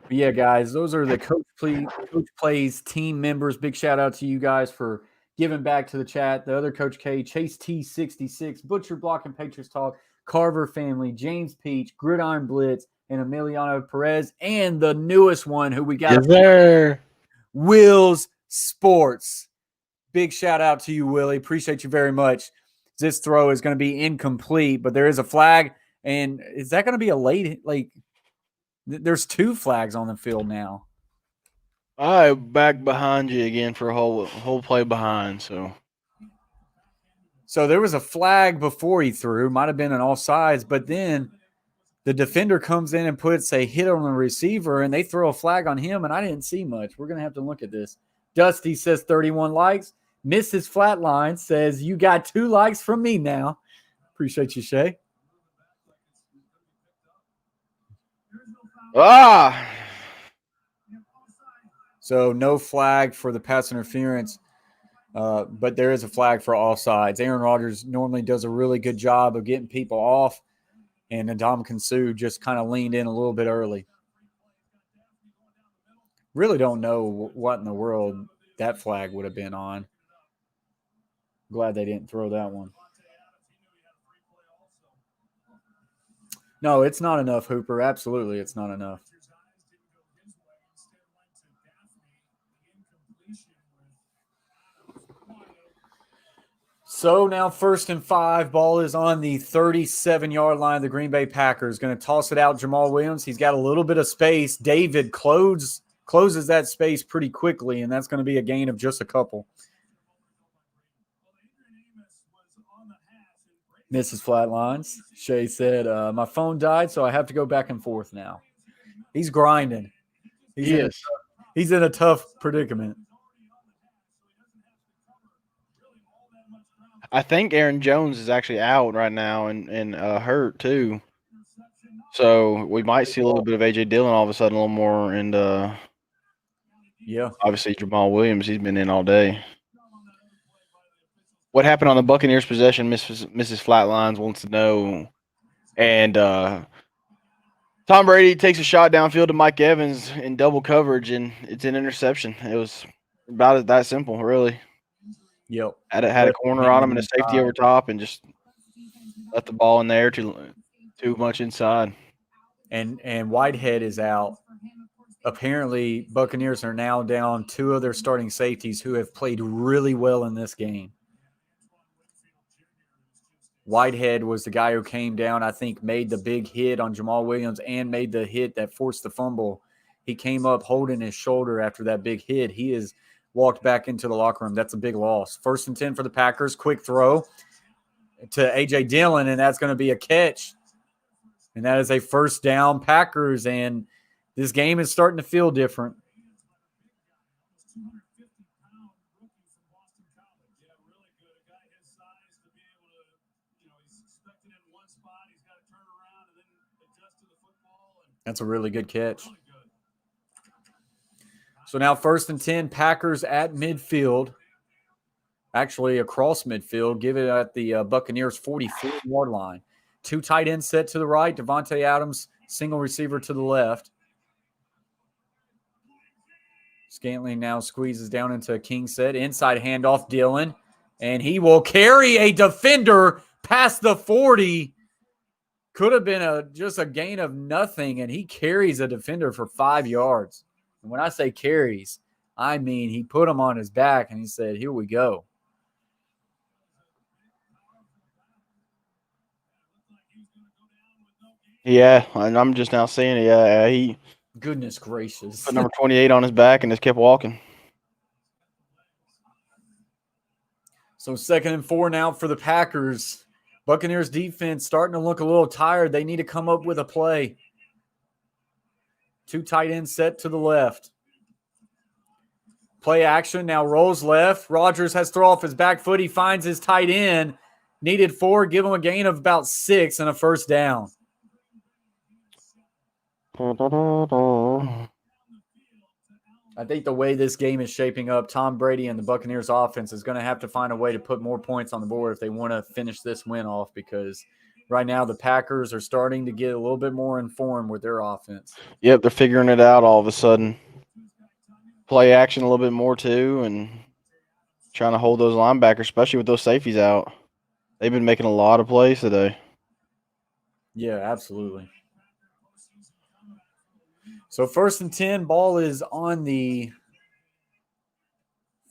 But yeah, guys, those are the Coach Plays team members. Big shout out to you guys for giving back to the chat. The other Coach K, Chase T66, Butcher Block and Patriots Talk, Carver Family, James Peach, Gridiron Blitz, and Emiliano Perez, and the newest one who we got. Yes, sir. Wills Sports. Big shout out to you, Willie. Appreciate you very much. This throw is going to be incomplete, but there is a flag. And is that going to be a late? Like, there's 2 flags on the field now. I back behind you again for a whole play behind. So there was a flag before he threw, might have been an offsides, but then the defender comes in and puts a hit on the receiver, and they throw a flag on him, and I didn't see much. We're going to have to look at this. Dusty says 31 likes. Mrs. Flatline says, you got 2 likes from me now. Appreciate you, Shay. So no flag for the pass interference, but there is a flag for offsides. Aaron Rodgers normally does a really good job of getting people off, and Ndamukong Suh just kind of leaned in a little bit early. Really don't know what in the world that flag would have been on. Glad they didn't throw that one. No, it's not enough, Hooper. Absolutely, it's not enough. So now 1st and 5. Ball is on the 37-yard line. The Green Bay Packers going to toss it out. Jamal Williams, he's got a little bit of space. David closes that space pretty quickly, and that's going to be a gain of just a couple. Mrs. Flatlines, Shay said, my phone died, so I have to go back and forth now. He's grinding. He's in a tough predicament. I think Aaron Jones is actually out right now and hurt too. So we might see a little bit of A.J. Dillon all of a sudden, a little more, and obviously Jamal Williams, he's been in all day. What happened on the Buccaneers possession, Mrs. Flatlines wants to know. And Tom Brady takes a shot downfield to Mike Evans in double coverage, and it's an interception. It was about that simple, really. Yep. Had a corner on him and a safety over top, and just left the ball in there too much inside. And Whitehead is out. Apparently, Buccaneers are now down 2 of their starting safeties who have played really well in this game. Whitehead was the guy who came down, I think, made the big hit on Jamal Williams and made the hit that forced the fumble. He came up holding his shoulder after that big hit. He is walked back into the locker room. That's a big loss. 1st and 10 for the Packers. Quick throw to A.J. Dillon, and that's going to be a catch. And that is a 1st down Packers, and this game is starting to feel different. That's a really good catch. So now 1st and 10, Packers at midfield. Actually, across midfield. Give it at the Buccaneers 44-yard line. 2 tight ends set to the right. Devontae Adams, single receiver to the left. Scantling now squeezes down into a king set. Inside handoff, Dillon. And he will carry a defender past the 40. Could have been just a gain of nothing, and he carries a defender for 5 yards. And when I say carries, I mean he put him on his back, and he said, here we go. Yeah, and I'm just now seeing it. Yeah, he goodness gracious. Put number 28 on his back and just kept walking. So 2nd and 4 now for the Packers. Buccaneers defense starting to look a little tired. They need to come up with a play. 2 tight ends set to the left. Play action now rolls left. Rodgers has throw off his back foot. He finds his tight end. Needed 4. Give him a gain of about 6 and a 1st down. I think the way this game is shaping up, Tom Brady and the Buccaneers offense is going to have to find a way to put more points on the board if they want to finish this win off, because right now the Packers are starting to get a little bit more informed with their offense. Yep, they're figuring it out all of a sudden. Play action a little bit more too, and trying to hold those linebackers, especially with those safeties out. They've been making a lot of plays today. Yeah, absolutely. So 1st and 10, ball is on the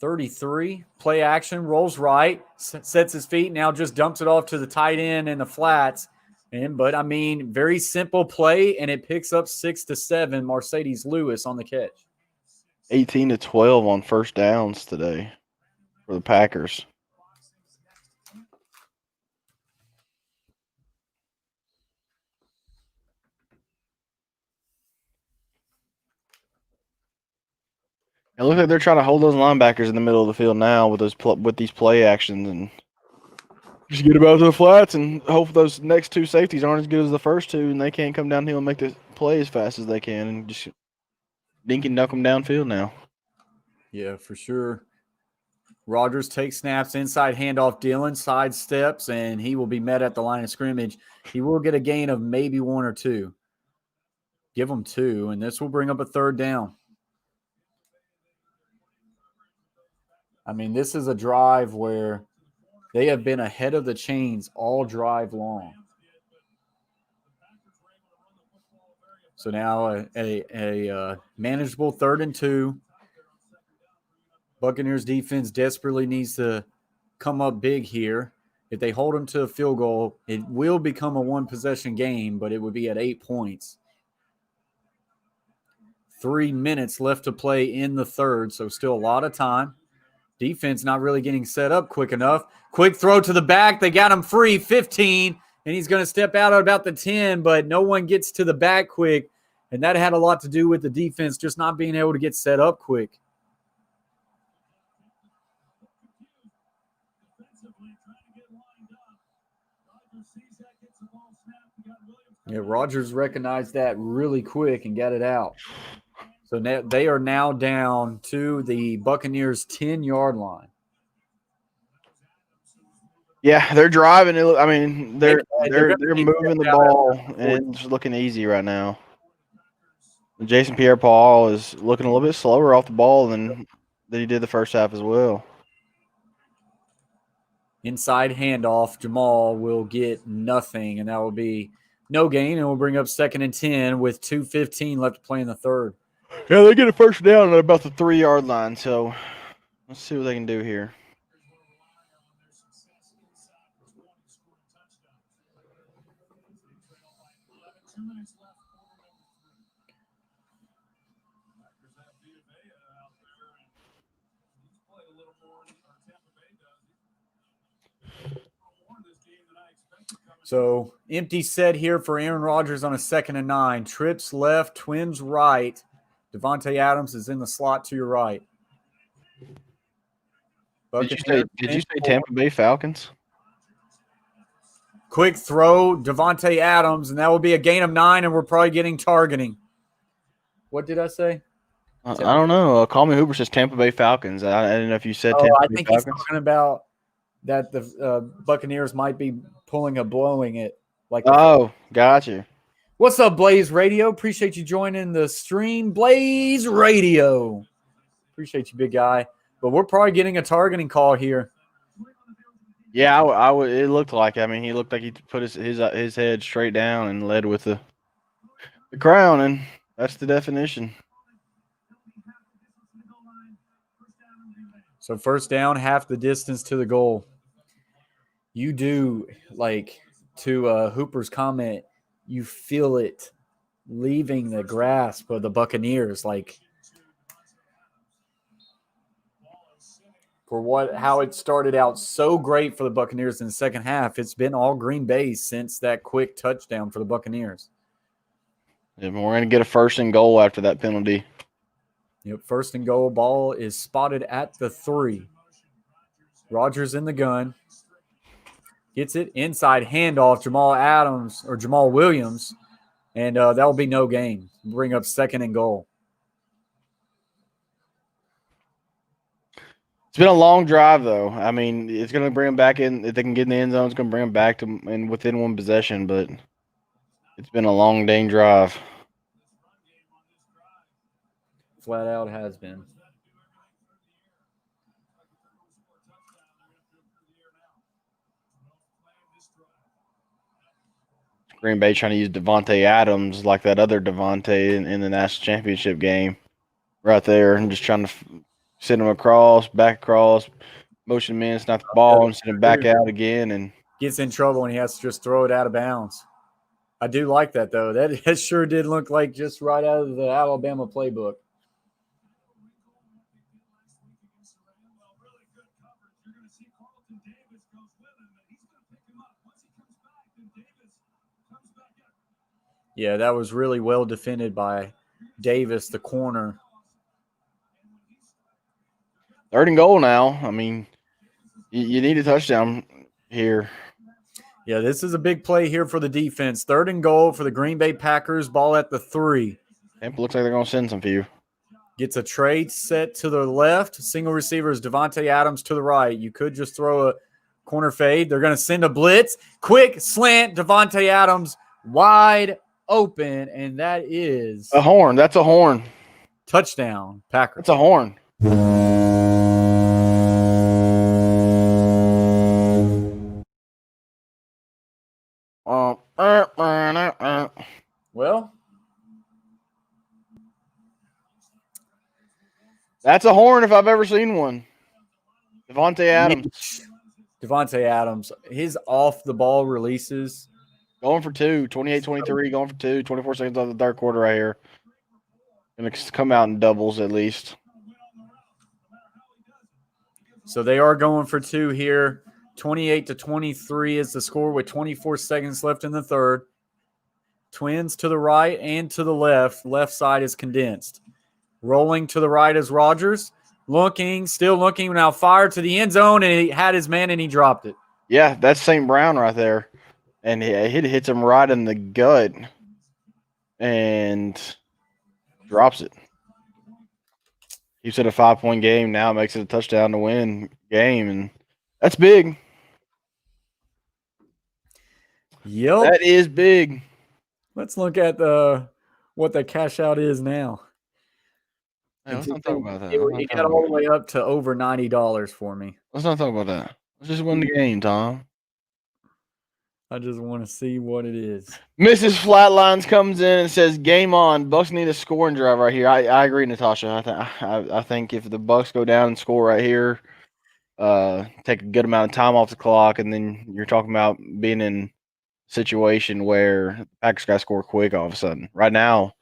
33. Play action, rolls right, sets his feet, now just dumps it off to the tight end in the flats. But I mean, very simple play, and it picks up 6 to 7. Mercedes Lewis on the catch. 18 to 12 on first downs today for the Packers. It looks like they're trying to hold those linebackers in the middle of the field now with these play actions and just get them out to the flats and hope those next two safeties aren't as good as the first two and they can't come downhill and make the play as fast as they can and just dink and dunk them downfield now. Yeah, for sure. Rodgers takes snaps, inside handoff, Dillon sidesteps, and he will be met at the line of scrimmage. He will get a gain of maybe 1 or 2. Give him 2, and this will bring up a 3rd down. I mean, this is a drive where they have been ahead of the chains all drive long. So now a manageable 3rd and 2. Buccaneers defense desperately needs to come up big here. If they hold them to a field goal, it will become a 1-possession game, but it would be at 8 points. 3 minutes left to play in the 3rd, so still a lot of time. Defense not really getting set up quick enough. Quick throw to the back. They got him free, 15, and he's going to step out at about the 10, but no one gets to the back quick, and that had a lot to do with the defense just not being able to get set up quick. Yeah, Rodgers recognized that really quick and got it out. So now they are now down to the Buccaneers' 10-yard line. Yeah, they're driving. I mean, they're gonna be moving the stepped out ball, after and it's looking easy right now. Jason Pierre-Paul is looking a little bit slower off the ball than he did the first half as well. Inside handoff, Jamal will get nothing, and that will be no gain, and we'll bring up 2nd and 10 with 2:15 left to play in the 3rd. Yeah, they get a first down at about the 3-yard line, so let's see what they can do here. So empty set here for Aaron Rodgers on a 2nd and 9. Trips left, twins right. Devontae Adams is in the slot to your right. Did you say Tampa Bay Falcons? Quick throw, Devontae Adams, and that will be a gain of 9, and we're probably getting targeting. What did I say? I don't know. Call Me Hooper says Tampa Bay Falcons. I didn't know if you said Tampa I Bay think Falcons. he's talking about that the Buccaneers might be blowing it. Oh, got you. What's up, Blaze Radio? Appreciate you joining the stream. Blaze Radio. Appreciate you, big guy. But we're probably getting a targeting call here. Yeah, I would. It looked like. I mean, he looked like he put his head straight down and led with the crown, and that's the definition. So 1st down, half the distance to the goal. You do, to Hooper's comment, you feel it leaving the grasp of the Buccaneers. For how it started out so great for the Buccaneers in the second half, it's been all Green Bay since that quick touchdown for the Buccaneers. Yeah, we're going to get a 1st and goal after that penalty. Yep, 1st and goal. Ball is spotted at the 3. Rodgers in the gun. Gets it. Inside handoff, Jamal Williams. And that will be no gain. Bring up 2nd and goal. It's been a long drive, though. I mean, it's going to bring them back in. If they can get in the end zone, it's going to bring them back to and within 1 possession. But it's been a long, dang drive. Flat out has been. Green Bay trying to use Devontae Adams like that other Devontae in the national championship game right there, and just trying to send him back across, motion him in, snap the ball, and send him back out again. And gets in trouble when he has to just throw it out of bounds. I do like that, though. That sure did look like just right out of the Alabama playbook. Yeah, that was really well defended by Davis, the corner. 3rd and goal now. I mean, you need a touchdown here. Yeah, this is a big play here for the defense. 3rd and goal for the Green Bay Packers. Ball at the 3. Tampa looks like they're going to send some for you. Gets a trade set to the left. Single receivers, Devontae Adams to the right. You could just throw a corner fade. They're going to send a blitz. Quick slant, Devontae Adams wide open, and that is a horn. That's a horn. Touchdown, Packers. That's a horn. Well, that's a horn if I've ever seen one. Devontae Adams. Devontae Adams, his off-the-ball releases. Going for 2, 28-23, going for 2, 24 seconds of the 3rd quarter right here. Going to come out in doubles at least. So they are going for 2 here. 28-23 is the score with 24 seconds left in the 3rd. Twins to the right and to the left. Left side is condensed. Rolling to the right is Rodgers. Still looking, now fired to the end zone, and he had his man and he dropped it. Yeah, that's St. Brown right there. And it hits him right in the gut and drops it. Keeps it a 5-point game. Now makes it a touchdown to win game, and that's big. Yep. That is big. Let's look at what the cash out is now. Hey, let's not talk about that. It got all the way up to over $90 for me. Let's not talk about that. Let's just win the game, Tom. I just want to see what it is. Mrs. Flatlines comes in and says, "Game on. Bucs need a scoring drive right here." I agree, Natasha. I think if the Bucs go down and score right here, take a good amount of time off the clock, and then you're talking about being in a situation where the Packers got to score quick all of a sudden. Right now,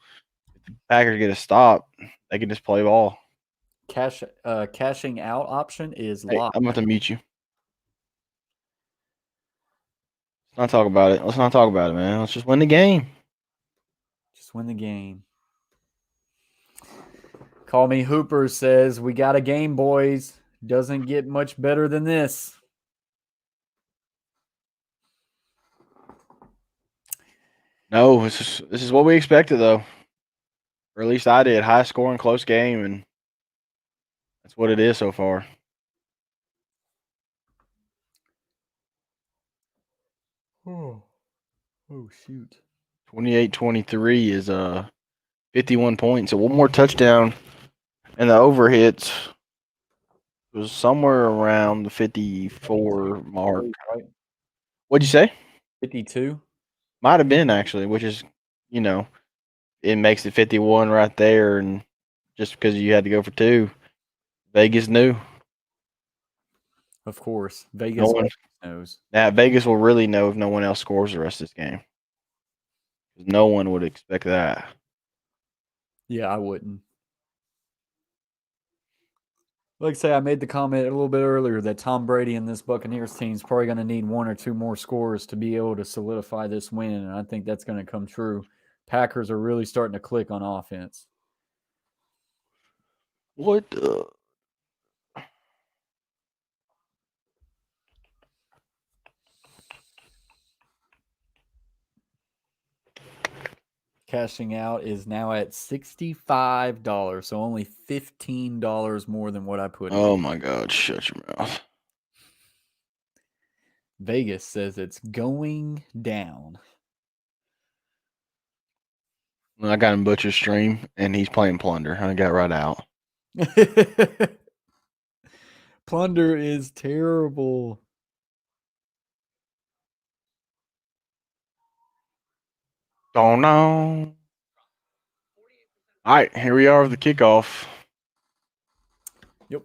if the Packers get a stop, they can just play ball. Cashing out option is Hey, locked. I'm about to mute you. Let's not talk about it. Let's not talk about it, man. Let's just win the game. Just win the game. Call Me Hooper says, "We got a game, boys. Doesn't get much better than this." No, this is what we expected, though. Or at least I did. High scoring, close game, and that's what it is so far. Oh shoot. 28-23 is 51 points. So one more touchdown, and the overhits was somewhere around the 54 mark. Right? What'd you say? 52. Might have been, actually, which is, it makes it 51 right there, and just because you had to go for 2, Vegas knew. Of course. Vegas knows. Now, Vegas will really know if no one else scores the rest of this game. No one would expect that. Yeah, I wouldn't. Like I say, I made the comment a little bit earlier that Tom Brady and this Buccaneers team is probably going to need 1 or 2 more scores to be able to solidify this win, and I think that's going to come true. Packers are really starting to click on offense. What the? Cashing out is now at $65, so only $15 more than what I put in. Oh, my God. Shut your mouth. Vegas says it's going down. I got him Butcher's stream, and he's playing Plunder. I got right out. Plunder is terrible. Don't know. All right, here we are with the kickoff. Yep.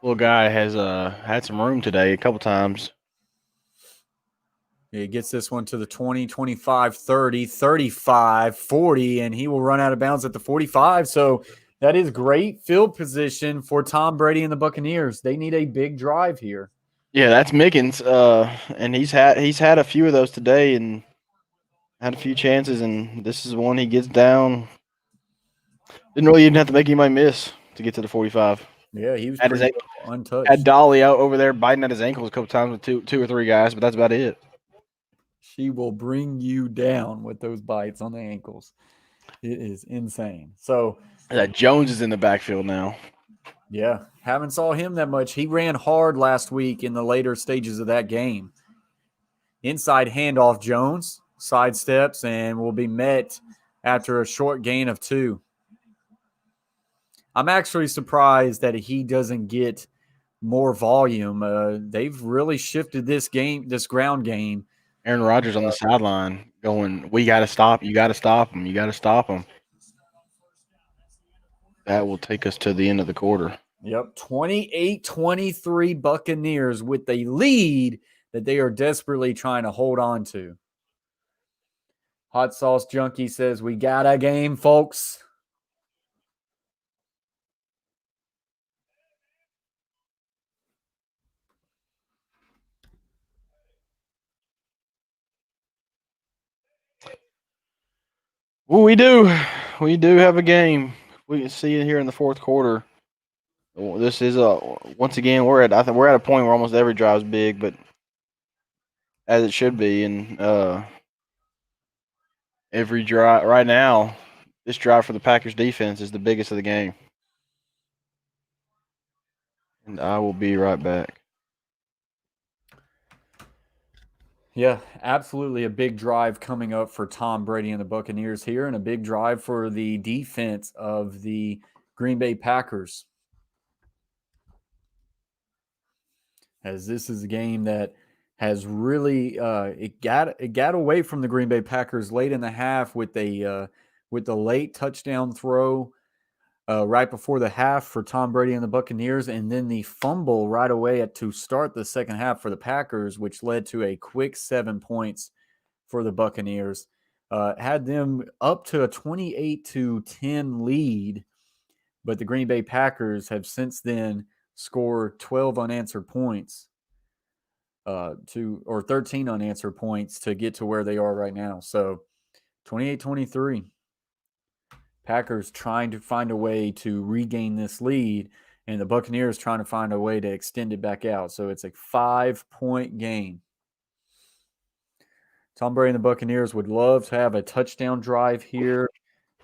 Little guy has had some room today a couple times. He gets this one to the 20, 25, 30, 35, 40, and he will run out of bounds at the 45. So that is great field position for Tom Brady and the Buccaneers. They need a big drive here. Yeah, that's Mickens. And he's had a few of those today and had a few chances, and this is one he gets down. Didn't really even have to make anybody miss to get to the 45. Yeah, he was Had his pretty untouched. Had Dolly out over there biting at his ankles a couple times with two or three guys, but that's about it. She will bring you down with those bites on the ankles. It is insane. So That Jones is in the backfield now. yeah, haven't saw him that much. He ran hard last week in the later stages of that game. Inside handoff, Jones sidesteps and will be met after a short gain of 2. I'm actually surprised that he doesn't get more volume. They've really shifted this ground game. Aaron Rodgers on the sideline going, we got to stop. You got to stop him. You got to stop him. That will take us to the end of the quarter. Yep, 28-23 Buccaneers with a lead that they are desperately trying to hold on to. Hot Sauce Junkie says, we got a game, folks. Well, we do. We do have a game. We can see it here in the fourth quarter. This is once again we're at a point where almost every drive is big, but as it should be, and every drive right now, this drive for the Packers defense is the biggest of the game. And I will be right back. Yeah, absolutely a big drive coming up for Tom Brady and the Buccaneers here, and a big drive for the defense of the Green Bay Packers. As this is a game that has really it got away from the Green Bay Packers late in the half with the late touchdown throw right before the half for Tom Brady and the Buccaneers, and then the fumble right away to start the second half for the Packers, which led to a quick 7 points for the Buccaneers. Had them up to a 28-10 lead, but the Green Bay Packers have since then scored 12 unanswered points or 13 unanswered points to get to where they are right now. So 28-23. Packers trying to find a way to regain this lead, and the Buccaneers trying to find a way to extend it back out. So it's a 5-point game. Tom Brady and the Buccaneers would love to have a touchdown drive here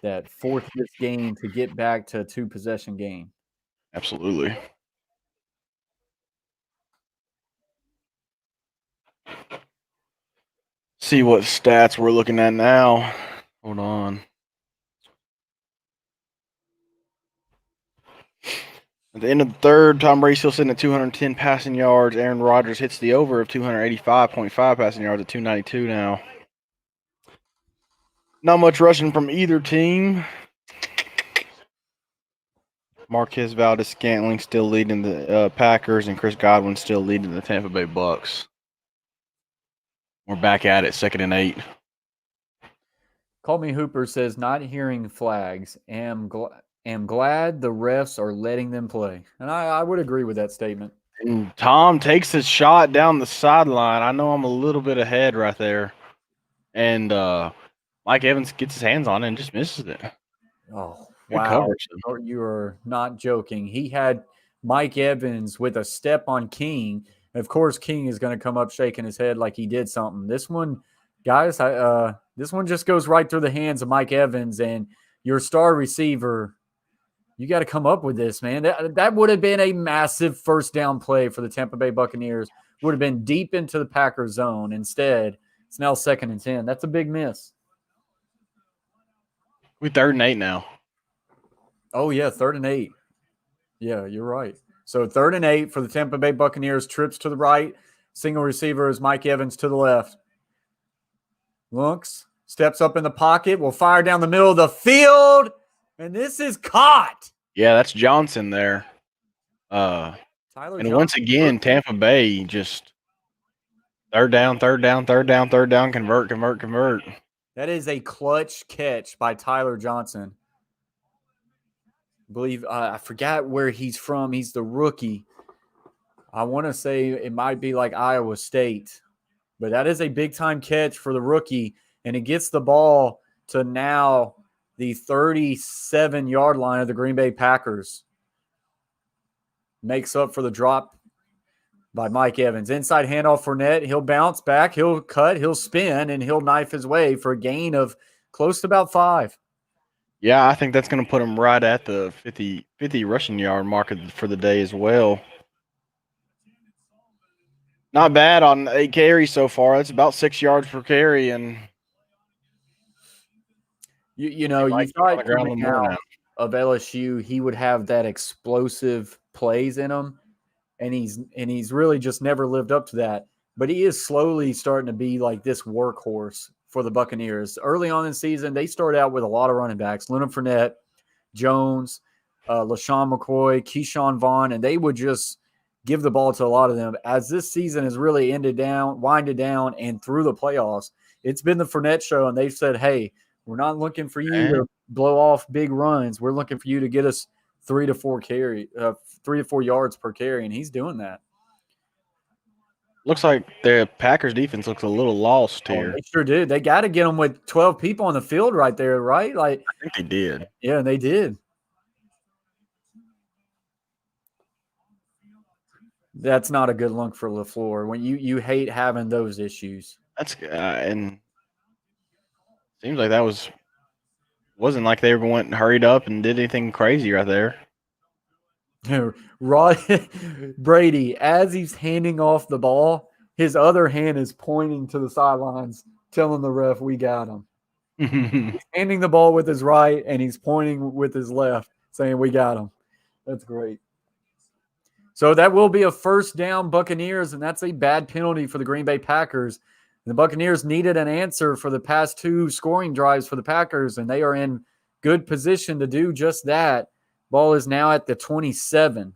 that forced this game to get back to a 2-possession game. Absolutely. See what stats we're looking at now. Hold on. At the end of the third, Tom Brady still sitting at 210 passing yards. Aaron Rodgers hits the over of 285.5 passing yards at 292 now. Not much rushing from either team. Marquez Valdez-Scantling still leading the Packers, and Chris Godwin still leading the Tampa Bay Bucs. We're back at it, 2nd and 8. Call Me Hooper says, not hearing flags. Am glad the refs are letting them play. And I would agree with that statement. And Tom takes his shot down the sideline. I know I'm a little bit ahead right there. And Mike Evans gets his hands on it and just misses it. Oh, Good wow. coverage. You are not joking. He had Mike Evans with a step on King. Of course, King is going to come up shaking his head like he did something. This one, guys, this one just goes right through the hands of Mike Evans, and your star receiver, you got to come up with this, man. That would have been a massive first down play for the Tampa Bay Buccaneers. Would have been deep into the Packers zone. Instead, it's now 2nd and 10. That's a big miss. We're 3rd and 8 now. Oh, yeah, 3rd and 8. Yeah, you're right. So 3rd and 8 for the Tampa Bay Buccaneers. Trips to the right. Single receiver is Mike Evans to the left. Looks, steps up in the pocket, will fire down the middle of the field, and this is caught. Yeah, that's Johnson there. Tyler And once Johnson. again, Tampa Bay just third down, convert. That is a clutch catch by Tyler Johnson. I believe I forgot where he's from. He's the rookie. I want to say it might be like Iowa State. But that is a big-time catch for the rookie, and it gets the ball to now the 37-yard line of the Green Bay Packers. Makes up for the drop by Mike Evans. Inside handoff for Fournette. He'll bounce back. He'll cut. He'll spin, and he'll knife his way for a gain of close to about 5. Yeah, I think that's going to put him right at the 50 rushing yard mark for the day as well. Not bad on 8 carries so far. That's about 6 yards per carry, and you thought coming out of LSU he would have that explosive plays in him, and he's really just never lived up to that. But he is slowly starting to be like this workhorse for the Buccaneers. Early on in the season, they started out with a lot of running backs: Leonard Fournette, Jones, LaShawn McCoy, Keyshawn Vaughn, and they would just give the ball to a lot of them. As this season has really winded down, and through the playoffs, it's been the Fournette show, and they've said, hey, we're not looking for you to blow off big runs. We're looking for you to get us 3 to 4 yards per carry, and he's doing that. Looks like the Packers defense looks a little lost here. They sure did. They got to get them with 12 people on the field right there, right? Like, I think they did. Yeah, they did. That's not a good look for LaFleur when you hate having those issues. That's and seems like that wasn't like they were went and hurried up and did anything crazy right there. Brady, as he's handing off the ball, his other hand is pointing to the sidelines, telling the ref, we got him. He's handing the ball with his right, and he's pointing with his left, saying, we got him. That's great. So that will be a first down Buccaneers, and that's a bad penalty for the Green Bay Packers. The Buccaneers needed an answer for the past 2 scoring drives for the Packers, and they are in good position to do just that. Ball is now at the 27.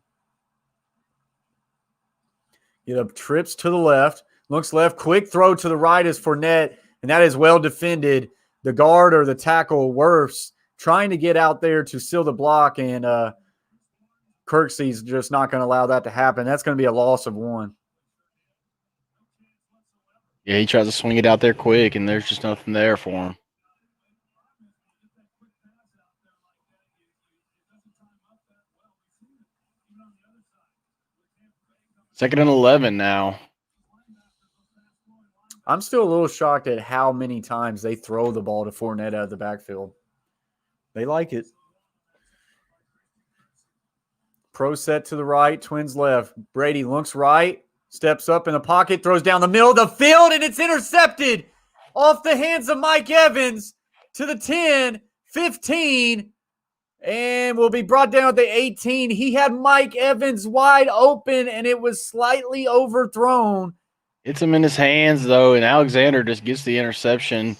Trips to the left, looks left, quick throw to the right is Fournette, and that is well defended. The guard or the tackle, Wirfs, trying to get out there to seal the block, and Kirksey's just not going to allow that to happen. That's going to be a loss of 1. Yeah, he tries to swing it out there quick, and there's just nothing there for him. Second and 11 now. I'm still a little shocked at how many times they throw the ball to Fournette out of the backfield. They like it. Pro set to the right, Twins left. Brady looks right, steps up in the pocket, throws down the middle of the field, and it's intercepted off the hands of Mike Evans to the 10, 15, and will be brought down at the 18. He had Mike Evans wide open, and it was slightly overthrown. Hits him in his hands, though, and Alexander just gets the interception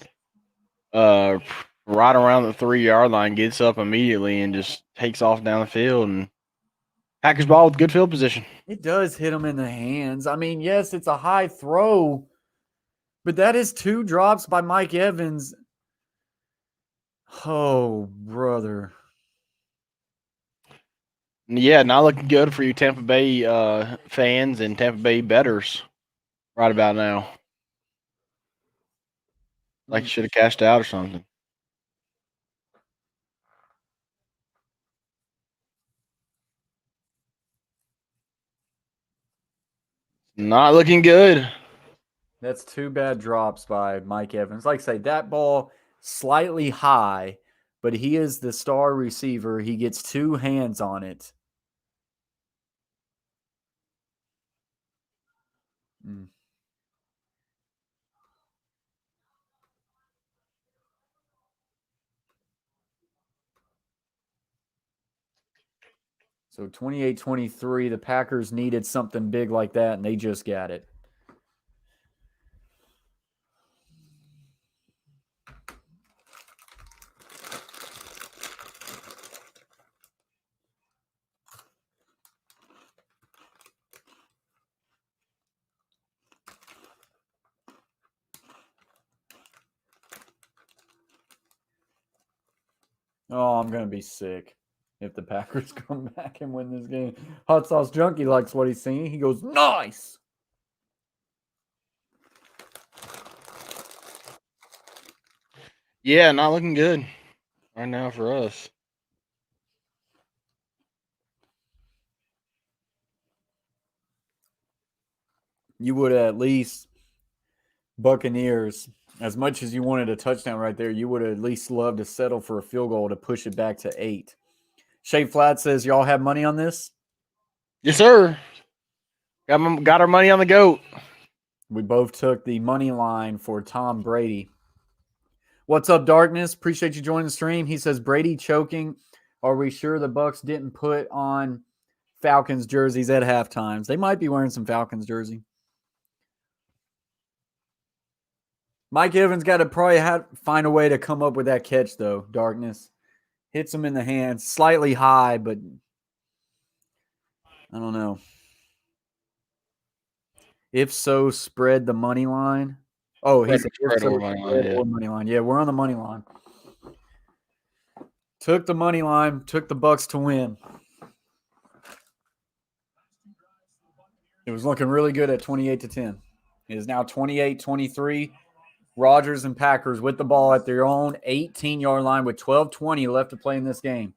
right around the 3-yard line, gets up immediately, and just takes off down the field. And Packers ball with good field position. It does hit him in the hands. I mean, yes, it's a high throw, but that is 2 drops by Mike Evans. Oh, brother. Yeah, not looking good for you Tampa Bay fans and Tampa Bay bettors right about now. Like you should have cashed out or something. Not looking good. That's 2 bad drops by Mike Evans. Like I say, that ball slightly high, but he is the star receiver. He gets 2 hands on it. So 28-23, the Packers needed something big like that, and they just got it. Oh, I'm going to be sick if the Packers come back and win this game. Hot Sauce Junkie likes what he's seeing. He goes, nice! Yeah, not looking good right now for us. You would at least, Buccaneers, as much as you wanted a touchdown right there, you would at least love to settle for a field goal to push it back to 8. Shay Flat says, y'all have money on this? Yes, sir. Got our money on the GOAT. We both took the money line for Tom Brady. What's up, Darkness? Appreciate you joining the stream. He says, Brady choking. Are we sure the Bucs didn't put on Falcons jerseys at halftimes? They might be wearing some Falcons jersey. Mike Evans got to probably find a way to come up with that catch, though, Darkness. Hits him in the hands, slightly high, but I don't know. If so, spread the money line. Oh, he's spread or money line. Yeah, we're on the money line. Took the money line, took the Bucs to win. It was looking really good at 28-10. It is now 28-23. Rodgers and Packers with the ball at their own 18-yard line with 12:20 left to play in this game.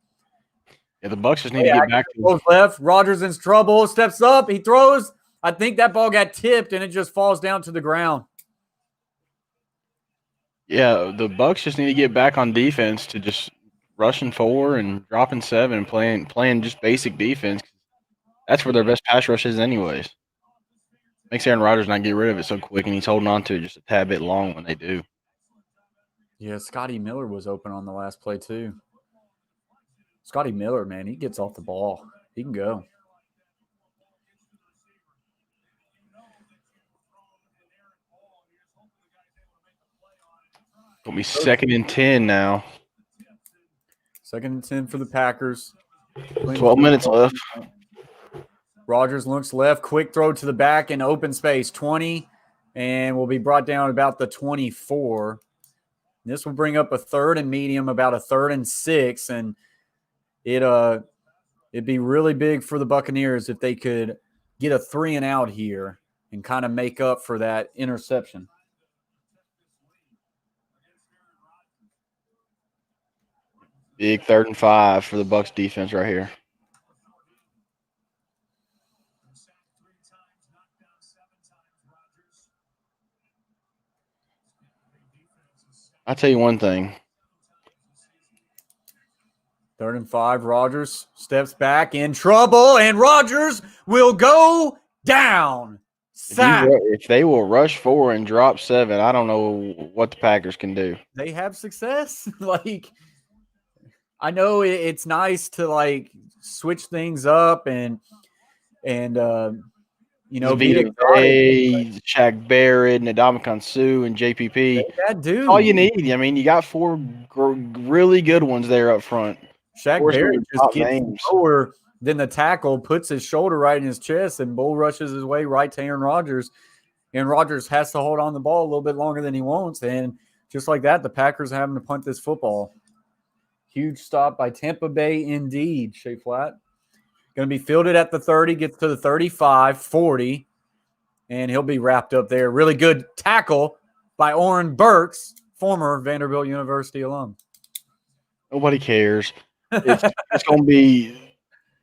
Yeah, the Bucs just need to get back to goes left. Rodgers in trouble. Steps up. He throws. I think that ball got tipped and it just falls down to the ground. Yeah, the Bucs just need to get back on defense to just rushing 4 and dropping 7 and playing just basic defense. That's where their best pass rush is anyways. Makes Aaron Rodgers not get rid of it so quick, and he's holding on to it just a tad bit long when they do. Yeah, Scotty Miller was open on the last play too. Scotty Miller, man, he gets off the ball. He can go. It'll be 2nd and 10 now. 2nd and 10 for the Packers. 12 minutes left. Rodgers looks left, quick throw to the back in open space, 20, and will be brought down about the 24. This will bring up a 3rd and medium, about a 3rd and 6, and it'd be really big for the Buccaneers if they could get a 3 and out here and kind of make up for that interception. Big 3rd and 5 for the Bucs defense right here. I'll tell you one thing. 3rd and 5, Rodgers steps back in trouble, and Rodgers will go down. Sack. If they will rush 4 and drop 7, I don't know what the Packers can do. They have success. I know it's nice to switch things up and Shaq Barrett, Ndamukong Suh, and JPP. That dude. That's all you need. I mean, you got 4 really good ones there up front. Shaq Barrett just gets lower than the tackle, puts his shoulder right in his chest, and bull rushes his way right to Aaron Rodgers. And Rodgers has to hold on the ball a little bit longer than he wants. And just like that, the Packers are having to punt this football. Huge stop by Tampa Bay indeed, Shea Flat. Going to be fielded at the 30, gets to the 35, 40, and he'll be wrapped up there. Really good tackle by Oren Burks, former Vanderbilt University alum. Nobody cares. It's going to be,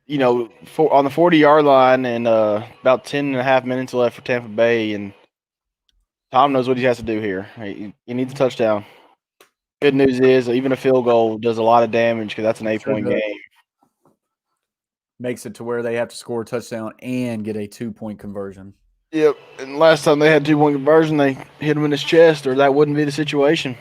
on the 40-yard line and about 10 and a half minutes left for Tampa Bay, and Tom knows what he has to do here. He needs a touchdown. Good news is even a field goal does a lot of damage because that's an 8-point game. Makes it to where they have to score a touchdown and get a 2-point conversion. Yep, and last time they had 2-point conversion, they hit him in his chest, or that wouldn't be the situation.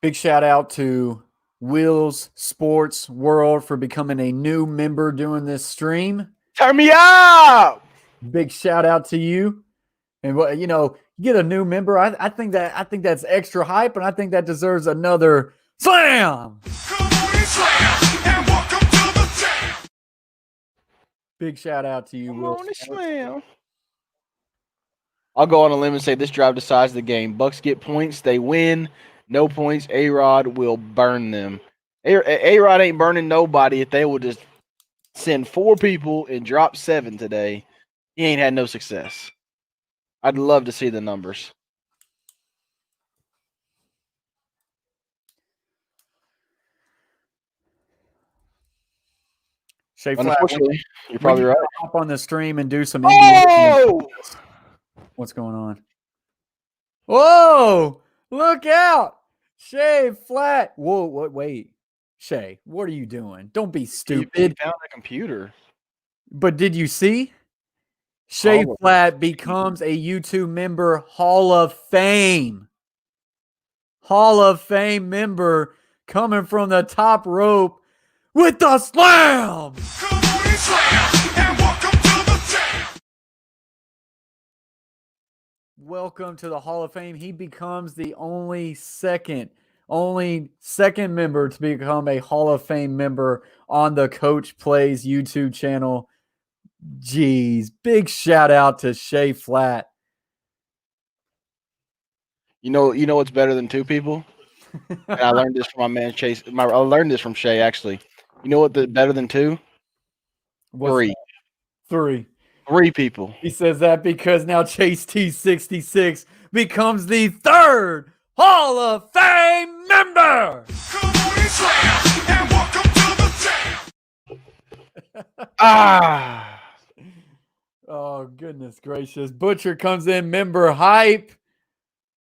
Big shout out to Will's Sports World for becoming a new member doing this stream. Turn me up. Big shout out to you. And you get a new member. I think that's extra hype, and I think that deserves another slam. Big shout out to you, Will. I'll go on a limb and say this drive decides the game. Bucs get points, they win. No points, A-Rod will burn them. A-Rod ain't burning nobody if they will just send 4 people and drop 7 today. He ain't had no success. I'd love to see the numbers. Shay Flat, Unfortunately, you're probably right. Hop on the stream and do some. Oh! What's going on? Whoa! Look out! Shay Flat. Whoa! Wait, Shay, what are you doing? Don't be stupid. He found a computer. But did you see? Shay Flat becomes a YouTube member, Hall of Fame. Hall of Fame member coming from the top rope with the slam. Welcome to the Hall of Fame. He becomes the only second member to become a Hall of Fame member on the Coach Plays YouTube channel. Jeez, big shout out to Shay Flat. You know what's better than 2 people? And I learned this from my man Chase. I learned this from Shay, actually. You know what better than 2? 3. 3. 3 people. He says that because now Chase T66 becomes the 3rd Hall of Fame member. Oh, goodness gracious. Butcher comes in member hype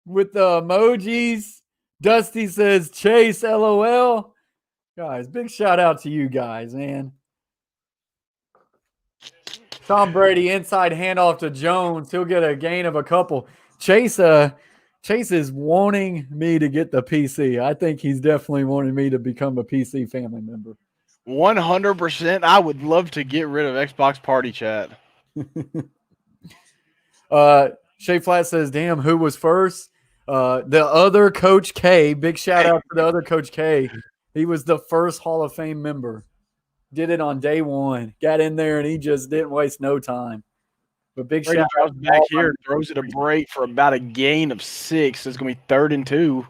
with the emojis. Dusty says Chase LOL. Guys, big shout out to you guys, man. Tom Brady inside handoff to Jones. He'll get a gain of a couple. Chase is wanting me to get the PC. I think he's definitely wanting me to become a PC family member. 100%. I would love to get rid of Xbox Party Chat. Shay Flat says, damn, who was first? The other Coach K. Big shout out to the other Coach K. He was the first Hall of Fame member. Did it on day 1. Got in there, and he just didn't waste no time. But big shout out back here and throws it a break for about a gain of 6. It's going to be 3rd and 2.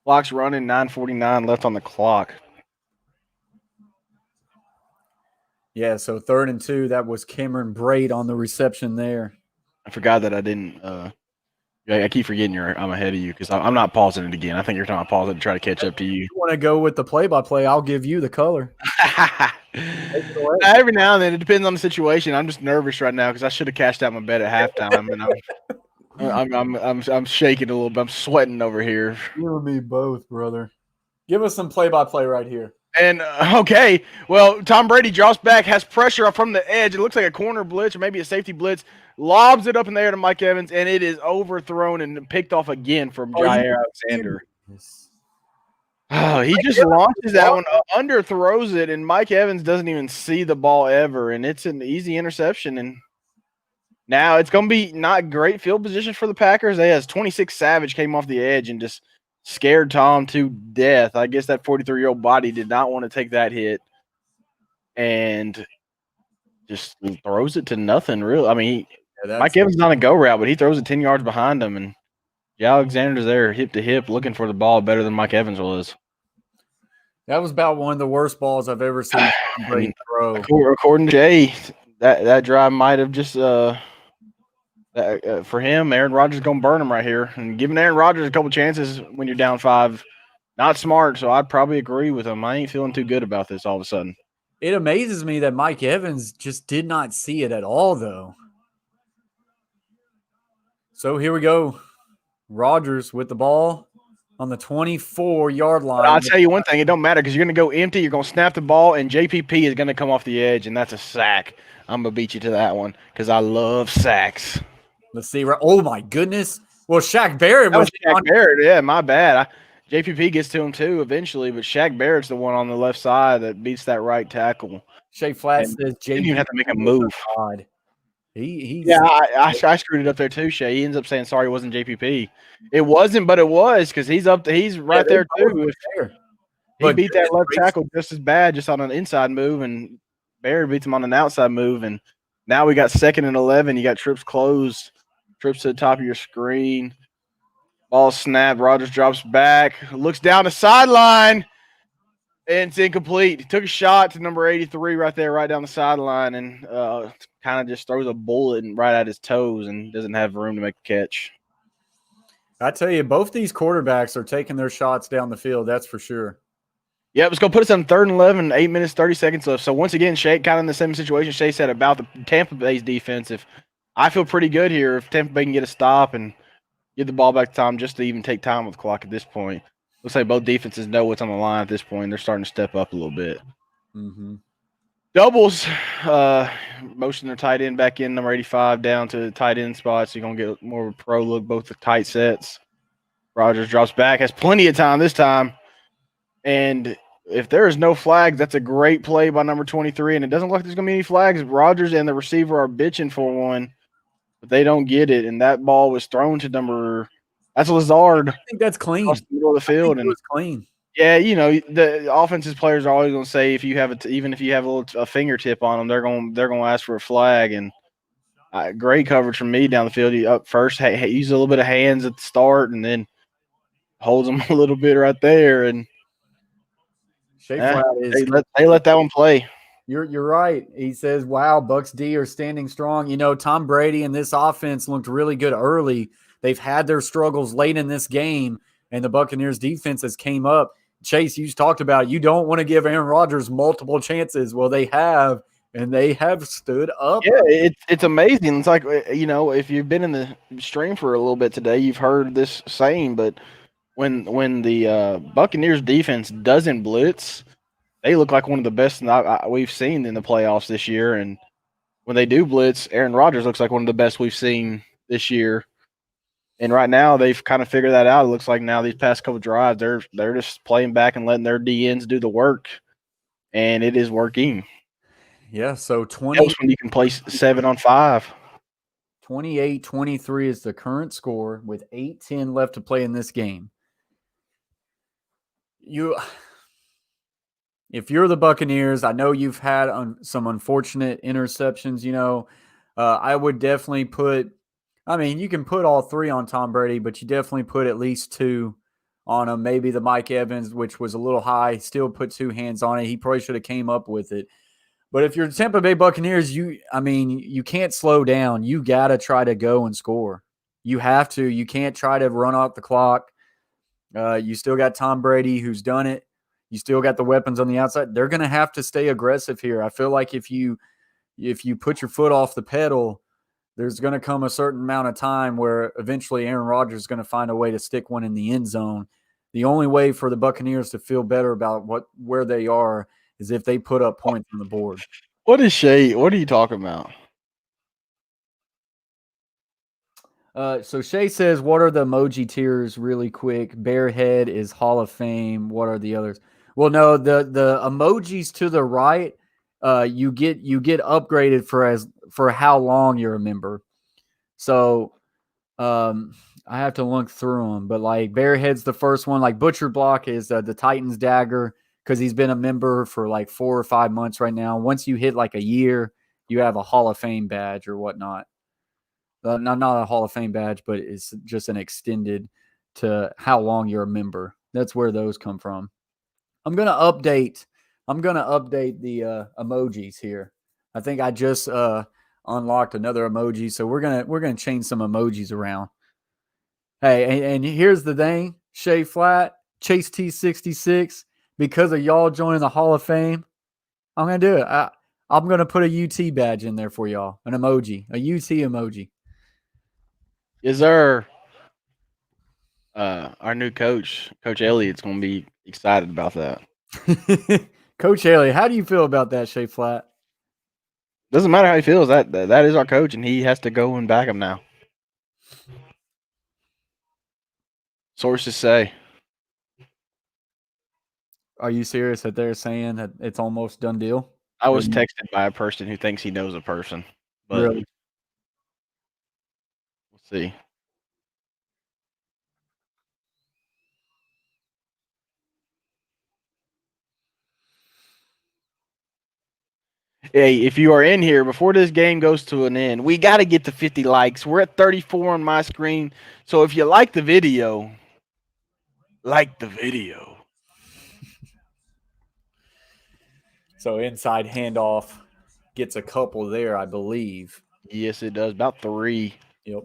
Clock's running, 9:49 left on the clock. Yeah, so 3rd and 2. That was Cameron Braid on the reception there. I forgot that I didn't I keep forgetting I'm ahead of you because I'm not pausing it again. I think you're trying to pause it to try to catch up to you. If you want to go with the play-by-play, I'll give you the color. Every now and then, it depends on the situation. I'm just nervous right now because I should have cashed out my bet at halftime, and I'm shaking a little bit. I'm sweating over here. You and me both, brother. Give us some play-by-play right here. And okay, well, Tom Brady drops back, has pressure from the edge. It looks like a corner blitz or maybe a safety blitz. Lobs it up in the air to Mike Evans, and it is overthrown and picked off again from Jair Alexander. Oh, he just launches that one, underthrows it, and Mike Evans doesn't even see the ball ever, and it's an easy interception. And now it's going to be not great field position for the Packers. They has 26 Savage came off the edge and just scared Tom to death. I guess that 43-year-old body did not want to take that hit and just throws it to nothing, really. I mean, Mike Evans is on a go route, but he throws it 10 yards behind him, and Alexander's there hip to hip looking for the ball better than Mike Evans was. That was about one of the worst balls I've ever seen Brady throw. According to Jay, that drive might have just for him, Aaron Rodgers is going to burn him right here. And giving Aaron Rodgers a couple chances when you're down 5, not smart, so I'd probably agree with him. I ain't feeling too good about this all of a sudden. It amazes me that Mike Evans just did not see it at all, though. So here we go. Rodgers with the ball on the 24-yard line. But I'll tell you one thing. It don't matter because you're going to go empty. You're going to snap the ball, and JPP is going to come off the edge, and that's a sack. I'm going to beat you to that one because I love sacks. Let's see. Oh, my goodness. Well, Shaq Barrett was Shaq Barrett. Yeah, my bad. JPP gets to him too eventually, but Shaq Barrett's the one on the left side that beats that right tackle. Shay Flat And says didn't JP even have to make a move. God. He's Yeah, I screwed it up there too, Shay. He ends up saying sorry it wasn't JPP. It wasn't, but it was because he's right there too. If he beat that left tackle just as bad, just on an inside move, and Barrett beats him on an outside move. And now we got 2nd and 11. You got trips closed, trips to the top of your screen. Ball snapped. Rodgers drops back, looks down the sideline, and it's incomplete. He took a shot to number 83 right there, right down the sideline, and kind of just throws a bullet right at his toes and doesn't have room to make a catch. I tell you, both these quarterbacks are taking their shots down the field. That's for sure. Yep, it's going to put us on 3rd and 11, 8 minutes, 30 seconds left. So once again, Shay, kind of in the same situation Shay said about the Tampa Bay's defense. I feel pretty good here if Tampa Bay can get a stop and get the ball back to Tom just to even take time with the clock at this point. Looks like both defenses know what's on the line at this point. They're starting to step up a little bit. Mm-hmm. Doubles, motion their tight end back in, number 85, down to the tight end spot. So you're going to get more of a pro look, both the tight sets. Rodgers drops back, has plenty of time this time. And if there is no flags, that's a great play by number 23. And it doesn't look like there's going to be any flags. Rodgers and the receiver are bitching for one, but they don't get it. And that ball was thrown to that's Lazard. I think that's clean. Across the middle of the field. It was clean. Yeah, the offensive players are always going to say even if you have a fingertip on them, they're going to ask for a flag. And great coverage from me down the field. He up first, use a little bit of hands at the start, and then holds them a little bit right there. And Shay Flat they let that one play. You're right. He says, "Wow, Bucs D are standing strong." Tom Brady and this offense looked really good early. They've had their struggles late in this game, and the Buccaneers defense has came up. Chase, you talked about you don't want to give Aaron Rodgers multiple chances. Well, they have, and they have stood up. Yeah, it's amazing. It's like, if you've been in the stream for a little bit today, you've heard this saying, but when the Buccaneers defense doesn't blitz, they look like one of the best we've seen in the playoffs this year. And when they do blitz, Aaron Rodgers looks like one of the best we've seen this year. And right now, they've kind of figured that out. It looks like now these past couple drives, they're just playing back and letting their DNs do the work, and it is working. Yeah, so 20 helps when you can play 7 on 5. 28-23 is the current score with 8:10 left to play in this game. If you're the Buccaneers, I know you've had some unfortunate interceptions. I would definitely you can put all 3 on Tom Brady, but you definitely put at least 2 on him. Maybe the Mike Evans, which was a little high, still put 2 hands on it. He probably should have came up with it. But if you're the Tampa Bay Buccaneers, you can't slow down. You got to try to go and score. You have to. You can't try to run off the clock. You still got Tom Brady who's done it. You still got the weapons on the outside. They're going to have to stay aggressive here. I feel like if you put your foot off the pedal, there's going to come a certain amount of time where eventually Aaron Rodgers is going to find a way to stick one in the end zone. The only way for the Buccaneers to feel better about where they are is if they put up points on the board. What is Shay? What are you talking about? So Shay says, what are the emoji tiers really quick? Bearhead is Hall of Fame. What are the others? Well, no, the emojis to the right, you get upgraded for how long you're a member. So I have to look through them, but like Bearhead's the first one. Like Butcher Block is the Titans dagger because he's been a member for like 4 or 5 months right now. Once you hit like a year, you have a Hall of Fame badge or whatnot. Not a Hall of Fame badge, but it's just an extended to how long you're a member. That's where those come from. I'm gonna update the emojis here. I think I just unlocked another emoji, so we're gonna change some emojis around. Hey, and here's the thing, Shay Flat, Chase T66, because of y'all joining the Hall of Fame, I'm gonna do it. I'm gonna put a UT badge in there for y'all, an emoji, a UT emoji. Is there our new coach, Coach Elliott's going to be excited about that. Coach Elliott, how do you feel about that, Shay Flat? Doesn't matter how he feels. That is our coach, and he has to go and back him now. Sources say. Are you serious that they're saying that it's almost done deal? I was texted by a person who thinks he knows a person, but Really? we'll see. Hey, if you are in here before this game goes to an end, we got to get to 50 likes. We're at 34 on my screen. So if you like the video, like the video. So inside handoff gets a couple there, I believe. Yes, it does. About 3. Yep.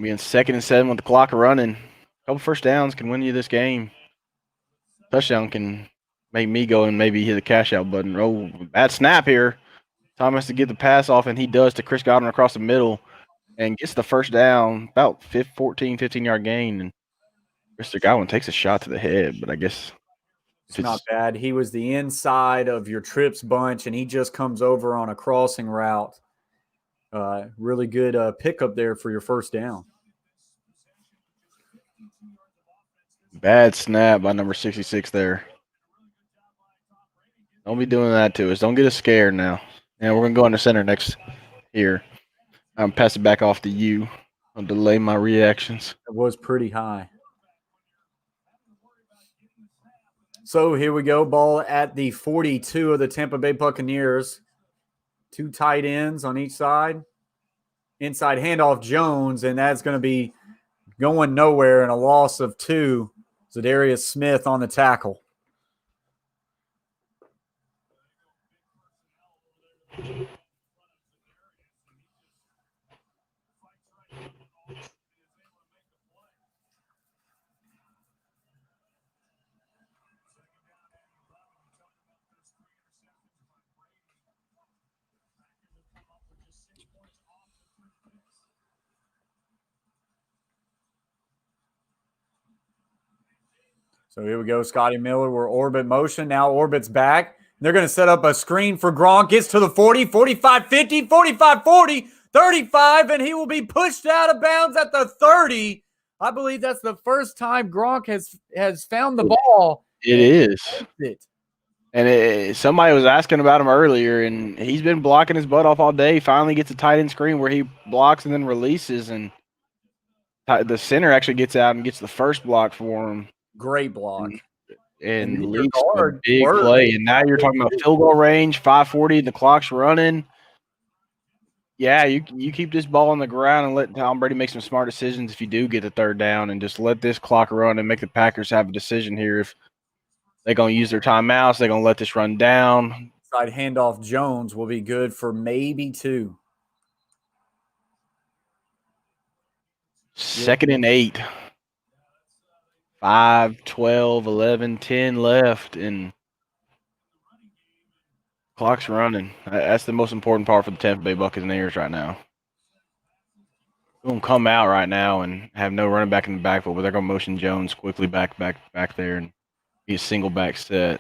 Being 2nd and 7 with the clock running. A couple first downs can win you this game. Touchdown can make me go and maybe hit the cash out button. Oh, bad snap here. Tom has to get the pass off, and he does to Chris Godwin across the middle and gets the first down, about 15 yard gain. And Mr. Godwin takes a shot to the head, but I guess it's not bad. He was the inside of your trips bunch, and he just comes over on a crossing route. Really good pickup there for your first down. Bad snap by number 66 there. Don't be doing that to us. Don't get us scared now. And we're going to go under center next here. I'm pass it back off to you. I'll delay my reactions. It was pretty high. So here we go. Ball at the 42 of the Tampa Bay Buccaneers. 2 tight ends on each side. Inside handoff Jones, and that's going to be going nowhere and a loss of 2. Zadarius Smith on the tackle. So here we go, Scotty Miller. We're orbit motion. Now orbit's back. They're going to set up a screen for Gronk. Gets to the 40, 45, 50, 45, 40, 35, and he will be pushed out of bounds at the 30. I believe that's the first time Gronk has found the ball. It is. And somebody was asking about him earlier, and he's been blocking his butt off all day. Finally gets a tight end screen where he blocks and then releases, and the center actually gets out and gets the first block for him. Great block. And leads to a big play. And now you're talking about field goal range, 5:40, the clock's running. Yeah, you keep this ball on the ground and let Tom Brady make some smart decisions if you do get the third down, and just let this clock run and make the Packers have a decision here. If they're going to use their timeouts, they're going to let this run down. Side handoff Jones will be good for maybe 2. 2nd and 8. 5, 12, 11, 10 left, and clock's running. That's the most important part for the Tampa Bay Buccaneers right now. They're going to come out right now and have no running back in the backfield, but they're going to motion Jones quickly back there and be a single back set.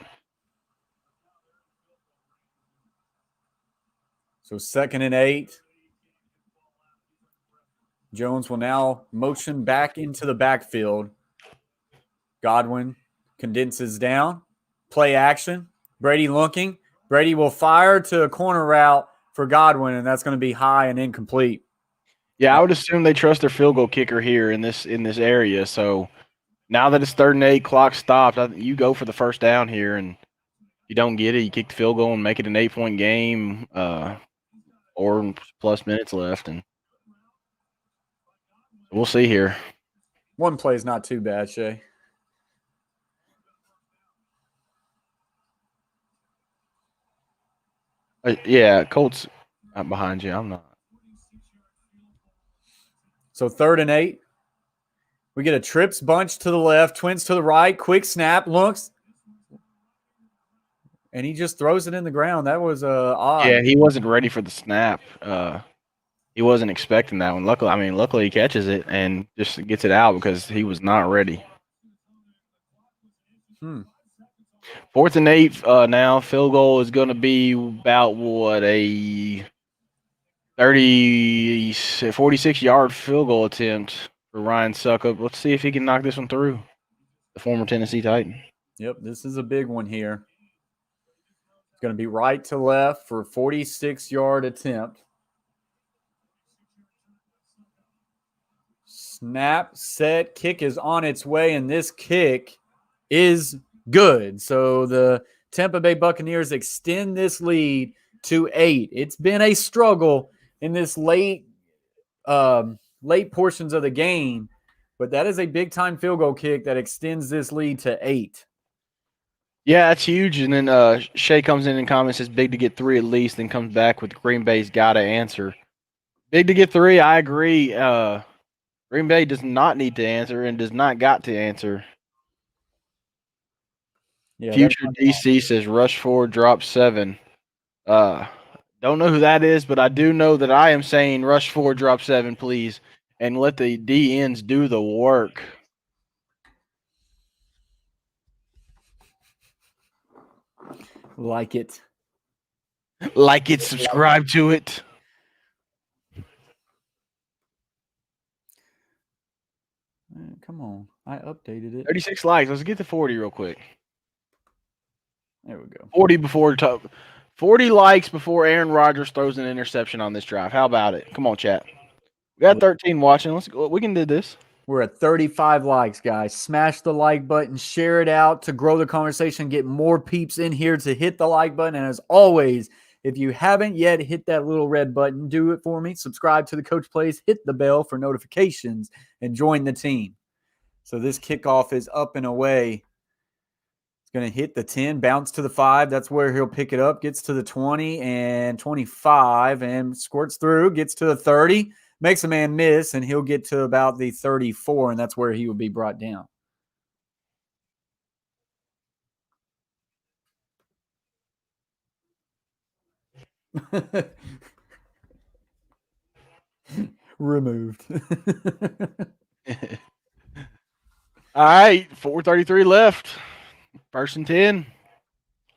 So 2nd and 8. Jones will now motion back into the backfield. Godwin condenses down. Play action. Brady looking. Brady will fire to a corner route for Godwin, and that's going to be high and incomplete. Yeah, I would assume they trust their field goal kicker here in this area. So now that it's 3rd and 8, clock stopped, you go for the first down here, and if you don't get it, you kick the field goal and make it an 8-point game, or plus minutes left, and we'll see here. One play is not too bad, Shay. Yeah, Colts behind you. I'm not. So 3rd and 8. We get a trips bunch to the left, twins to the right, quick snap, looks. And he just throws it in the ground. That was odd. Yeah, he wasn't ready for the snap. He wasn't expecting that one. Luckily he catches it and just gets it out because he was not ready. 4th and 8 now. Field goal is going to be about a 46-yard field goal attempt for Ryan Suckup. Let's see if he can knock this one through. The former Tennessee Titan. Yep, this is a big one here. It's going to be right to left for 46-yard attempt. Snap, set, kick is on its way, and this kick is good. So the Tampa Bay Buccaneers extend this lead to 8. It's been a struggle in this late portions of the game, but that is a big-time field goal kick that extends this lead to 8. Yeah, that's huge. And then Shay comes in and comments, says big to get 3 at least, then comes back with Green Bay's got to answer. Big to get 3, I agree. Green Bay does not need to answer and does not got to answer. Yeah, Future DC says rush 4, drop 7. Don't know who that is, but I do know that I am saying rush 4, drop 7, please, and let the DNs do the work. like it. Like it, subscribe to it. Come on. I updated it. 36 likes. Let's get to 40 real quick. There we go. 40 likes before Aaron Rodgers throws an interception on this drive. How about it? Come on, chat. We got 13 watching. Let's go. We can do this. We're at 35 likes, guys. Smash the like button. Share it out to grow the conversation. Get more peeps in here to hit the like button. And as always, if you haven't yet hit that little red button, do it for me. Subscribe to the Coach Plays. Hit the bell for notifications and join the team. So this kickoff is up and away. It's going to hit the 10, bounce to the 5. That's where he'll pick it up. Gets to the 20 and 25 and squirts through. Gets to the 30. Makes a man miss, and he'll get to about the 34, and that's where he will be brought down. Removed. All right, 4:33 left. 1st and 10.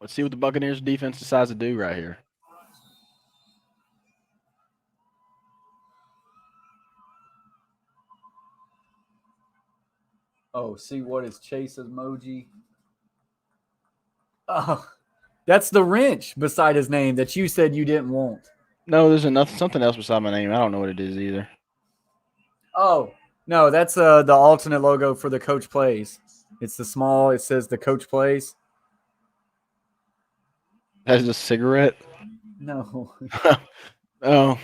Let's see what the Buccaneers defense decides to do right here. Oh, see what is Chase emoji? Oh, that's the wrench beside his name that you said you didn't want. No, there's something else beside my name. I don't know what it is either. Oh, no, that's the alternate logo for the Coach Plays. It's the small, it says the Coach Plays. That is a cigarette? No. Oh.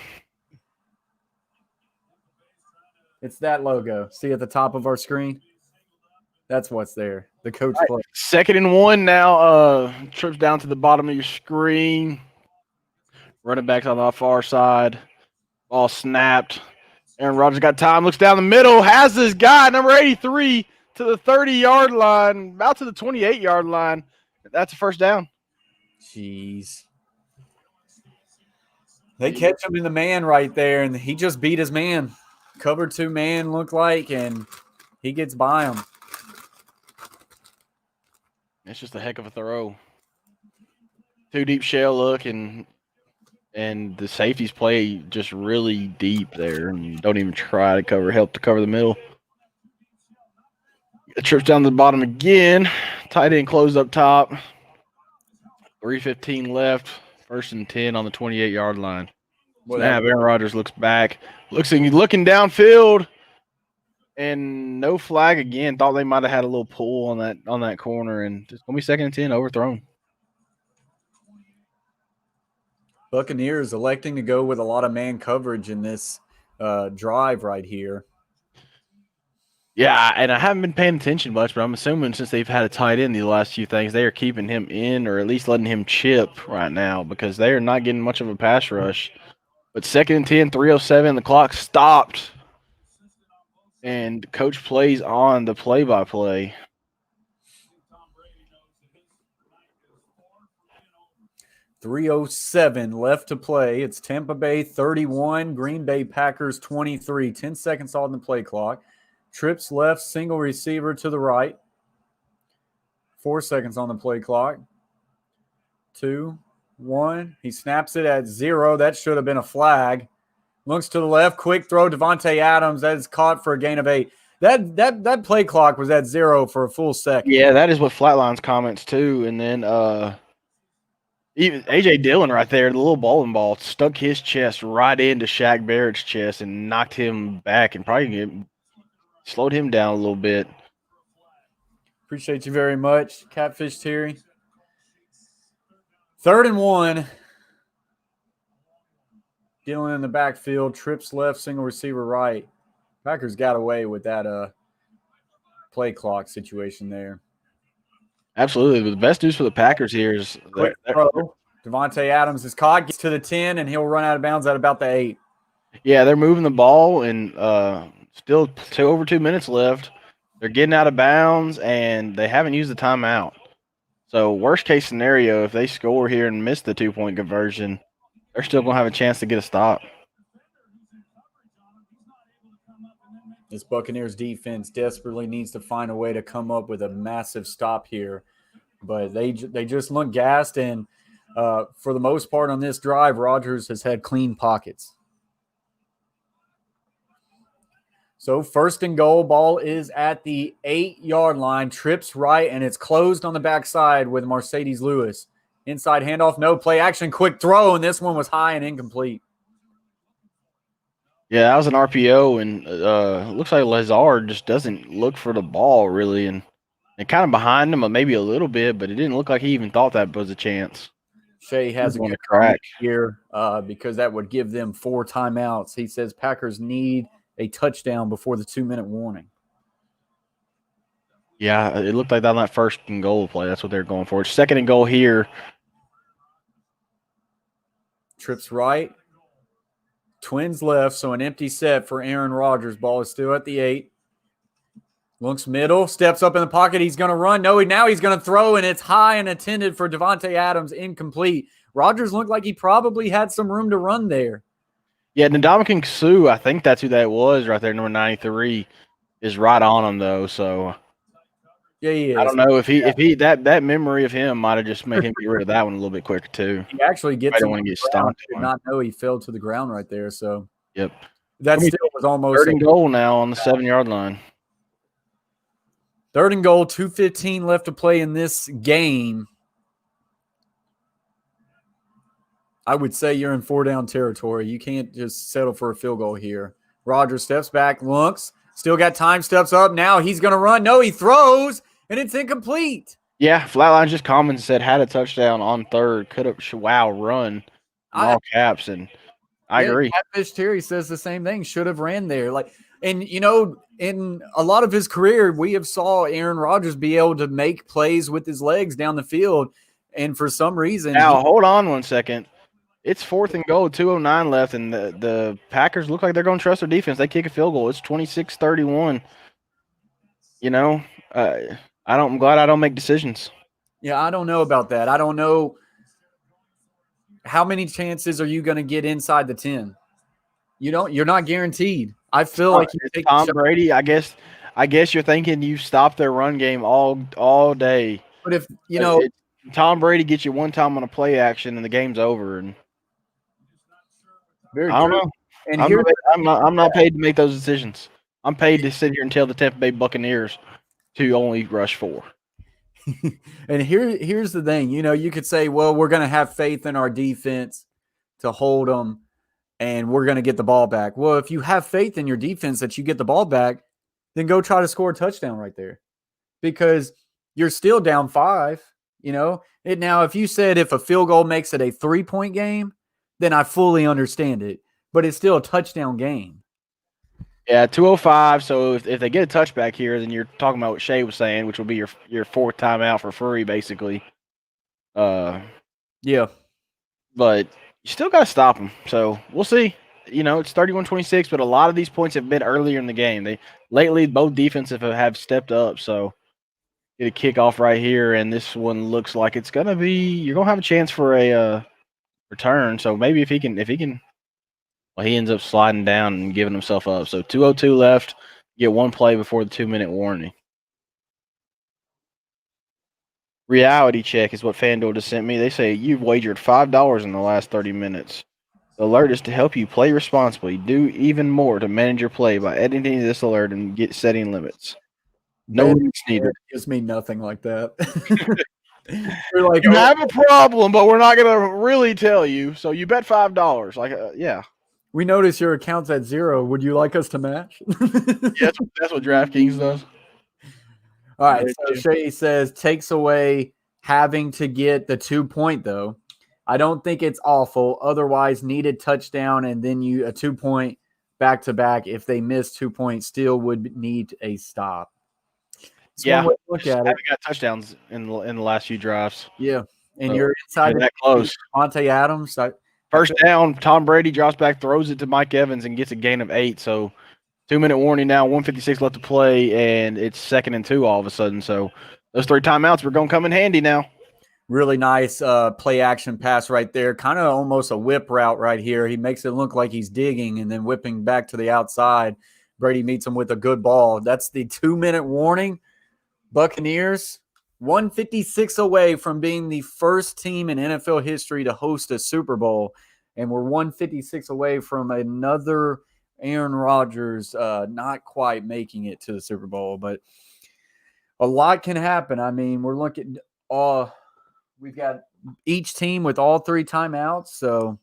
It's that logo. See at the top of our screen? That's what's there. The Coach Plays. 2nd and 1 now. Trips down to the bottom of your screen. Running back on the far side. Ball snapped. Aaron Rodgers got time. Looks down the middle. Has this guy, number 83, to the 30-yard line. About to the 28-yard line. That's a first down. Jeez. They catch him in the man right there, and he just beat his man. Cover 2 man looked like, and he gets by him. It's just a heck of a throw. 2 deep shell look, and the safeties play just really deep there, and you don't even try to help to cover the middle. It trips down to the bottom again. Tight end closed up top. 3:15 left. 1st and 10 on the 28-yard line. Snap. Aaron Rodgers looks back. Looking downfield. And no flag again. Thought they might have had a little pull on that corner, and it's gonna be 2nd and 10, overthrown. Buccaneers electing to go with a lot of man coverage in this drive right here. Yeah, and I haven't been paying attention much, but I'm assuming since they've had a tight end the last few things, they are keeping him in or at least letting him chip right now because they are not getting much of a pass rush. But 2nd and 10, 3:07, the clock stopped. And Coach Plays on the play-by-play. .307 left to play. It's Tampa Bay 31, Green Bay Packers 23. 10 seconds on the play clock. Trips left, single receiver to the right. 4 seconds on the play clock. 2, 1. He snaps it at 0. That should have been a flag. Looks to the left. Quick throw. Devontae Adams. That is caught for a gain of 8. That play clock was at 0 for a full second. Yeah, that is what Flatline's comments too. And then even AJ Dillon right there, the little bowling ball, stuck his chest right into Shaq Barrett's chest and knocked him back and probably slowed him down a little bit. Appreciate you very much, Catfish Terry. 3rd and 1. Dillon in the backfield, trips left, single receiver right. Packers got away with that play clock situation there. Absolutely. The best news for the Packers here is Quick throw. Devontae Adams is caught, gets to the 10, and he'll run out of bounds at about the 8. Yeah, they're moving the ball, and still over 2 minutes left. They're getting out of bounds, and they haven't used the timeout. So worst case scenario, if they score here and miss the 2-point conversion, they're still going to have a chance to get a stop. This Buccaneers defense desperately needs to find a way to come up with a massive stop here. But they just look gassed, and for the most part on this drive, Rodgers has had clean pockets. So 1st and goal, ball is at the 8-yard line, trips right, and it's closed on the backside with Mercedes Lewis. Inside handoff, no play action, quick throw, and this one was high and incomplete. Yeah, that was an RPO, and looks like Lazard just doesn't look for the ball really, and kind of behind him, maybe a little bit, but it didn't look like he even thought that was a chance. Shea has a good crack here because that would give them 4 timeouts. He says Packers need a touchdown before the 2-minute warning. Yeah, it looked like that on that 1st and goal play. That's what they're going for. 2nd and goal here. Trips right. Twins left, so an empty set for Aaron Rodgers. Ball is still at the 8. Looks middle, steps up in the pocket. He's going to run. No, now he's going to throw, and it's high and intended for Devontae Adams, incomplete. Rodgers looked like he probably had some room to run there. Yeah, Ndamukong Suh, I think that's who that was right there, number 93, is right on him, though, so yeah, he is. I don't know if he that memory of him might have just made him get rid of that one a little bit quicker too. He actually gets. I don't want to get stopped. Did not know he fell to the ground right there. So yep, that still was almost 3rd and goal now on the 7-yard line. 3rd and goal, 2:15 left to play in this game. I would say you're in 4-down territory. You can't just settle for a field goal here. Rodgers steps back, looks, still got time, steps up. Now he's going to run. No, he throws, and it's incomplete. Yeah, Flatline just commented, said had a touchdown on 3rd. Could have, wow, run in all caps, and I agree. Catfish Terry says the same thing. Should have ran there. And, in a lot of his career, we have saw Aaron Rodgers be able to make plays with his legs down the field, and for some reason. Now, hold on 1 second. It's 4th and goal, 2:09 left, and the Packers look like they're going to trust their defense. They kick a field goal. It's 26-31. I'm glad I don't make decisions. Yeah, I don't know about that. I don't know how many chances are you going to get inside the 10. You're not guaranteed. I feel like you take Tom Brady. I guess you're thinking you stopped their run game all day. But if Tom Brady gets you one time on a play action and the game's over, and I don't know. And I'm not paid to make those decisions. I'm paid to sit here and tell the Tampa Bay Buccaneers to only rush 4. And here's the thing. You could say, well, we're going to have faith in our defense to hold them, and we're going to get the ball back. Well, if you have faith in your defense that you get the ball back, then go try to score a touchdown right there, because you're still down 5. Now, if you said if a field goal makes it a 3-point game, then I fully understand it. But it's still a touchdown game. Yeah, 2:05. So if they get a touchback here, then you're talking about what Shea was saying, which will be your 4th timeout for free, basically. Yeah. But you still got to stop them. So we'll see. It's 31-26, but a lot of these points have been earlier in the game. Lately, both defenses have stepped up. So get a kickoff right here, and this one looks like it's going to be – you're going to have a chance for a return. So maybe if he can – well, he ends up sliding down and giving himself up. So 2:02 left. Get one play before the 2-minute warning. Reality check is what FanDuel just sent me. They say you've wagered $5 in the last 30 minutes. The alert is to help you play responsibly. Do even more to manage your play by editing this alert and setting limits. No Bet limits needed. gives me nothing like that. You're like, You oh, have a problem, but we're not going to really tell you. So you bet $5. Like, yeah. we notice your account's at 0. Would you like us to match? Yeah, that's what DraftKings does. All right. So Shay says takes away having to get the 2-point though. I don't think it's awful. Otherwise, needed touchdown and then a 2-point back to back. If they miss 2 points, still would need a stop. It's one way to look at it. Haven't got touchdowns in the last few drives. Yeah, and So, you're inside that close. Monte Adams. First down, Tom Brady drops back, throws it to Mike Evans, and gets a gain of 8. So 2-minute warning now, 1:56 left to play, and it's 2nd and 2 all of a sudden. So those 3 timeouts were going to come in handy now. Really nice play action pass right there. Kind of almost a whip route right here. He makes it look like he's digging and then whipping back to the outside. Brady meets him with a good ball. That's the 2-minute warning. Buccaneers, 156 away from being the first team in NFL history to host a Super Bowl. And we're 156 away from another Aaron Rodgers not quite making it to the Super Bowl. But a lot can happen. I mean, we're looking we've got each team with all 3 timeouts. So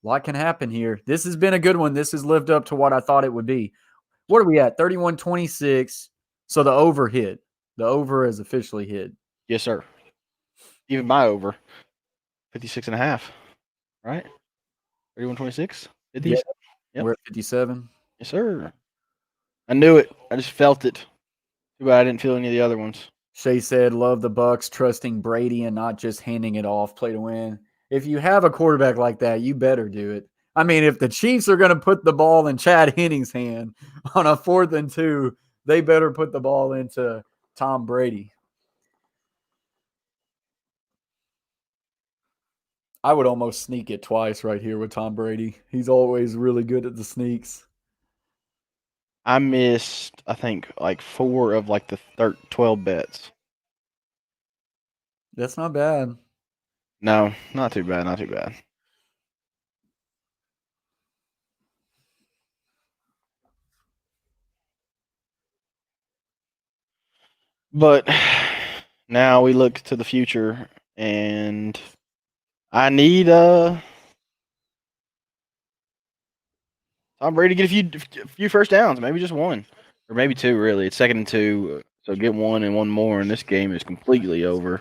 a lot can happen here. This has been a good one. This has lived up to what I thought it would be. What are we at? 31-26. So the over hit. The over is officially hit. Yes, sir. Even my over. 56.5. Right? 31-26? 50? Yeah. Yep. We're at 57. Yes, sir. I knew it. I just felt it. Too bad I didn't feel any of the other ones. Shay said, love the Bucs, trusting Brady and not just handing it off, play to win. If you have a quarterback like that, you better do it. I mean, if the Chiefs are going to put the ball in Chad Henning's hand on a 4th and 2, they better put the ball into Tom Brady. I would almost sneak it twice right here with Tom Brady. He's always really good at the sneaks. I missed, I think, like 4 of like the 12 bets. That's not bad. No, not too bad. Not too bad. But now we look to the future, and I need Tom Brady to get a few first downs, maybe just 1, or maybe 2. Really, it's 2nd and 2, so get 1 and 1 more, and this game is completely over.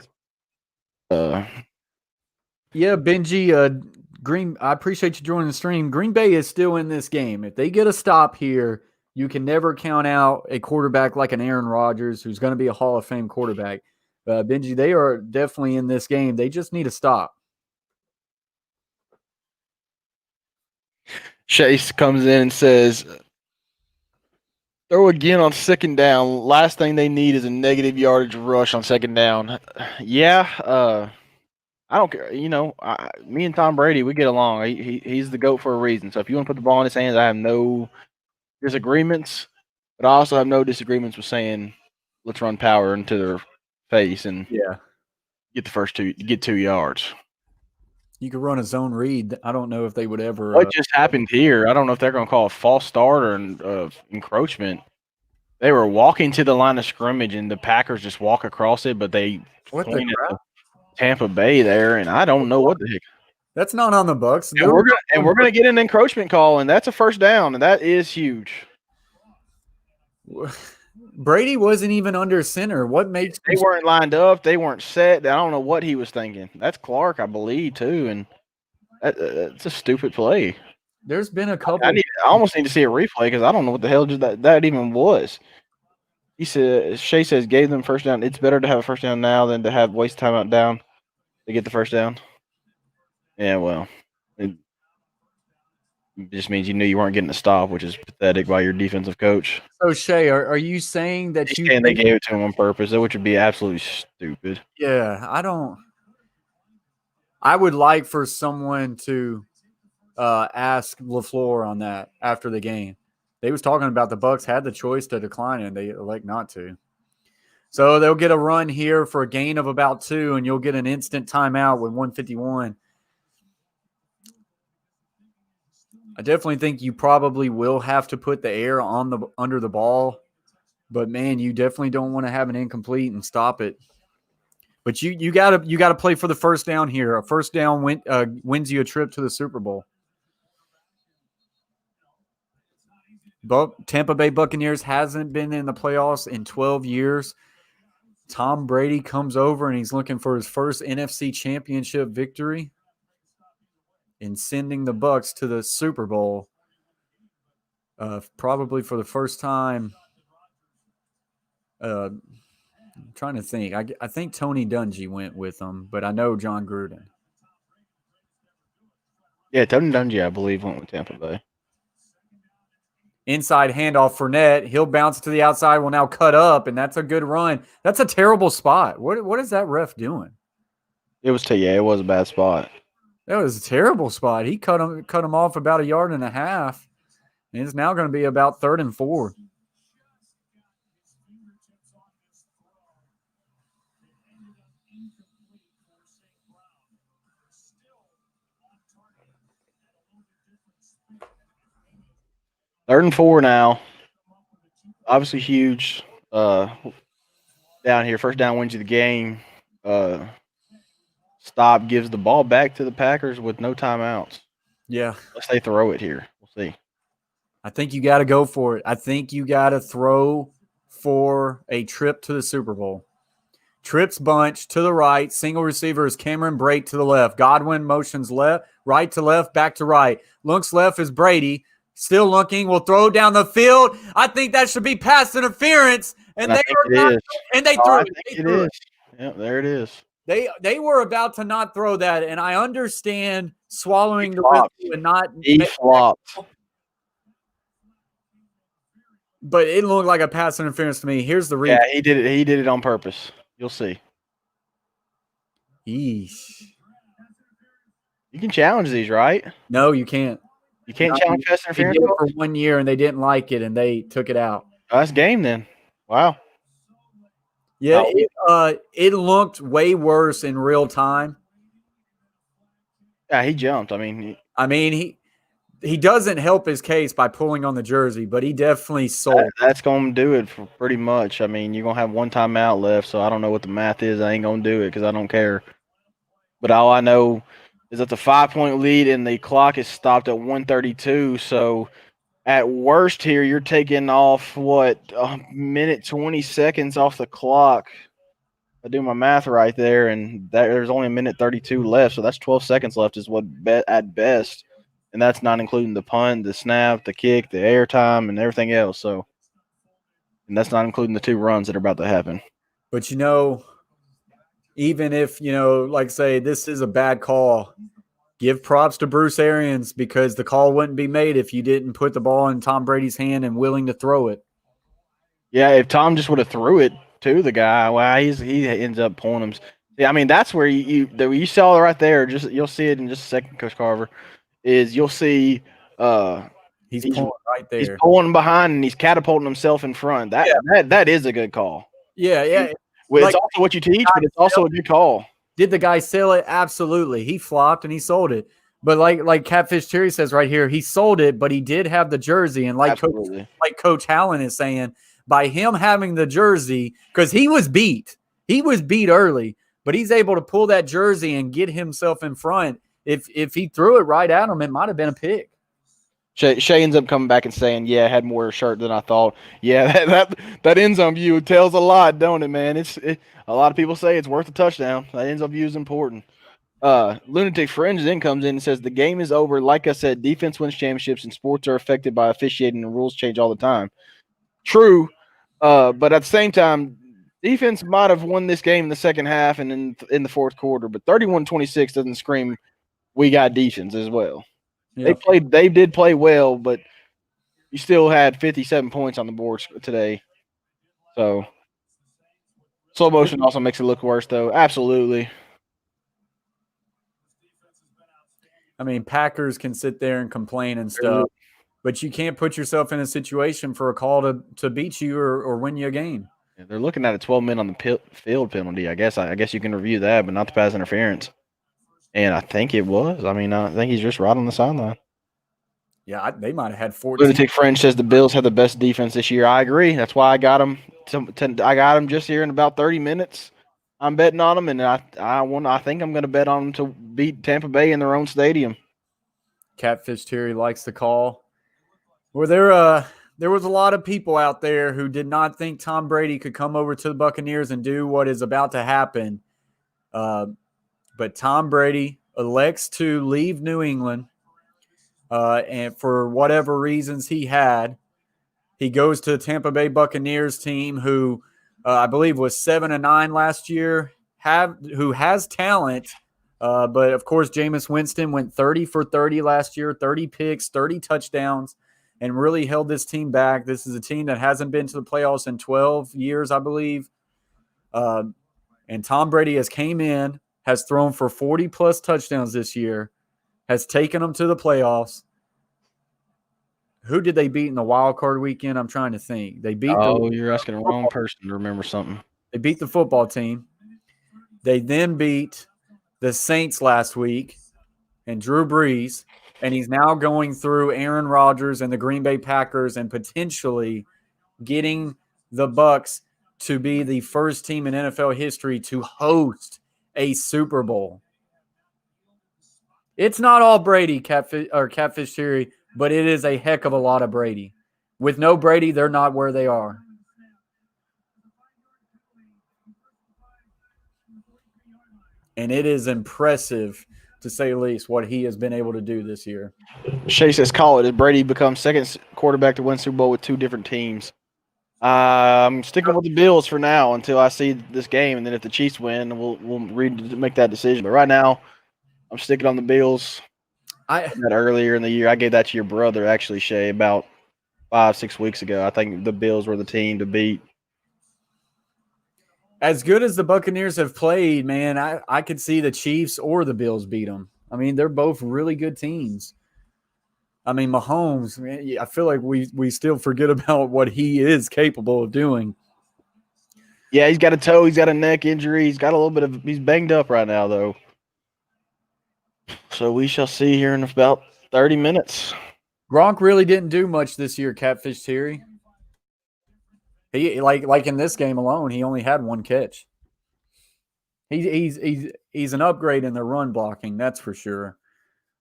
Yeah, Benji, I appreciate you joining the stream. Green Bay is still in this game. If they get a stop here, you can never count out a quarterback like an Aaron Rodgers, who's going to be a Hall of Fame quarterback. Benji, they are definitely in this game. They just need a stop. Chase comes in and says, throw again on 2nd down. Last thing they need is a negative yardage rush on 2nd down. Yeah, I don't care. You know, me and Tom Brady, we get along. He's the GOAT for a reason. So if you want to put the ball in his hands, I have no disagreements. But I also have no disagreements with saying, let's run power into their face and get 2 yards. You could run a zone read. I don't know if they would ever. What just happened here? I don't know if they're going to call a false start or encroachment. They were walking to the line of scrimmage, and the Packers just walk across it, but they pointed at Tampa Bay there, and I don't know what the heck. That's not on the Bucs. And we're gonna get an encroachment call, and that's a first down, and that is huge. Brady wasn't even under center. What makes they weren't lined up? They weren't set. I don't know what he was thinking. That's Clark, I believe, too, and that's a stupid play. There's been a couple. I almost need to see a replay because I don't know what the hell that even was. He said, Shay says, gave them first down. It's better to have a first down now than to have waste timeout down to get the first down. Yeah, well, it just means you knew you weren't getting a stop, which is pathetic by your defensive coach. So, Shay, are you saying that they gave it to him on purpose, which would be absolutely stupid? Yeah, I would like for someone to ask LaFleur on that after the game. They was talking about the Bucs had the choice to decline it, and they elect not to. So they'll get a run here for a gain of about 2, and you'll get an instant timeout with 151. I definitely think you probably will have to put the air on the under the ball, but man, you definitely don't want to have an incomplete and stop it. But you gotta play for the first down here. A first down wins you a trip to the Super Bowl. Tampa Bay Buccaneers hasn't been in the playoffs in 12 years. Tom Brady comes over and he's looking for his first NFC championship victory in sending the Bucs to the Super Bowl. Probably for the first time. I'm trying to think. I think Tony Dungy went with them, but I know John Gruden. Yeah, Tony Dungy, I believe, went with Tampa Bay. Inside handoff, Fournette. He'll bounce to the outside. Will now cut up, and that's a good run. That's a terrible spot. What is that ref doing? It was a bad spot. That was a terrible spot. He cut him off about 1.5 yards, and it's now going to be about 3rd and 4. Third and 4 now. Obviously huge. Down here, first down wins you the game. Stop gives the ball back to the Packers with no timeouts. Yeah. Unless they throw it here. We'll see. I think you got to go for it. I think you got to throw for a trip to the Super Bowl. Trips bunch to the right. Single receiver is Cameron Brate to the left. Godwin motions left, right to left, back to right. Looks left is Brady. Still looking. Will throw down the field. I think that should be pass interference. And they are not. And they threw it. It is. Yeah, there it is. They were about to not throw that, and I understand swallowing the whistle and not. He flopped. But it looked like a pass interference to me. Here's the replay. Yeah, he did it. He did it on purpose. You'll see. Eesh. You can challenge these, right? No, you can't. You can't challenge pass They interference did it for 1 year, and they didn't like it, and they took it out. Oh, that's game then. Wow. Yeah, it looked way worse in real time. Yeah, he jumped. I mean, he doesn't help his case by pulling on the jersey, but he definitely sold. That's going to do it for pretty much. I mean, you're going to have one timeout left, so I don't know what the math is. I ain't going to do it because I don't care. But all I know is that the 5-point lead and the clock is stopped at 1:32. So at worst here, you're taking off, a minute 20 seconds off the clock. I do my math right there, and there's only 1:32 left. So that's 12 seconds left is at best. And that's not including the punt, the snap, the kick, the air time, and everything else. So, and that's not including the 2 runs that are about to happen. But, even if, like say this is a bad call, give props to Bruce Arians because the call wouldn't be made if you didn't put the ball in Tom Brady's hand and willing to throw it. Yeah, if Tom just would have threw it to the guy, well, he ends up pulling him. Yeah, I mean, that's where you saw it right there. You'll see it in just a second, Coach Carver. You'll see he's pulling right there. He's pulling behind and he's catapulting himself in front. That is a good call. Yeah. Well, it's also what you teach, but it's also a good call. Did the guy sell it? Absolutely. He flopped and he sold it. But like Catfish Terry says right here, he sold it, but he did have the jersey. And like Coach Hallen is saying, by him having the jersey, because he was beat early, but he's able to pull that jersey and get himself in front. If he threw it right at him, it might have been a pick. Shay ends up coming back and saying, "Yeah, I had more shirt than I thought." Yeah, that end zone view tells a lot, don't it, man? A lot of people say it's worth a touchdown. That end zone view is important. Lunatic Fringe then comes in and says the game is over. Like I said, defense wins championships and sports are affected by officiating and rules change all the time. True, but at the same time, defense might have won this game in the second half and in the fourth quarter, but 31-26 doesn't scream we got defense as well. Yeah. They did play well, but you still had 57 points on the board today. So slow motion also makes it look worse, though. Absolutely. I mean, Packers can sit there and complain and stuff, but you can't put yourself in a situation for a call to beat you or win you a game. Yeah, they're looking at a 12-minute on the field penalty. I guess you can review that, but not the pass interference. And I think it was. I mean, I think he's just right on the sideline. Yeah, they might have had 14. Lunatic French says the Bills have the best defense this year. I agree. That's why I got them. I got them just here in about 30 minutes. I'm betting on them, and I think I'm going to bet on them to beat Tampa Bay in their own stadium. Catfish Terry likes the call. Well, there was a lot of people out there who did not think Tom Brady could come over to the Buccaneers and do what is about to happen. But Tom Brady elects to leave New England, and for whatever reasons he goes to the Tampa Bay Buccaneers team, who I believe was 7-9 last year, who has talent. But of course, Jameis Winston went 30 for 30 last year, 30 picks, 30 touchdowns, and really held this team back. This is a team that hasn't been to the playoffs in 12 years, I believe. And Tom Brady has came in, has thrown for 40-plus touchdowns this year, has taken them to the playoffs. Who did they beat in the wild card weekend? I'm trying to think. They beat You're asking the wrong person to remember something. They beat the football team. They then beat the Saints last week and Drew Brees, and he's now going through Aaron Rodgers and the Green Bay Packers and potentially getting the Bucs to be the first team in NFL history to host a Super Bowl. It's not all Brady, Catfish Theory, but it is a heck of a lot of Brady. With no Brady, they're not where they are. And it is impressive, to say the least, what he has been able to do this year. Shay says, call it. As Brady becomes second quarterback to win Super Bowl with two different teams. I'm sticking with the Bills for now until I see this game, and then if the Chiefs win, we'll make that decision. But right now, I'm sticking on the Bills. That earlier in the year, I gave that to your brother, actually, Shay, about 5-6 weeks ago. I think the Bills were the team to beat. As good as the Buccaneers have played, man, I could see the Chiefs or the Bills beat them. I mean, they're both really good teams. I mean, Mahomes, man, I feel like we still forget about what he is capable of doing. Yeah, he's got a toe. He's got a neck injury. He's got a little bit of – he's banged up right now, though. So we shall see here in about 30 minutes. Gronk really didn't do much this year, Catfish Theory. He like in this game alone, he only had one catch. He's an upgrade in the run blocking, that's for sure.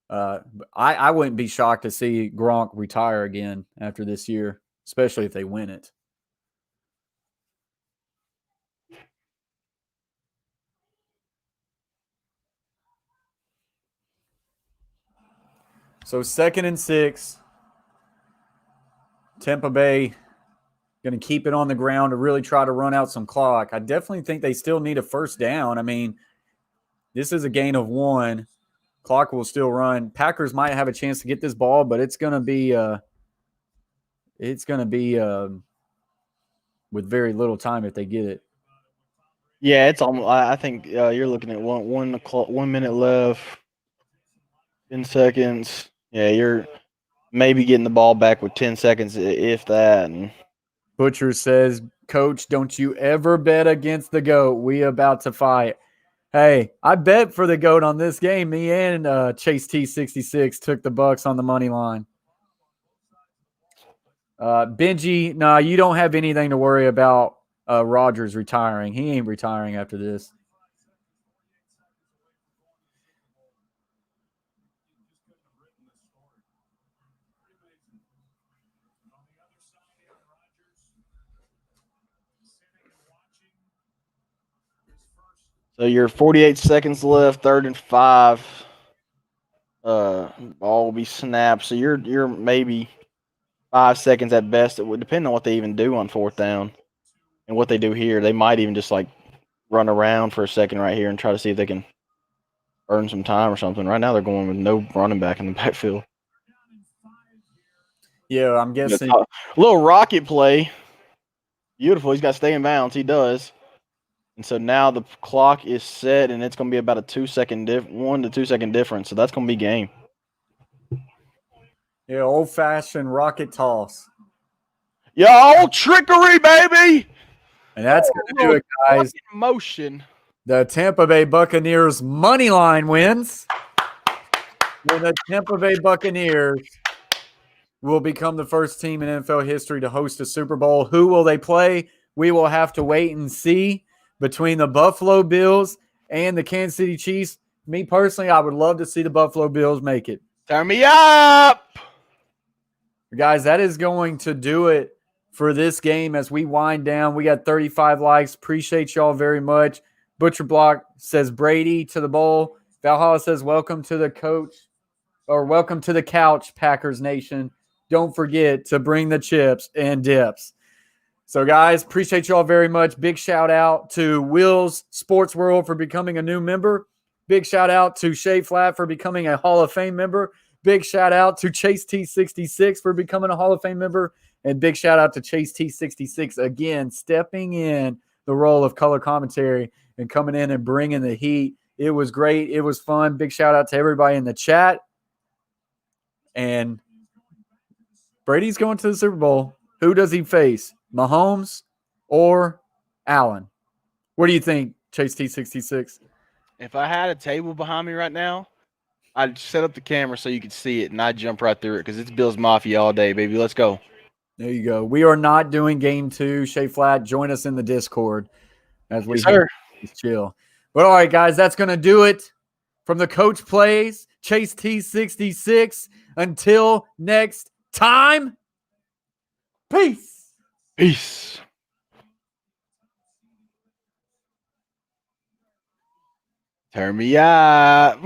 I wouldn't be shocked to see Gronk retire again after this year, especially if they win it. So 2nd and 6. Tampa Bay going to keep it on the ground to really try to run out some clock. I definitely think they still need a first down. I mean, this is a gain of 1. Clock will still run. Packers might have a chance to get this ball, but it's going to be with very little time if they get it. Yeah, it's almost. I think you're looking at 1 minute left, 10 seconds. Yeah, you're maybe getting the ball back with 10 seconds, if that. And Butcher says, "Coach, don't you ever bet against the GOAT. We about to fight." Hey, I bet for the GOAT on this game. Me and Chase T66 took the Bucs on the money line. Benji, no, you don't have anything to worry about Rodgers retiring. He ain't retiring after this. so you're 48 seconds left, 3rd and 5. Ball will be snapped. So you're maybe 5 seconds at best. It would depend on what they even do on 4th down and what they do here. They might even just like run around for a second right here and try to see if they can earn some time or something. Right now they're going with no running back in the backfield. Yeah, I'm guessing. A little rocket play. Beautiful. He's got to stay in bounds. He does. And so now the clock is set, and it's going to be about a 1 to 2 second difference. So that's going to be game. Yeah, old-fashioned rocket toss. Yo, trickery, baby! And that's going to do it, guys. Motion. The Tampa Bay Buccaneers money line wins. And the Tampa Bay Buccaneers will become the first team in NFL history to host a Super Bowl. Who will they play? We will have to wait and see. Between the Buffalo Bills and the Kansas City Chiefs, me personally, I would love to see the Buffalo Bills make it. Turn me up. Guys, that is going to do it for this game as we wind down. We got 35 likes. Appreciate y'all very much. Butcher Block says Brady to the bowl. Valhalla says welcome to the coach or welcome to the couch, Packers Nation. Don't forget to bring the chips and dips. So, guys, appreciate y'all very much. Big shout out to Will's Sports World for becoming a new member. Big shout out to Shea Flat for becoming a Hall of Fame member. Big shout out to Chase T66 for becoming a Hall of Fame member. And big shout out to Chase T66 again, stepping in the role of color commentary and coming in and bringing the heat. It was great. It was fun. Big shout out to everybody in the chat. And Brady's going to the Super Bowl. Who does he face? Mahomes or Allen? What do you think, Chase T66? If I had a table behind me right now, I'd set up the camera so you could see it, and I'd jump right through it because it's Bills Mafia all day, baby. Let's go. There you go. We are not doing game 2. Shea Flat, join us in the Discord as we just chill. But all right, guys, that's going to do it from the Coach Plays, Chase T66. Until next time, peace. Peace. Turn me up.